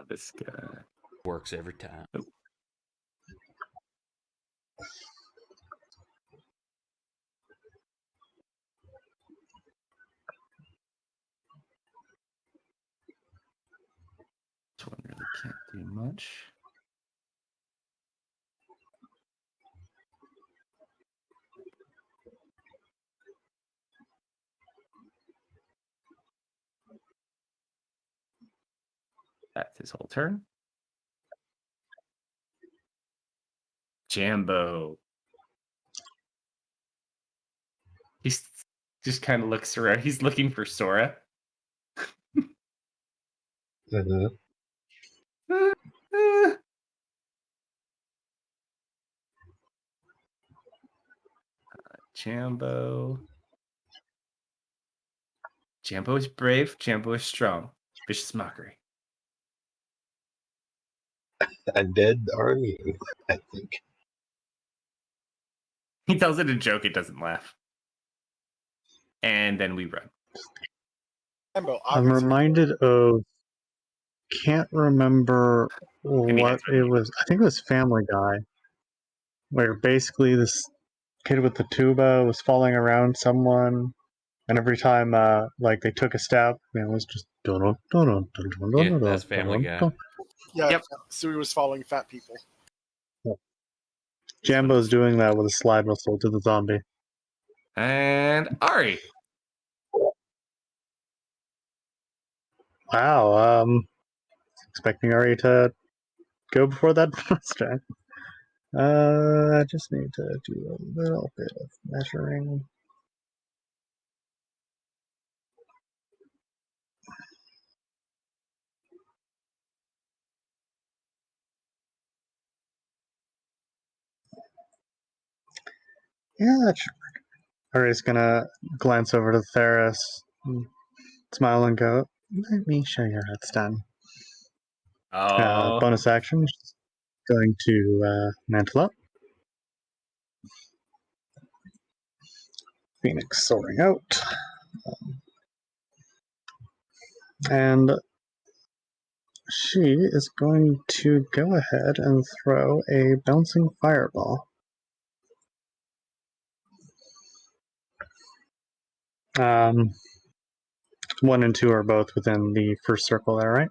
Speaker 2: This guy.
Speaker 3: Works every time.
Speaker 2: Nope. This one really can't do much. That's his whole turn. Jambo. He's just kind of looks around. He's looking for Sora.
Speaker 4: Mhm.
Speaker 2: Jambo. Jambo is brave. Jambo is strong. Vicious mockery.
Speaker 4: Undead army, I think.
Speaker 2: He tells it a joke. It doesn't laugh. And then we run.
Speaker 5: Rambo,
Speaker 1: I'm
Speaker 5: obviously.
Speaker 1: reminded of, can't remember
Speaker 2: Any
Speaker 1: what
Speaker 2: hands with
Speaker 1: it
Speaker 2: you.
Speaker 1: was. I think it was Family Guy, where basically this kid with the tuba was falling around someone, and every time like they took a step, it was just dun dun dun dun dun dun
Speaker 3: Yeah,
Speaker 1: dun
Speaker 3: that's
Speaker 1: dun
Speaker 3: Family
Speaker 1: dun
Speaker 3: Guy.
Speaker 5: Yeah,
Speaker 2: Yep.
Speaker 5: Sui was following fat people.
Speaker 1: Jambo's doing that with a slide whistle to the zombie.
Speaker 2: And Ari.
Speaker 1: Wow, expecting Ari to go before that monster. I just need to do a little bit of measuring. Yeah, that should work. Ari's gonna glance over to Theris, smile and go, "Let me show you how it's done."
Speaker 2: Oh.
Speaker 1: Bonus action, she's going to mantle up. Phoenix soaring out. And she is going to go ahead and throw a bouncing fireball. 1 and 2 are both within the first circle there, right?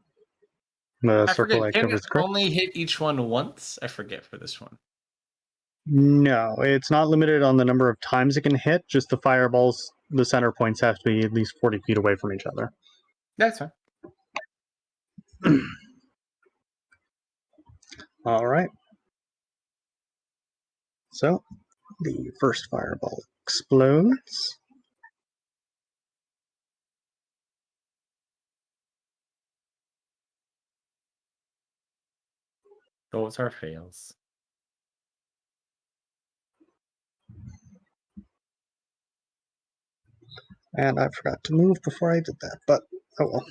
Speaker 1: The
Speaker 2: I
Speaker 1: circle
Speaker 2: forget.
Speaker 1: that
Speaker 2: Can
Speaker 1: covers the crit?
Speaker 2: only hit each one once? I forget for this one.
Speaker 1: No, it's not limited on the number of times it can hit, just the fireballs, the center points have to be at least 40 feet away from each other.
Speaker 2: That's fine.
Speaker 1: All right. So, the first fireball explodes.
Speaker 2: Those are fails.
Speaker 1: And I forgot to move before I did that, but oh well.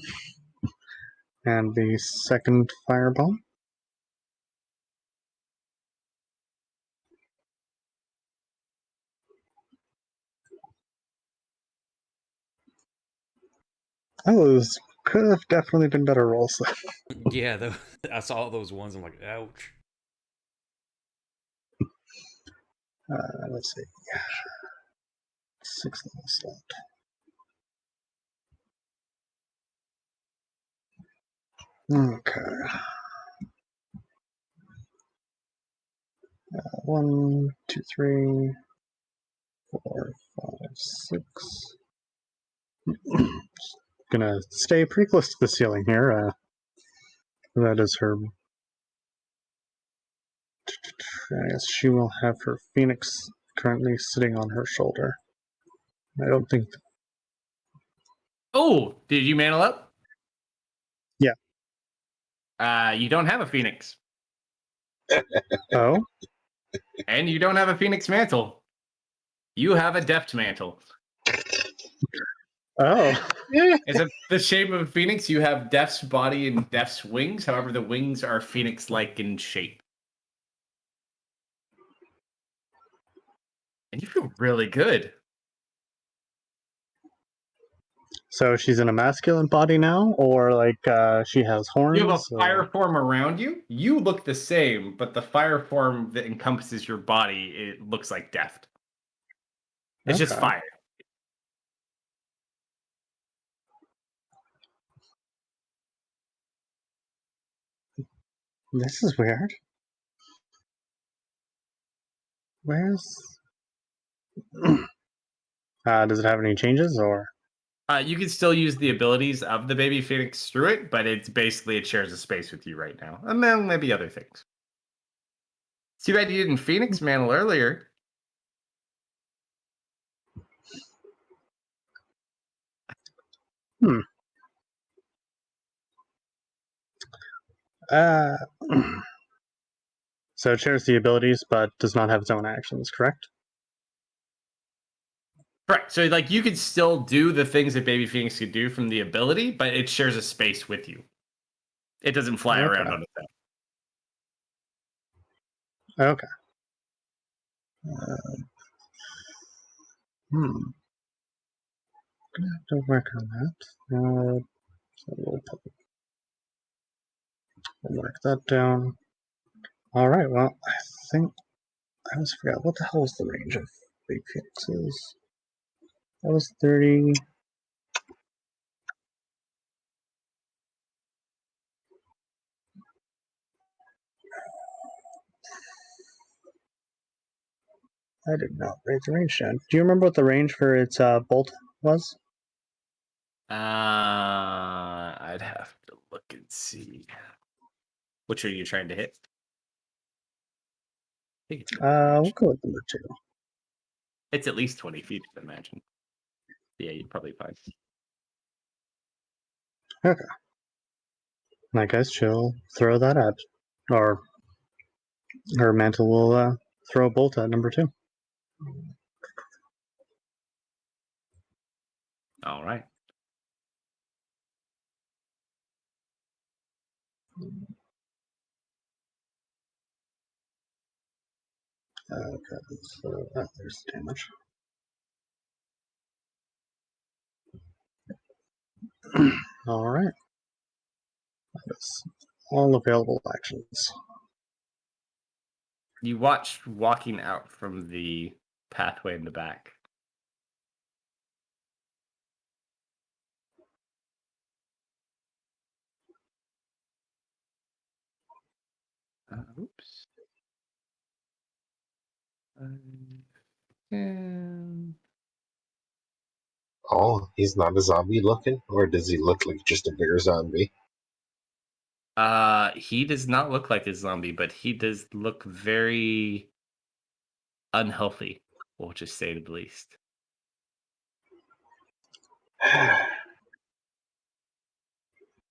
Speaker 1: And the second fireball. Those could have definitely been better rolls.
Speaker 3: Yeah, I saw those ones. I'm like, ouch.
Speaker 1: Let's see. 6 level slot. Okay. 1, 2, 3, 4, 5, 6. Gonna stay pretty close to the ceiling here. That is her. I guess she will have her phoenix currently sitting on her shoulder. I don't think.
Speaker 2: Oh, did you mantle up?
Speaker 1: Yeah.
Speaker 2: You don't have a phoenix,
Speaker 1: Oh.
Speaker 2: and you don't have a phoenix mantle. You have a deft mantle.
Speaker 1: Oh.
Speaker 2: Is it the shape of a phoenix? You have Deft's body and Deft's wings. However, the wings are phoenix-like in shape. And you feel really good.
Speaker 1: So she's in a masculine body now, or like she has horns?
Speaker 2: You have a fire
Speaker 1: or...
Speaker 2: form around you. You look the same, but the fire form that encompasses your body, it looks like Deft. It's just
Speaker 1: Okay.
Speaker 2: fire.
Speaker 1: This is weird. Where's? Does it have any changes or?
Speaker 2: You can still use the abilities of the baby phoenix through it, but it's basically it shares a space with you right now. And then maybe other things. Too bad you didn't Phoenix Mantle earlier.
Speaker 1: Hmm. So it shares the abilities, but does not have its own actions. Correct?
Speaker 2: Correct. So like you could still do the things that Baby Phoenix could do from the ability, but it shares a space with you. It doesn't fly around on its own.
Speaker 1: Okay. Gonna have to work on that. So we'll mark that down. All right. Well, I think I always forgot what the hell is the range of big phoenixes. That was 30. I did not write the range down. Do you remember what the range for its bolt was?
Speaker 2: I'd have to look and see. Which are you trying to hit? I think it's
Speaker 1: We'll go with number 2.
Speaker 2: It's at least 20 feet, I'd imagine. Yeah, you'd probably find.
Speaker 1: Okay. I guess she'll throw that at, or her mantle will throw a bolt at number 2.
Speaker 2: All right.
Speaker 1: Okay, so there's the damage. All right. That is all available actions.
Speaker 2: You watched walking out from the pathway in the back. Oops.
Speaker 4: Oh, he's not a zombie looking, or does he look like just a bigger zombie?
Speaker 2: He does not look like a zombie, but he does look very unhealthy. We'll just say the least.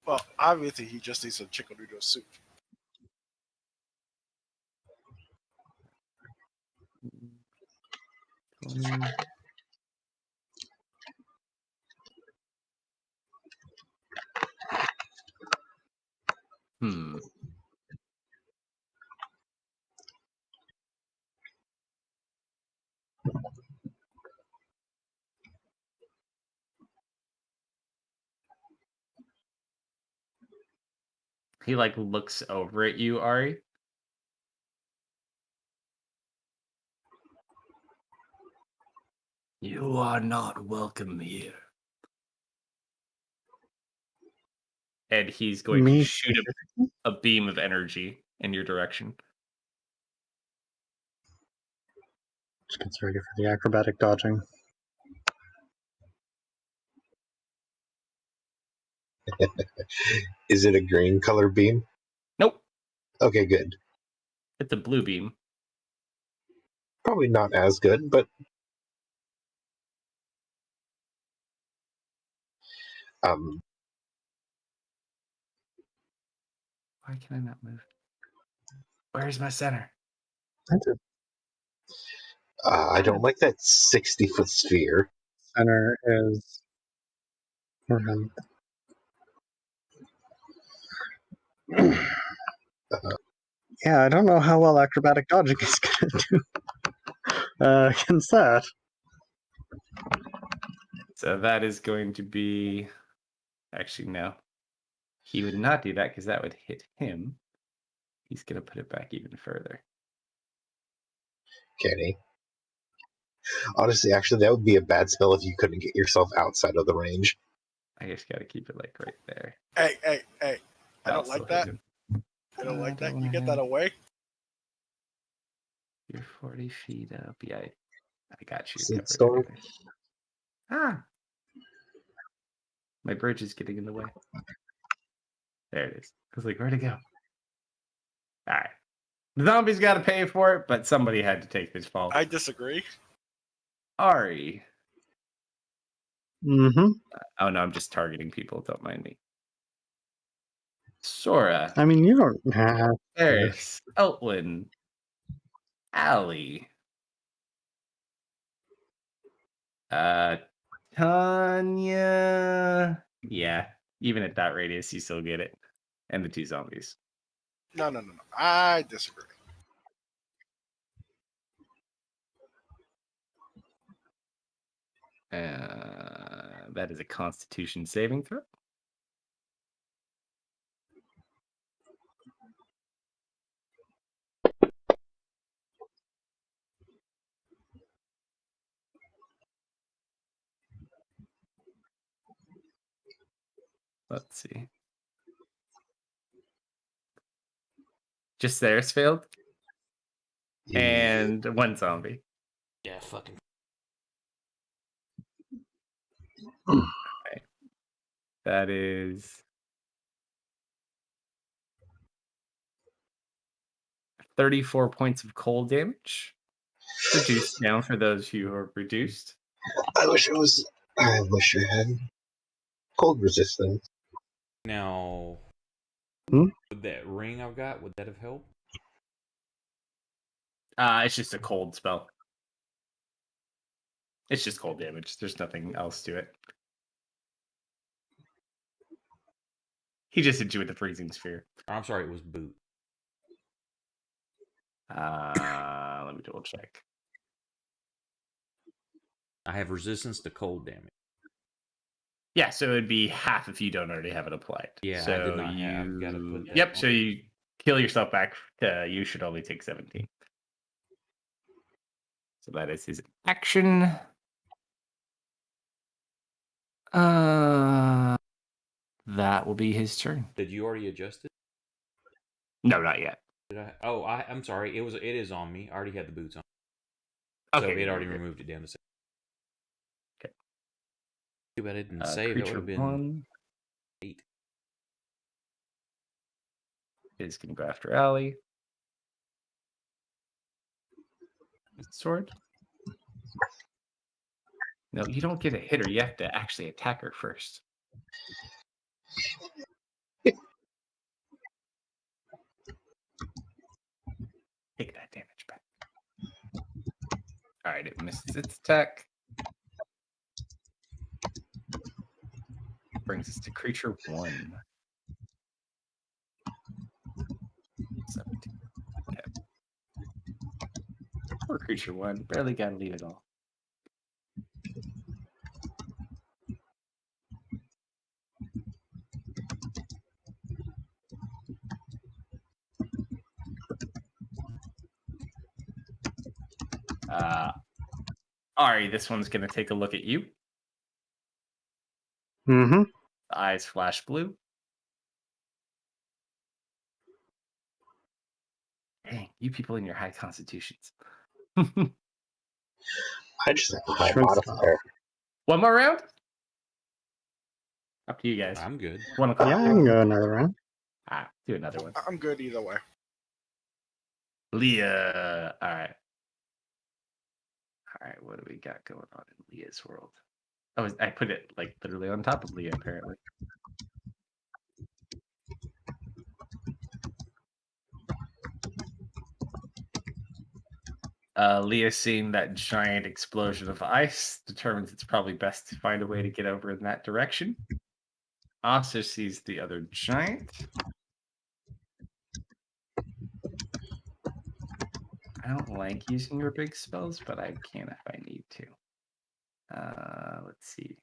Speaker 5: Well, obviously he just needs some chicken noodle soup.
Speaker 2: Hmm. He like looks over at you, Ari. You are not welcome here. And he's going to
Speaker 1: Me
Speaker 2: shoot a beam of energy in your direction.
Speaker 1: just gets ready for the acrobatic dodging.
Speaker 4: Is it a green color beam?
Speaker 2: Nope.
Speaker 4: Okay, good.
Speaker 2: It's a blue beam.
Speaker 4: Probably not as good, but
Speaker 2: Why can I not move? Where's my center?
Speaker 4: I don't like that 60-foot sphere.
Speaker 1: Center is around. Yeah, I don't know how well acrobatic dodging is going to do against that.
Speaker 2: So that is going to be... Actually, no. He would not do that because that would hit him. He's going to put it back even further.
Speaker 4: Can he? Honestly, actually, that would be a bad spell if you couldn't get yourself outside of the range.
Speaker 2: I just got to keep it like right there.
Speaker 5: Hey, hey, hey. I
Speaker 2: That'll
Speaker 5: don't like
Speaker 2: still hit
Speaker 5: that.
Speaker 2: him.
Speaker 5: I don't like that.
Speaker 2: don't
Speaker 5: You get
Speaker 2: wanna
Speaker 5: that away.
Speaker 2: You're 40 feet up. Yeah, I got you
Speaker 4: Seed
Speaker 2: covered.
Speaker 4: storm.
Speaker 2: Everything. Ah! My bridge is getting in the way. There it is. I was like, where'd it go? Alright. The zombies got to pay for it, but somebody had to take this fall.
Speaker 5: I disagree.
Speaker 2: Ari.
Speaker 1: Mm-hmm.
Speaker 2: Oh no, I'm just targeting people. Don't mind me. Sora.
Speaker 1: I mean, you don't have.
Speaker 2: Eris. Eltlin. Allie. Tanya. Yeah, even at that radius, you still get it. And the two zombies.
Speaker 5: No. I disagree.
Speaker 2: That is a Constitution saving throw. Let's see. Just theirs failed. And one zombie.
Speaker 3: Yeah, fucking.
Speaker 2: Okay. That is 34 points of cold damage. Reduced down for those who are reduced.
Speaker 4: I wish I had cold resistance.
Speaker 3: Now,
Speaker 1: Hmm?
Speaker 3: with that ring I've got, would that have helped?
Speaker 2: It's just a cold spell. It's just cold damage. There's nothing else to it. He just hit you with the freezing sphere.
Speaker 3: I'm sorry, it was boot.
Speaker 2: Let me double check.
Speaker 3: I have resistance to cold damage.
Speaker 2: Yeah, so it would be half if you don't already have it applied.
Speaker 3: Yeah,
Speaker 2: so
Speaker 3: I did not have. I've got to put that.
Speaker 2: Yep.
Speaker 3: on.
Speaker 2: So you kill yourself back. You should only take 17. So that is his action. That will be his turn.
Speaker 3: Did you already adjust it?
Speaker 2: No, not yet.
Speaker 3: Did I? Oh, I'm sorry. It is on me. I already had the boots on.
Speaker 2: Okay,
Speaker 3: So it
Speaker 2: good,
Speaker 3: already
Speaker 2: good.
Speaker 3: removed it down to 7.
Speaker 2: Okay.
Speaker 3: Too bad it didn't save. That would
Speaker 2: Creature
Speaker 3: have been
Speaker 2: 1
Speaker 3: 8.
Speaker 2: is going to go after Allie. Sword. No, you don't get a hit her. You have to actually attack her first. Take that damage back. All right, it misses its attack. Brings us to creature 1. 17. Okay. Poor creature 1. Barely got to leave it all. Ari, this one's going to take a look at you.
Speaker 1: Mm-hmm.
Speaker 2: The eyes flash blue. Dang, you people in your high constitutions.
Speaker 4: I just have a high
Speaker 1: Shrimp
Speaker 4: modifier.
Speaker 2: One more round? Up to you guys.
Speaker 3: I'm good.
Speaker 2: 1 o'clock.
Speaker 1: Yeah, I can go another round.
Speaker 2: Do another one.
Speaker 5: I'm good either way.
Speaker 2: Leah. All right. All right, what do we got going on in Leah's world? Oh, I put it like literally on top of Leah, apparently. Leah, seeing that giant explosion of ice, determines it's probably best to find a way to get over in that direction. Also sees the other giant. I don't like using your big spells, but I can if I need to. Let's see.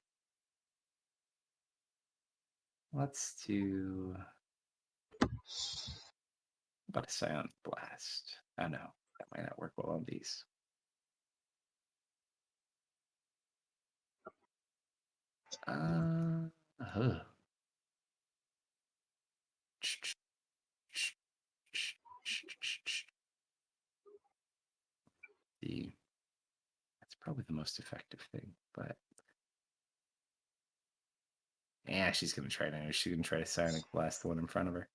Speaker 2: Let's do about a Psionic Blast. Oh no, that might not work well on these. Uh-huh. See, that's probably the most effective thing, but yeah, she's gonna try to. She's gonna try to Psionic Blast the one in front of her.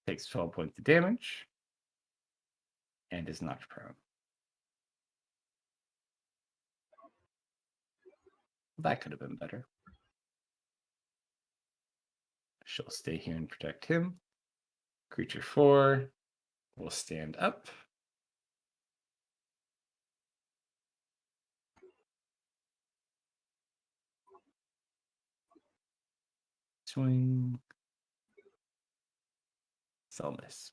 Speaker 2: Takes 12 points of damage and is knocked prone. That could have been better. She'll stay here and protect him. Creature 4 will stand up. Swing. Cell miss.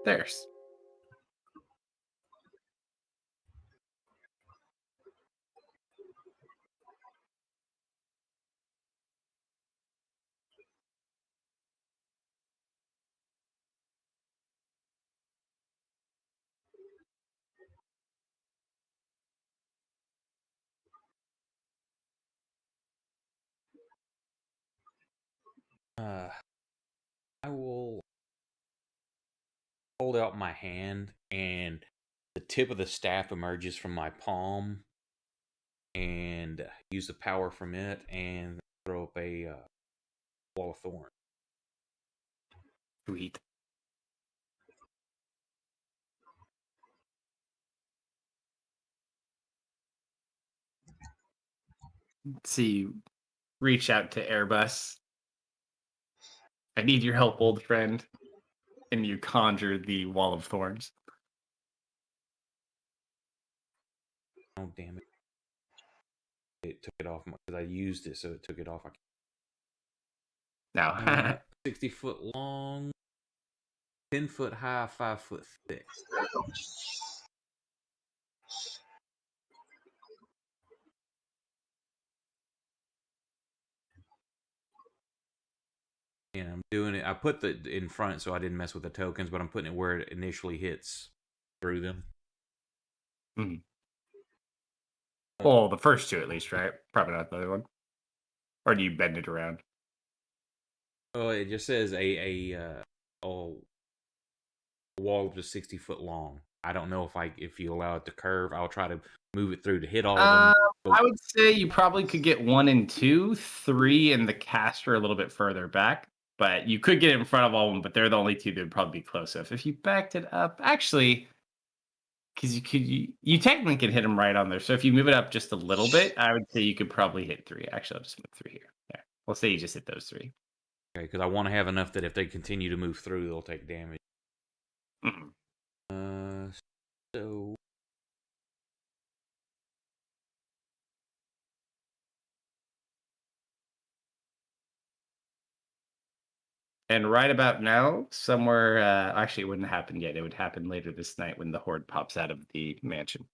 Speaker 2: There's.
Speaker 3: I will hold out my hand, and the tip of the staff emerges from my palm, and use the power from it, and throw up a wall of thorn.
Speaker 2: Sweet. See, reach out to Airbus. I need your help, old friend. And you conjure the Wall of Thorns.
Speaker 3: Oh, damn it. It took it off because I used it, so it took it off.
Speaker 2: Now,
Speaker 3: 60 foot long, 10 foot high, 5 foot thick. And I'm doing it. I put the in front so I didn't mess with the tokens, but I'm putting it where it initially hits through them.
Speaker 2: mm-hmm. Well, the first two at least, right? Probably not the other one. Or do you bend it around?
Speaker 3: Oh, it just says a wall of 60 foot long. I don't know if you allow it to curve. I'll try to move it through to hit all of them.
Speaker 2: I would say you probably could get 1 and 2, 3, and the caster a little bit further back. But you could get it in front of all of them, but they're the only two that would probably be close. So if you backed it up, actually, because you technically can hit them right on there. So if you move it up just a little bit, I would say you could probably hit 3. Actually, I'll just move 3 here. There. We'll say you just hit those 3.
Speaker 3: Okay, because I want to have enough that if they continue to move through, they'll take damage.
Speaker 2: Mm-hmm.
Speaker 3: So
Speaker 2: And right about now, somewhere, actually, it wouldn't happen yet. It would happen later this night when the horde pops out of the mansion.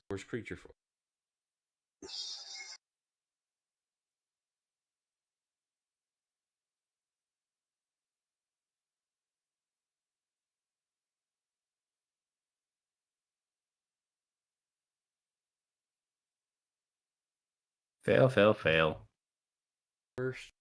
Speaker 3: Where's creature for?
Speaker 2: Fail, fail, fail.
Speaker 3: First.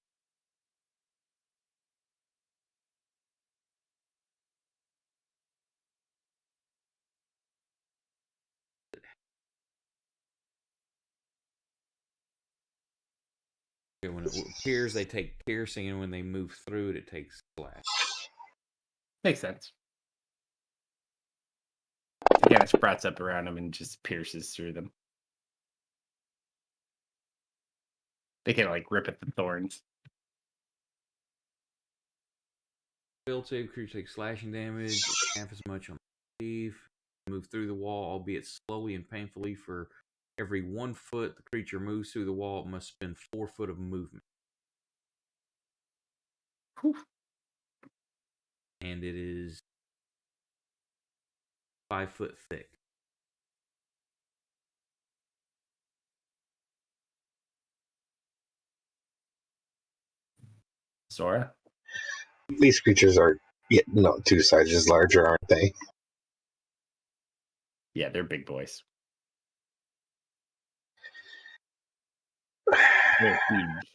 Speaker 3: When it appears, they take piercing, and when they move through it, it takes slash.
Speaker 2: Makes sense. Again, it sprouts up around them and just pierces through them. They can like rip at the thorns.
Speaker 3: Build save, creature takes slashing damage, half as much on the sleeve. Move through the wall, albeit slowly and painfully. For every 1 foot the creature moves through the wall, it must spend 4 foot of movement.
Speaker 2: Whew.
Speaker 3: And it is 5 foot thick.
Speaker 2: Sora?
Speaker 4: These creatures are not 2 sizes larger, aren't they?
Speaker 2: Yeah, they're big boys. They're huge.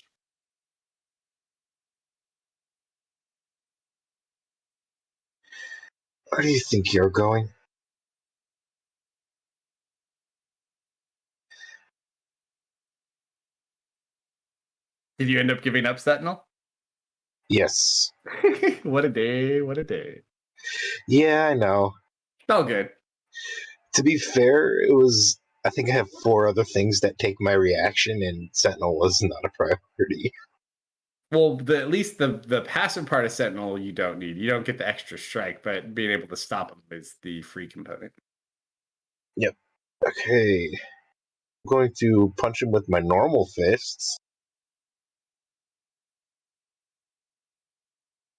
Speaker 4: Where do you think you're going?
Speaker 2: Did you end up giving up Sentinel?
Speaker 4: Yes.
Speaker 2: What a day, what a day.
Speaker 4: Yeah, I know.
Speaker 2: All good.
Speaker 4: To be fair, it was. I think I have 4 other things that take my reaction, and Sentinel was not a priority.
Speaker 2: Well, at least the passive part of Sentinel you don't need. You don't get the extra strike, but being able to stop them is the free component.
Speaker 4: Yep. Okay. I'm going to punch him with my normal fists.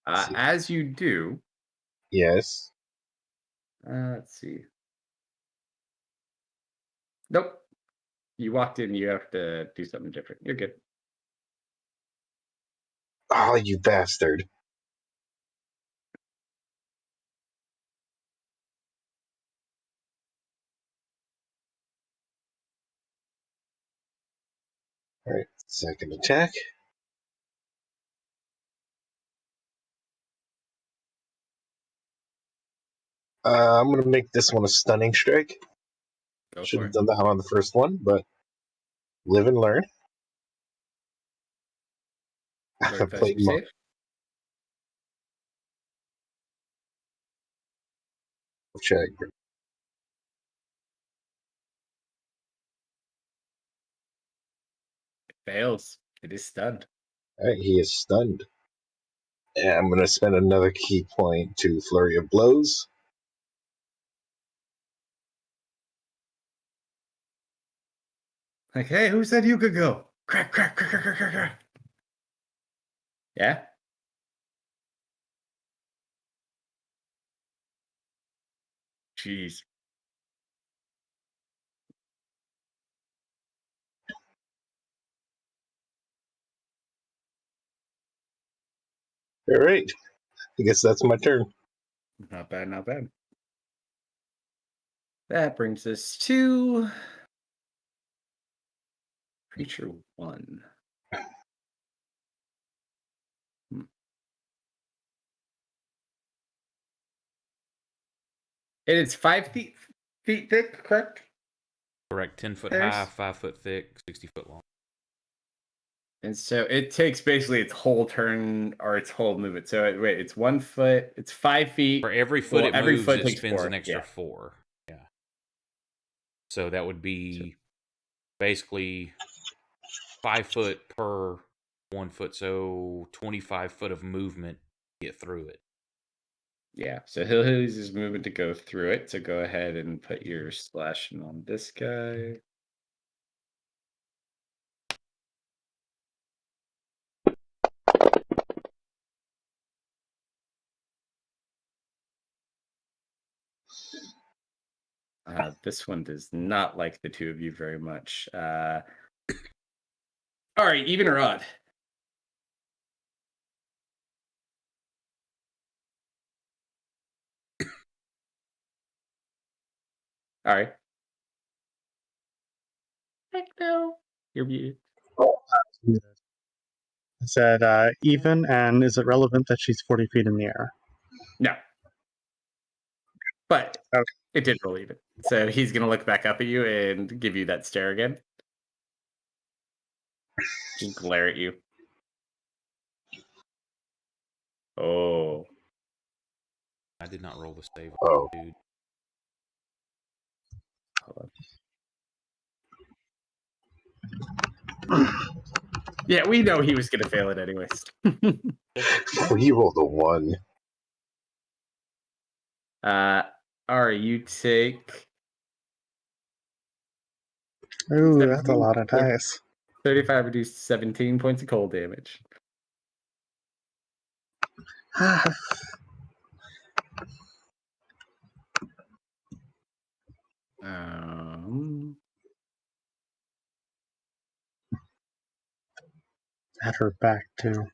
Speaker 2: As you do,
Speaker 4: Yes.
Speaker 2: let's see. Nope. You walked in, you have to do something different. You're good.
Speaker 4: Oh, you bastard. Alright, second attack. I'm going to make this one a stunning strike.
Speaker 2: Go
Speaker 4: Should
Speaker 2: for
Speaker 4: have
Speaker 2: it.
Speaker 4: done that on the first one, but live and learn.
Speaker 2: Learn fast,
Speaker 4: Play
Speaker 2: you save.
Speaker 4: check.
Speaker 2: It fails. It is stunned.
Speaker 4: Alright, he is stunned. And I'm going to spend another key point to Flurry of Blows.
Speaker 2: Like, hey, who said you could go? Crack, crack, crack, crack, crack, crack, crack. Yeah? Jeez.
Speaker 4: Alright, I guess that's my turn.
Speaker 2: Not bad, not bad. That brings us to creature 1. It is 5 feet thick, correct?
Speaker 3: Correct. 10 foot
Speaker 2: There's-
Speaker 3: high, 5 foot thick, 60 foot long.
Speaker 2: And so it takes basically its whole turn or its whole movement. So it's 1 foot, it's 5 feet.
Speaker 3: For every foot it
Speaker 2: every
Speaker 3: moves,
Speaker 2: foot
Speaker 3: it
Speaker 2: takes
Speaker 3: spends
Speaker 2: 4.
Speaker 3: an extra
Speaker 2: Yeah.
Speaker 3: 4. Yeah. So that would be basically 5 foot per 1 foot. So 25 foot of movement to get through it.
Speaker 2: Yeah, so he'll use his movement to go through it. So go ahead and put your slashing on this guy. This one does not like the two of you very much. All right, even or odd? All right. Heck no. You're muted.
Speaker 1: I said even, and is it relevant that she's 40 feet in the air?
Speaker 2: No. But
Speaker 1: Okay.
Speaker 2: it did roll even. So he's going to look back up at you and give you that stare again. Just glare at you. Oh.
Speaker 3: I did not roll the save,
Speaker 4: Oh.
Speaker 3: dude.
Speaker 2: Hold on. Yeah, we know he was going to fail it anyways.
Speaker 4: You rolled a 1.
Speaker 2: Ari, you take...
Speaker 1: Ooh, that's a lot of dice.
Speaker 2: 35 reduced to 17 points of cold damage.
Speaker 1: At her back, too.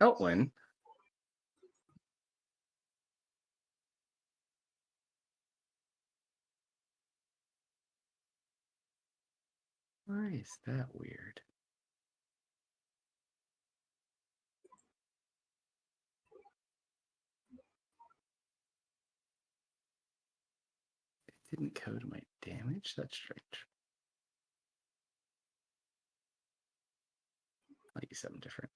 Speaker 2: Elwyn. Why is that weird? It didn't code my damage? That's strange. I'll use something different.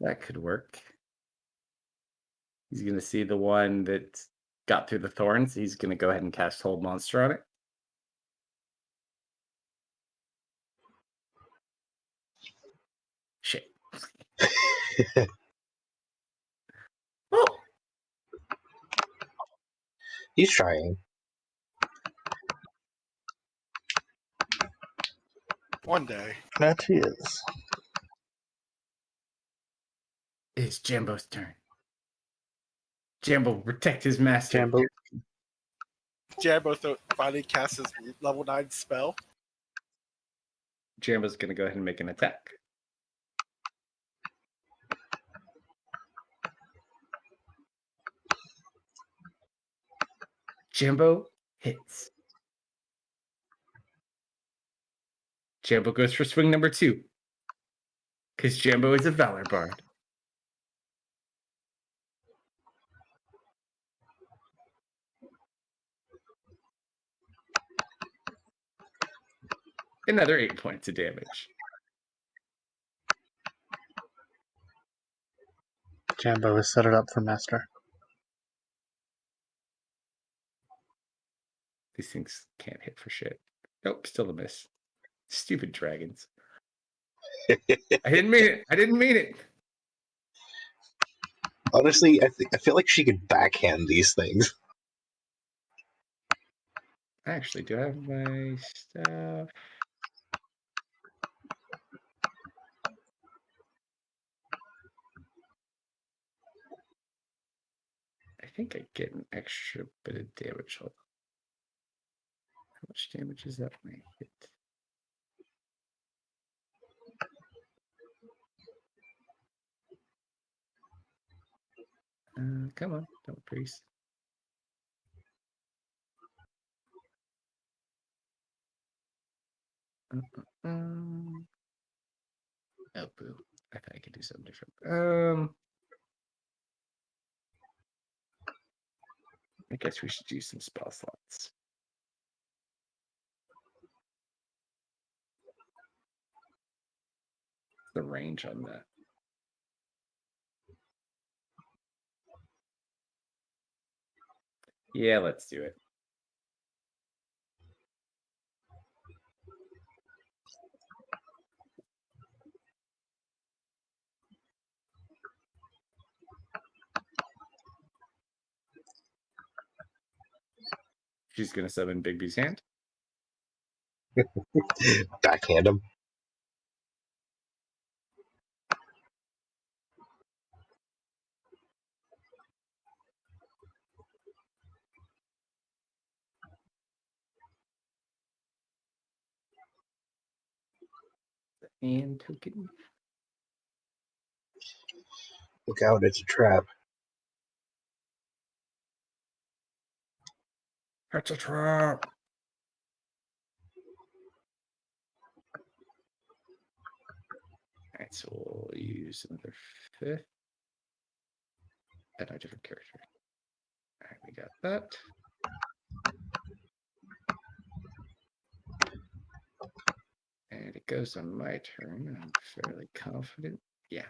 Speaker 2: That could work. He's going to see the one that got through the thorns. He's going to go ahead and cast Hold Monster on it. Shit. Oh!
Speaker 4: He's trying.
Speaker 5: One day.
Speaker 1: That she is.
Speaker 2: It's Jambo's turn. Jambo, protect his master.
Speaker 1: Jambo.
Speaker 5: Jambo finally casts his level 9 spell.
Speaker 2: Jambo's going to go ahead and make an attack. Jambo hits. Jambo goes for swing number 2. Because Jambo is a Valor Bard. Another 8 points of damage.
Speaker 1: Jambo has set it up for Master.
Speaker 2: These things can't hit for shit. Nope, still a miss. Stupid dragons. I didn't mean it. I didn't mean it.
Speaker 4: Honestly, I feel like she could backhand these things.
Speaker 2: Actually, do I have my stuff? I think I get an extra bit of damage. Hold on. How much damage is that when I hit? Come on, don't priest. Oh, boo. I thought I could do something different. I guess we should use some spell slots. The range on that. Yeah, let's do it. She's gonna summon Bigby's hand.
Speaker 4: Backhand him.
Speaker 2: And token.
Speaker 4: Look out, it's a trap.
Speaker 2: That's a trap. Alright, so we'll use another 5th. And a different character. Alright, we got that. And it goes on my turn. I'm fairly confident. Yeah.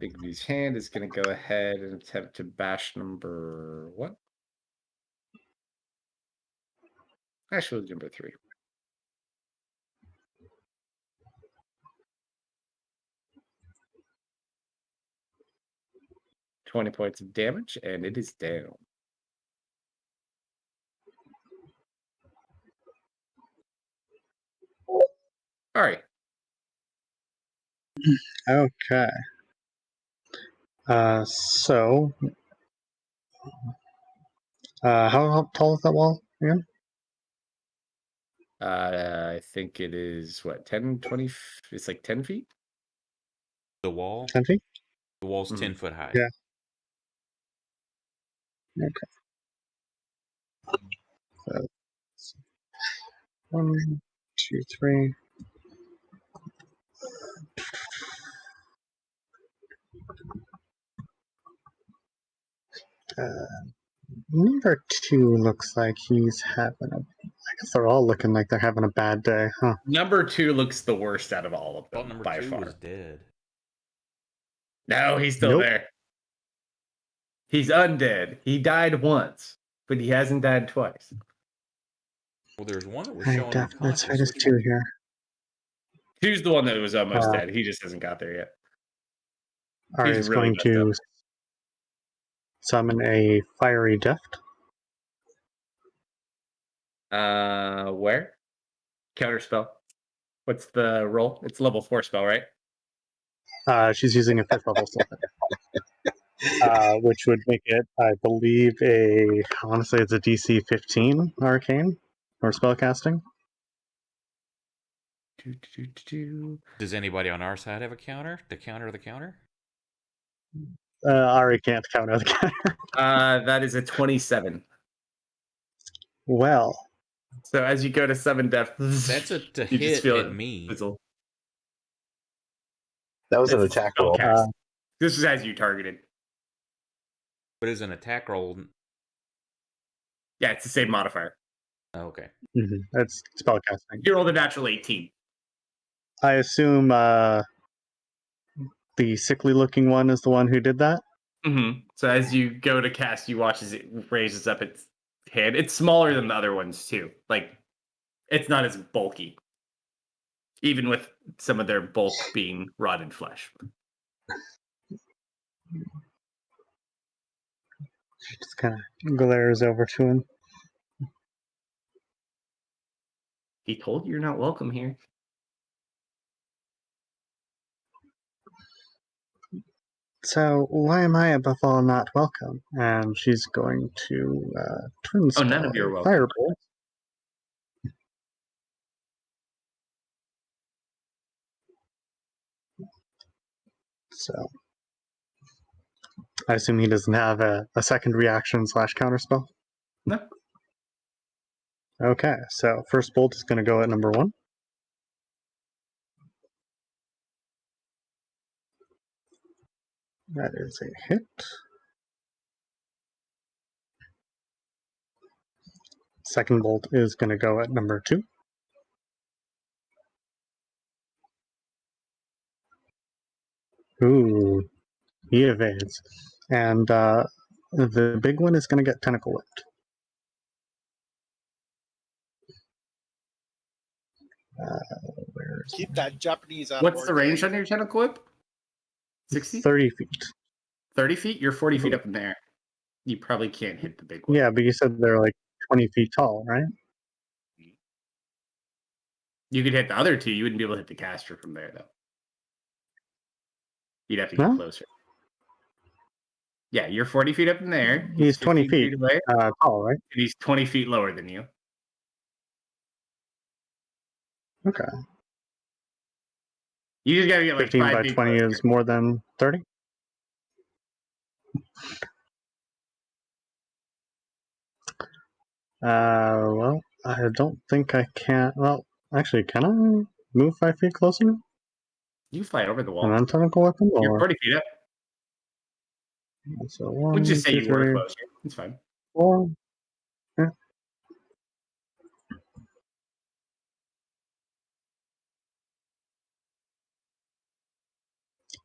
Speaker 2: Bigby's hand is going to go ahead and attempt to bash number what? Actually, number 3. 20 points of damage, and it is down. All right.
Speaker 1: Okay. So, how tall is that wall again?
Speaker 2: I think it is what 10, 20. It's like 10 feet.
Speaker 3: The wall.
Speaker 1: 10 feet?
Speaker 3: The wall's
Speaker 2: Mhm.
Speaker 3: 10 foot high.
Speaker 1: Yeah. Okay. So, 1, 2, 3. Number 2 looks like he's having a. I guess they're all looking like they're having a bad day, huh?
Speaker 2: Number 2 looks the worst out of all of
Speaker 3: I thought
Speaker 2: them
Speaker 3: number
Speaker 2: by
Speaker 3: 2
Speaker 2: far.
Speaker 3: was dead.
Speaker 2: No, he's still
Speaker 1: Nope.
Speaker 2: there. He's undead. He died once, but he hasn't died twice.
Speaker 3: Well, there's one that was
Speaker 1: I
Speaker 3: showing
Speaker 1: definitely. Let's try
Speaker 3: unconscious.
Speaker 1: this
Speaker 3: Which
Speaker 1: 2
Speaker 3: one?
Speaker 1: here.
Speaker 2: Who's the one that was almost
Speaker 1: Uh,
Speaker 2: dead? He just hasn't got there yet.
Speaker 1: Ari
Speaker 2: He's
Speaker 1: is
Speaker 2: really
Speaker 1: going
Speaker 2: messed up.
Speaker 1: to summon a fiery deft.
Speaker 2: Where? Counterspell. What's the roll? It's level 4 spell, right?
Speaker 1: She's using a 5th level spell. Which would make it, I believe, I want to say it's a DC 15 arcane or spellcasting.
Speaker 3: Does anybody on our side have a counter to counter the counter?
Speaker 1: Ari can't counter the counter.
Speaker 2: That is a 27.
Speaker 1: Well,
Speaker 2: So as you go to 7 depth,
Speaker 3: That's a to
Speaker 2: you just
Speaker 3: hit
Speaker 2: feel
Speaker 3: at
Speaker 2: it
Speaker 3: me.
Speaker 2: fizzle.
Speaker 4: That was an
Speaker 2: It's
Speaker 4: attack
Speaker 2: spell
Speaker 4: roll.
Speaker 2: cast. This is as you targeted.
Speaker 3: But as an attack roll,
Speaker 2: Yeah, it's the same modifier.
Speaker 3: okay.
Speaker 1: That's spellcasting.
Speaker 2: You rolled a natural 18.
Speaker 1: I assume the sickly-looking one is the one who did that.
Speaker 2: Mm-hmm. So as you go to cast, you watch as it raises up its hand. It's smaller than the other ones too. Like, it's not as bulky, even with some of their bulk being rotted flesh.
Speaker 1: She just kind of glares over to him.
Speaker 2: He told you you're not welcome here.
Speaker 1: So why am I above all not welcome? And she's going to twin spell
Speaker 2: none of you are
Speaker 1: a
Speaker 2: welcome.
Speaker 1: firebolt. So I assume he doesn't have a second reaction / counterspell.
Speaker 2: No.
Speaker 1: Okay, so first bolt is going to go at number 1. That is a hit. Second bolt is going to go at number 2. Ooh, he evades. And the big one is going to get tentacle whipped. Where is
Speaker 5: Keep that Japanese out.
Speaker 2: What's the range on your tentacle whip? 60?
Speaker 1: 30 feet.
Speaker 2: 30 feet? You're 40 feet up in the air. You probably can't hit the big one.
Speaker 1: Yeah, but you said they're like 20 feet tall, right?
Speaker 2: You could hit the other two. You wouldn't be able to hit the caster from there, though. You'd have to get
Speaker 1: Huh?
Speaker 2: closer. Yeah, you're 40 feet up in the air.
Speaker 1: He's 20
Speaker 2: 15
Speaker 1: feet
Speaker 2: away,
Speaker 1: tall, right?
Speaker 2: and he's 20 feet lower than you.
Speaker 1: Okay.
Speaker 2: You just gotta get like
Speaker 1: 15
Speaker 2: 5
Speaker 1: by
Speaker 2: feet
Speaker 1: 20
Speaker 2: closer.
Speaker 1: is more than 30? Well, I don't think I can. Well, actually, can I move 5 feet closer?
Speaker 2: You fly over the wall.
Speaker 1: And then tentacle weapon?
Speaker 2: You're
Speaker 1: Or
Speaker 2: 40 feet up.
Speaker 1: so
Speaker 2: We'll
Speaker 1: 1,
Speaker 2: just say
Speaker 1: 2,
Speaker 2: you were
Speaker 1: 3,
Speaker 2: closer. It's fine.
Speaker 1: 4. Yeah.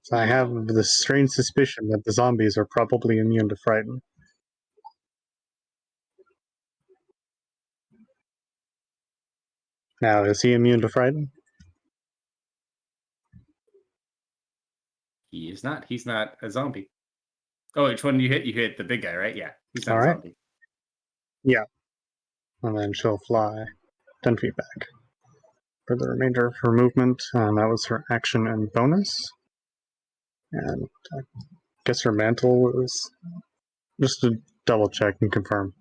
Speaker 1: So I have the strange suspicion that the zombies are probably immune to frighten. Now, is he immune to frighten?
Speaker 2: He is not. He's not a zombie. Oh, which one did you hit? You hit the big guy, right? Yeah. He's not
Speaker 1: All
Speaker 2: a
Speaker 1: right.
Speaker 2: zombie.
Speaker 1: Yeah. And then she'll fly 10 feet back. For the remainder of her movement, that was her action and bonus. And I guess her mantle is just to double check and confirm.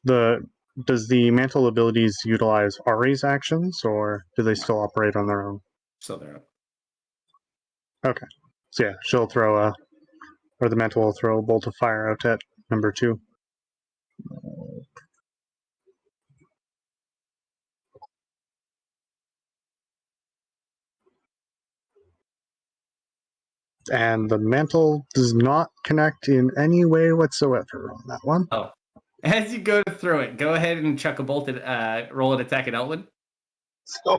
Speaker 1: Does the mantle abilities utilize Ari's actions, or do they still operate on their own?
Speaker 2: So they're up.
Speaker 1: Okay. So yeah, she'll throw or the mantle will throw a bolt of fire out at number 2. And the mantle does not connect in any way whatsoever on that one.
Speaker 2: Oh. As you go to throw it, go ahead and chuck a bolt at roll an attack at Elwin.
Speaker 4: Oh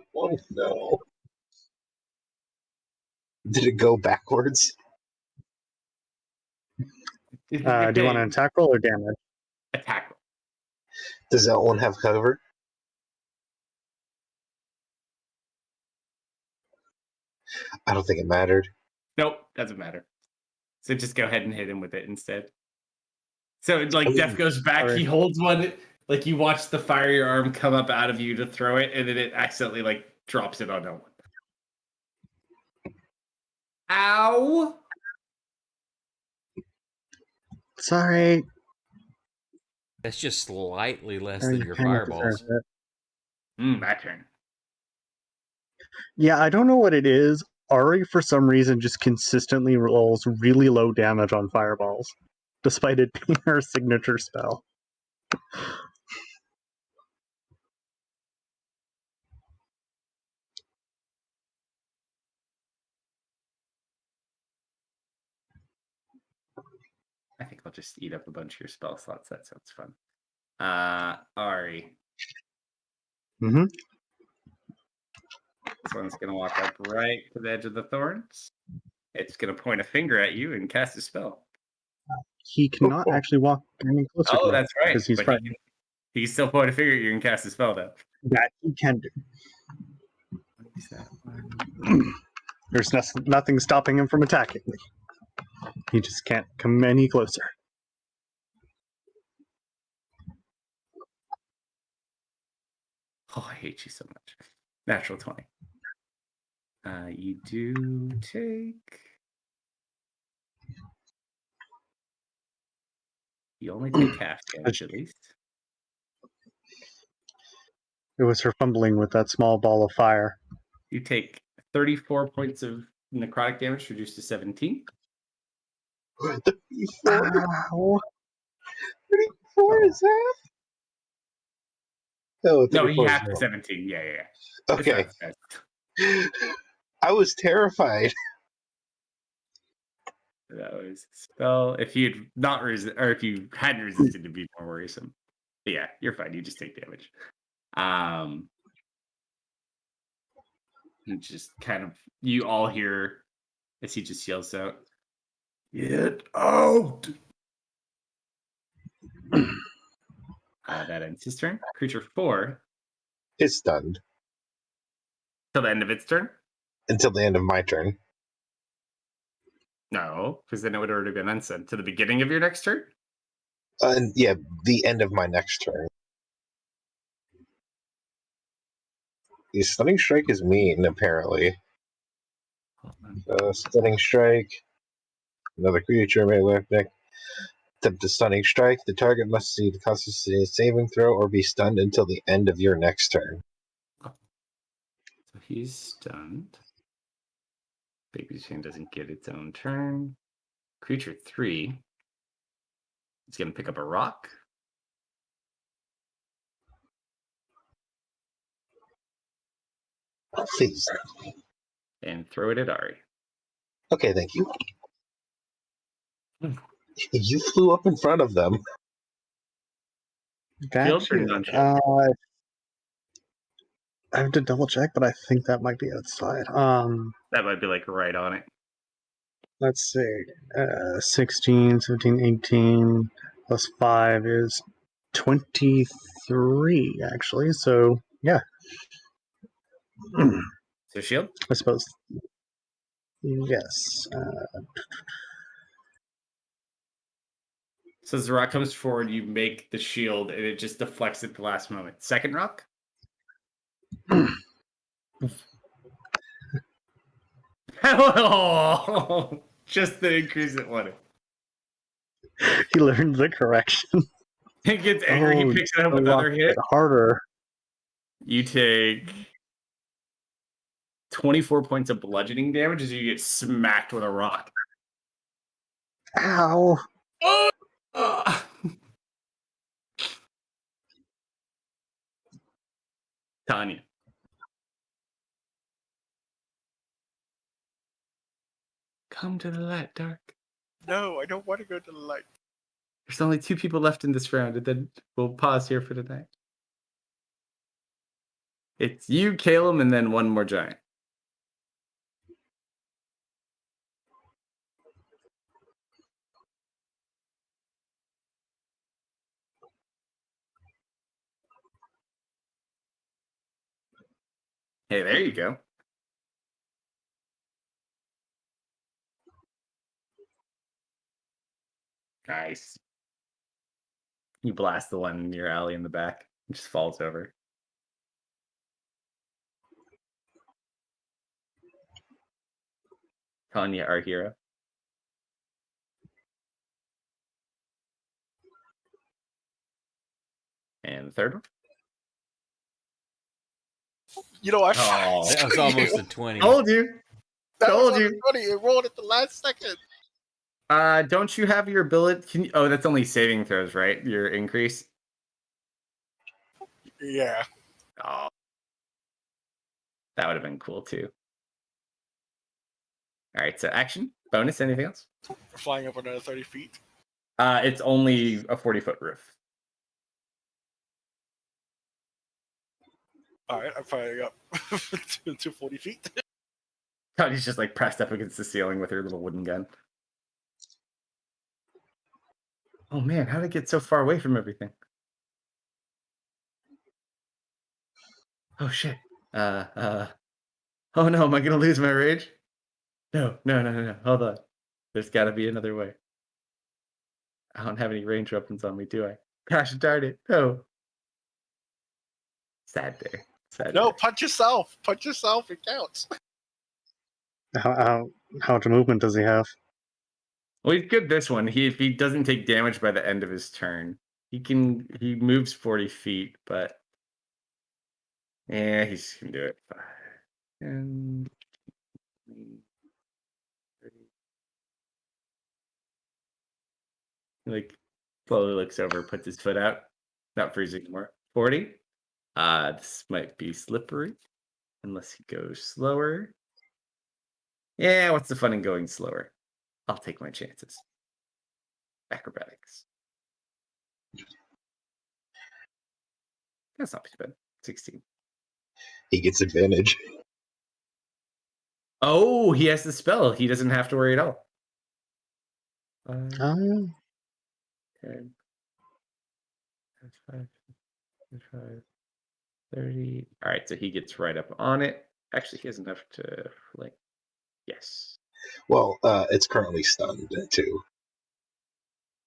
Speaker 4: no. Did it go backwards?
Speaker 1: Do you want an attack roll or damage?
Speaker 2: attack roll?
Speaker 4: Does that one have cover? I don't think it mattered.
Speaker 2: Nope, doesn't matter. So just go ahead and hit him with it instead. So like Def goes back,
Speaker 1: Sorry.
Speaker 2: he holds one, like you watch the fire your arm come up out of you to throw it, and then it accidentally like drops it on Elwin. Ow!
Speaker 1: Sorry.
Speaker 3: That's just slightly less
Speaker 1: You
Speaker 3: than your
Speaker 1: kinda
Speaker 3: fireballs.
Speaker 1: deserve it.
Speaker 2: My turn.
Speaker 1: Yeah, I don't know what it is. Ari, for some reason, just consistently rolls really low damage on fireballs, despite it being her signature spell.
Speaker 2: I think I'll just eat up a bunch of your spell slots. That sounds fun. Ari.
Speaker 1: Mm-hmm.
Speaker 2: This one's gonna walk up right to the edge of the thorns. It's gonna point a finger at you and cast a spell.
Speaker 1: He cannot actually walk any closer to
Speaker 2: Oh,
Speaker 1: me
Speaker 2: that's right.
Speaker 1: because he's
Speaker 2: But
Speaker 1: frightened.
Speaker 2: he can still point a finger at you and cast a spell, though.
Speaker 1: That he can do.
Speaker 2: What is that one?
Speaker 1: There's nothing stopping him from attacking me. He just can't come any closer.
Speaker 2: Oh, I hate you so much. Natural 20. You do take. You only take half damage at least.
Speaker 1: It was her fumbling with that small ball of fire.
Speaker 2: You take 34 points of necrotic damage, reduced to 17.
Speaker 4: 34?
Speaker 1: Ow.
Speaker 4: 34 is that? Oh,
Speaker 2: No, he
Speaker 4: 34 is
Speaker 2: halved to
Speaker 4: wrong.
Speaker 2: 17. Yeah.
Speaker 4: Okay.
Speaker 2: It's not the best.
Speaker 4: I was terrified.
Speaker 2: That was a spell. If you had not or if you hadn't resisted, it'd be more worrisome. But yeah, you're fine. You just take damage. And just kind of you all hear as he just yells out, Get out! That ends his turn. Creature 4,
Speaker 4: It's stunned
Speaker 2: till the end of its turn?
Speaker 4: until the end of my turn.
Speaker 2: No, because then it would already been unstunned. To the beginning of your next turn?
Speaker 4: And yeah, the end of my next turn. The stunning strike is mean, apparently. Stunning strike. Another creature may left deck. Attempt a stunning strike. The target must see the Constitution saving throw or be stunned until the end of your next turn.
Speaker 2: So he's stunned. Baby Chain doesn't get its own turn. Creature 3 is going to pick up a rock.
Speaker 4: Please.
Speaker 2: And throw it at Ari.
Speaker 4: Okay, thank you. You flew up in front of them.
Speaker 2: Shield or
Speaker 1: Actually,
Speaker 2: non-shield?
Speaker 1: I have to double check, but I think that might be outside.
Speaker 2: That might be like right on it.
Speaker 1: Let's see. 16, 17, 18 plus 5 is 23, actually. So, yeah.
Speaker 2: So shield?
Speaker 1: I suppose. Yes.
Speaker 2: So as the rock comes forward, you make the shield, and it just deflects at the last moment. Second rock? Oh, just the increase it wanted.
Speaker 1: He learned the correction.
Speaker 2: He gets angry. He picks it up with another hit.
Speaker 1: Harder.
Speaker 2: You take 24 points of bludgeoning damage as you get smacked with a rock.
Speaker 1: Ow.
Speaker 2: Tanya. Come to the light, Dark.
Speaker 5: No, I don't want to go to the light.
Speaker 2: There's only 2 people left in this round, and then we'll pause here for tonight. It's you, Caleb, and then one more giant. Hey, there you go. Nice. You blast the one in your alley in the back. It just falls over. Tanya, our hero. And the third one?
Speaker 5: You know, I
Speaker 2: Oh,
Speaker 3: That was almost a 20.
Speaker 2: told you.
Speaker 5: that
Speaker 2: told
Speaker 5: was
Speaker 2: you.
Speaker 5: funny. It rolled at the last second.
Speaker 2: Don't you have your ability? Can you, oh, that's only saving throws, right? Your increase.
Speaker 5: Yeah.
Speaker 2: Oh, that would have been cool too. All right, so action, bonus, anything else?
Speaker 5: Flying up another 30 feet.
Speaker 2: It's only a 40-foot roof.
Speaker 5: All right, I'm firing up to 40 feet.
Speaker 2: Tanya's just like pressed up against the ceiling with her little wooden gun. Oh man, how did I get so far away from everything? Oh shit. Oh no, am I gonna lose my rage? No. Hold on. There's gotta be another way. I don't have any range weapons on me, do I? Gosh darn it. No. Sad day. Sad
Speaker 5: No,
Speaker 2: day.
Speaker 5: punch yourself. Punch yourself. It counts.
Speaker 1: How much movement does he have?
Speaker 2: Well, he's good this one. If he doesn't take damage by the end of his turn, he moves 40 feet, but yeah, he's gonna do it. 5, 10, 20, 30. Like slowly looks over, puts his foot out, not freezing anymore. 40. This might be slippery unless he goes slower. Yeah, what's the fun in going slower? I'll take my chances. Acrobatics. That's not too bad. 16.
Speaker 4: He gets advantage.
Speaker 2: Oh, he has the spell. He doesn't have to worry at all. 5,
Speaker 1: Um,
Speaker 2: 10, 5, 5, 30. All right, so he gets right up on it. Actually, he has enough to like. Yes.
Speaker 4: Well, it's currently stunned too.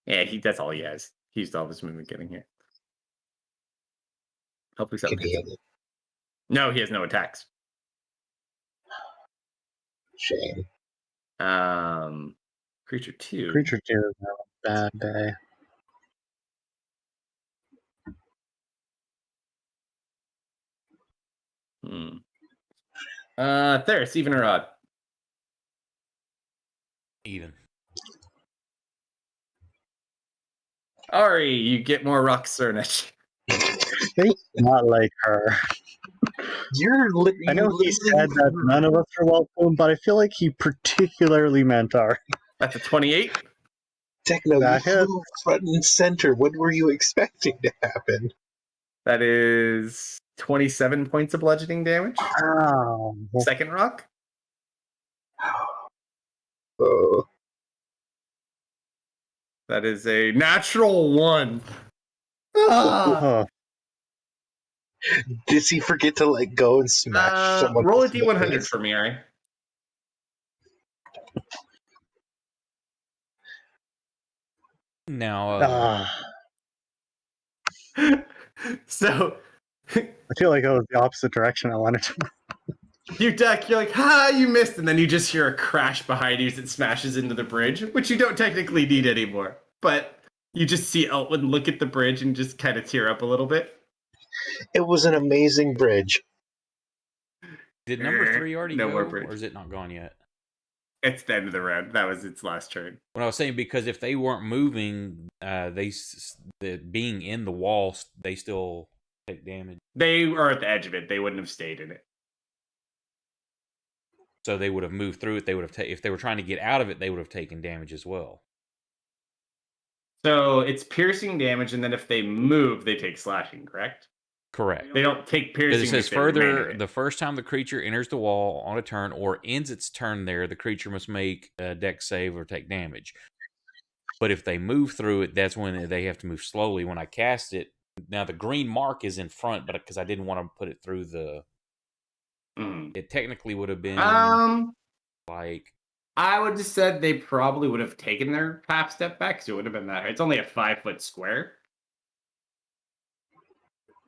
Speaker 2: Yeah, that's all he has. He used all of his movement getting here. Hopefully something
Speaker 4: Can he
Speaker 2: hits
Speaker 4: hit
Speaker 2: him.
Speaker 4: it?
Speaker 2: No, he has no attacks.
Speaker 4: Shame.
Speaker 2: Creature 2.
Speaker 1: Creature 2 is a bad day.
Speaker 2: Theris, even or odd?
Speaker 3: Even.
Speaker 2: Ari, you get more rock Cernich.
Speaker 1: They not like her. I know he said that none of us are welcome, but I feel like he particularly meant our.
Speaker 2: That's a 28.
Speaker 4: Techno, you
Speaker 1: That hits.
Speaker 4: flew front and center. What were you expecting to happen?
Speaker 2: That is 27 points of bludgeoning damage.
Speaker 1: Wow.
Speaker 2: Second rock.
Speaker 4: Oh,
Speaker 2: That is a natural 1. Ah!
Speaker 1: Oh,
Speaker 4: did he forget to let go and smash someone?
Speaker 2: Roll a
Speaker 4: else in the
Speaker 2: d100
Speaker 4: face?
Speaker 2: for me, Ari.
Speaker 3: Now,
Speaker 2: So
Speaker 1: I feel like that was the opposite direction I wanted to.
Speaker 2: you duck, you're like, you missed, and then you just hear a crash behind you as it smashes into the bridge, which you don't technically need anymore. But you just see Eltwin look at the bridge and just kind of tear up a little bit.
Speaker 4: It was an amazing bridge.
Speaker 3: did number 3 already
Speaker 2: No
Speaker 3: go,
Speaker 2: more bridge.
Speaker 3: or is it not gone yet?
Speaker 2: It's the end of the round. That was its last turn.
Speaker 3: What I was saying, because if they weren't moving, being in the wall, they still take damage.
Speaker 2: They are at the edge of it. They wouldn't have stayed in it.
Speaker 3: So they would have moved through it. They would have if they were trying to get out of it, they would have taken damage as well.
Speaker 2: So it's piercing damage, and then if they move, they take slashing, correct?
Speaker 3: Correct.
Speaker 2: They don't take piercing.
Speaker 3: It says
Speaker 2: if they remain
Speaker 3: further,
Speaker 2: in it.
Speaker 3: the first time the creature enters the wall on a turn or ends its turn there, the creature must make a dex save or take damage. But if they move through it, that's when they have to move slowly. When I cast it, now the green mark is in front, but because I didn't want to put it through the, it technically would have been like.
Speaker 2: I would have said they probably would have taken their half step back because it would have been that high. It's only a 5-foot square.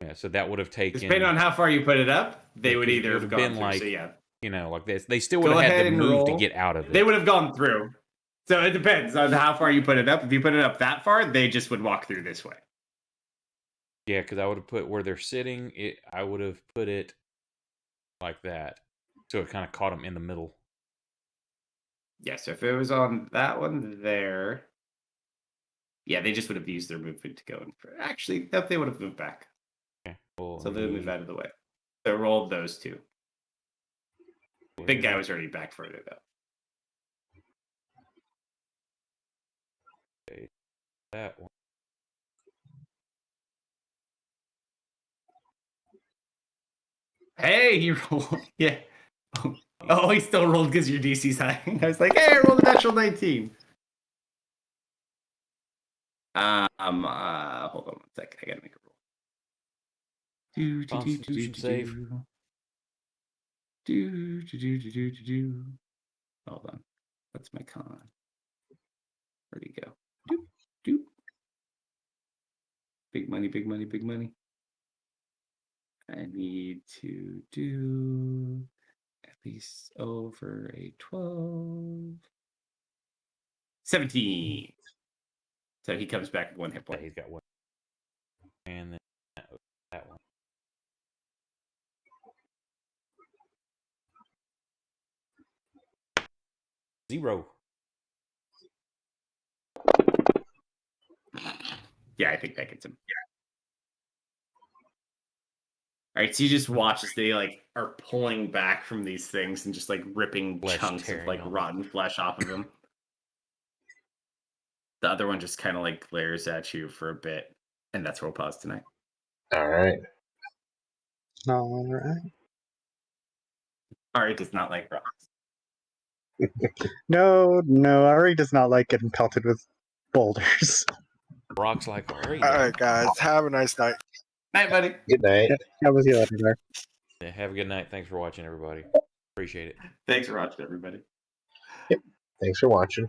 Speaker 3: Yeah, so that would have taken.
Speaker 2: Depending on how far you put it up, they would either have gone
Speaker 3: been
Speaker 2: through.
Speaker 3: Like,
Speaker 2: so yeah,
Speaker 3: like this. They still would have had to move to get out of it.
Speaker 2: They would have gone through. So it depends on how far you put it up. If you put it up that far, they just would walk through this way.
Speaker 3: Yeah, because I would have put where they're sitting. I would have put it like that, so it kind of caught them in the middle.
Speaker 2: Yeah, so if it was on that one there, yeah, they just would have used their movement to go in. Actually, they would have moved back.
Speaker 3: Okay. Well,
Speaker 2: So they would move out of the way. So rolled those two. The big guy was already back further, though.
Speaker 3: Okay. That one.
Speaker 2: Hey, he rolled. Yeah. Oh, he still rolled because your DC's high. I was like, hey, I rolled a natural 19. Hold on one sec. I gotta make a roll.
Speaker 3: Constitution save.
Speaker 2: Hold on. What's my con? Where'd he go? Doop, doop. Big money, big money, big money. I need to do at least over a 12. 17. So he comes back with 1 hit point.
Speaker 3: Yeah, he's got one. And then that one. Zero.
Speaker 2: Yeah, I think that gets him. Yeah. All right, so you just watch as they like are pulling back from these things and just like ripping
Speaker 3: Flesh
Speaker 2: chunks of like
Speaker 3: tearing off.
Speaker 2: rotten flesh off of them. The other one just kind of like glares at you for a bit, and that's where we'll pause tonight.
Speaker 4: All right.
Speaker 1: All right.
Speaker 2: Ari does not like rocks.
Speaker 1: No, Ari does not like getting pelted with boulders.
Speaker 3: Rocks like Ari.
Speaker 5: All right, guys. Have a nice night.
Speaker 2: Night, buddy.
Speaker 4: Good night.
Speaker 1: That was the letter there.
Speaker 3: Yeah, have a good night. Thanks for watching, everybody. Appreciate it.
Speaker 2: Thanks for watching, everybody.
Speaker 4: Thanks for watching.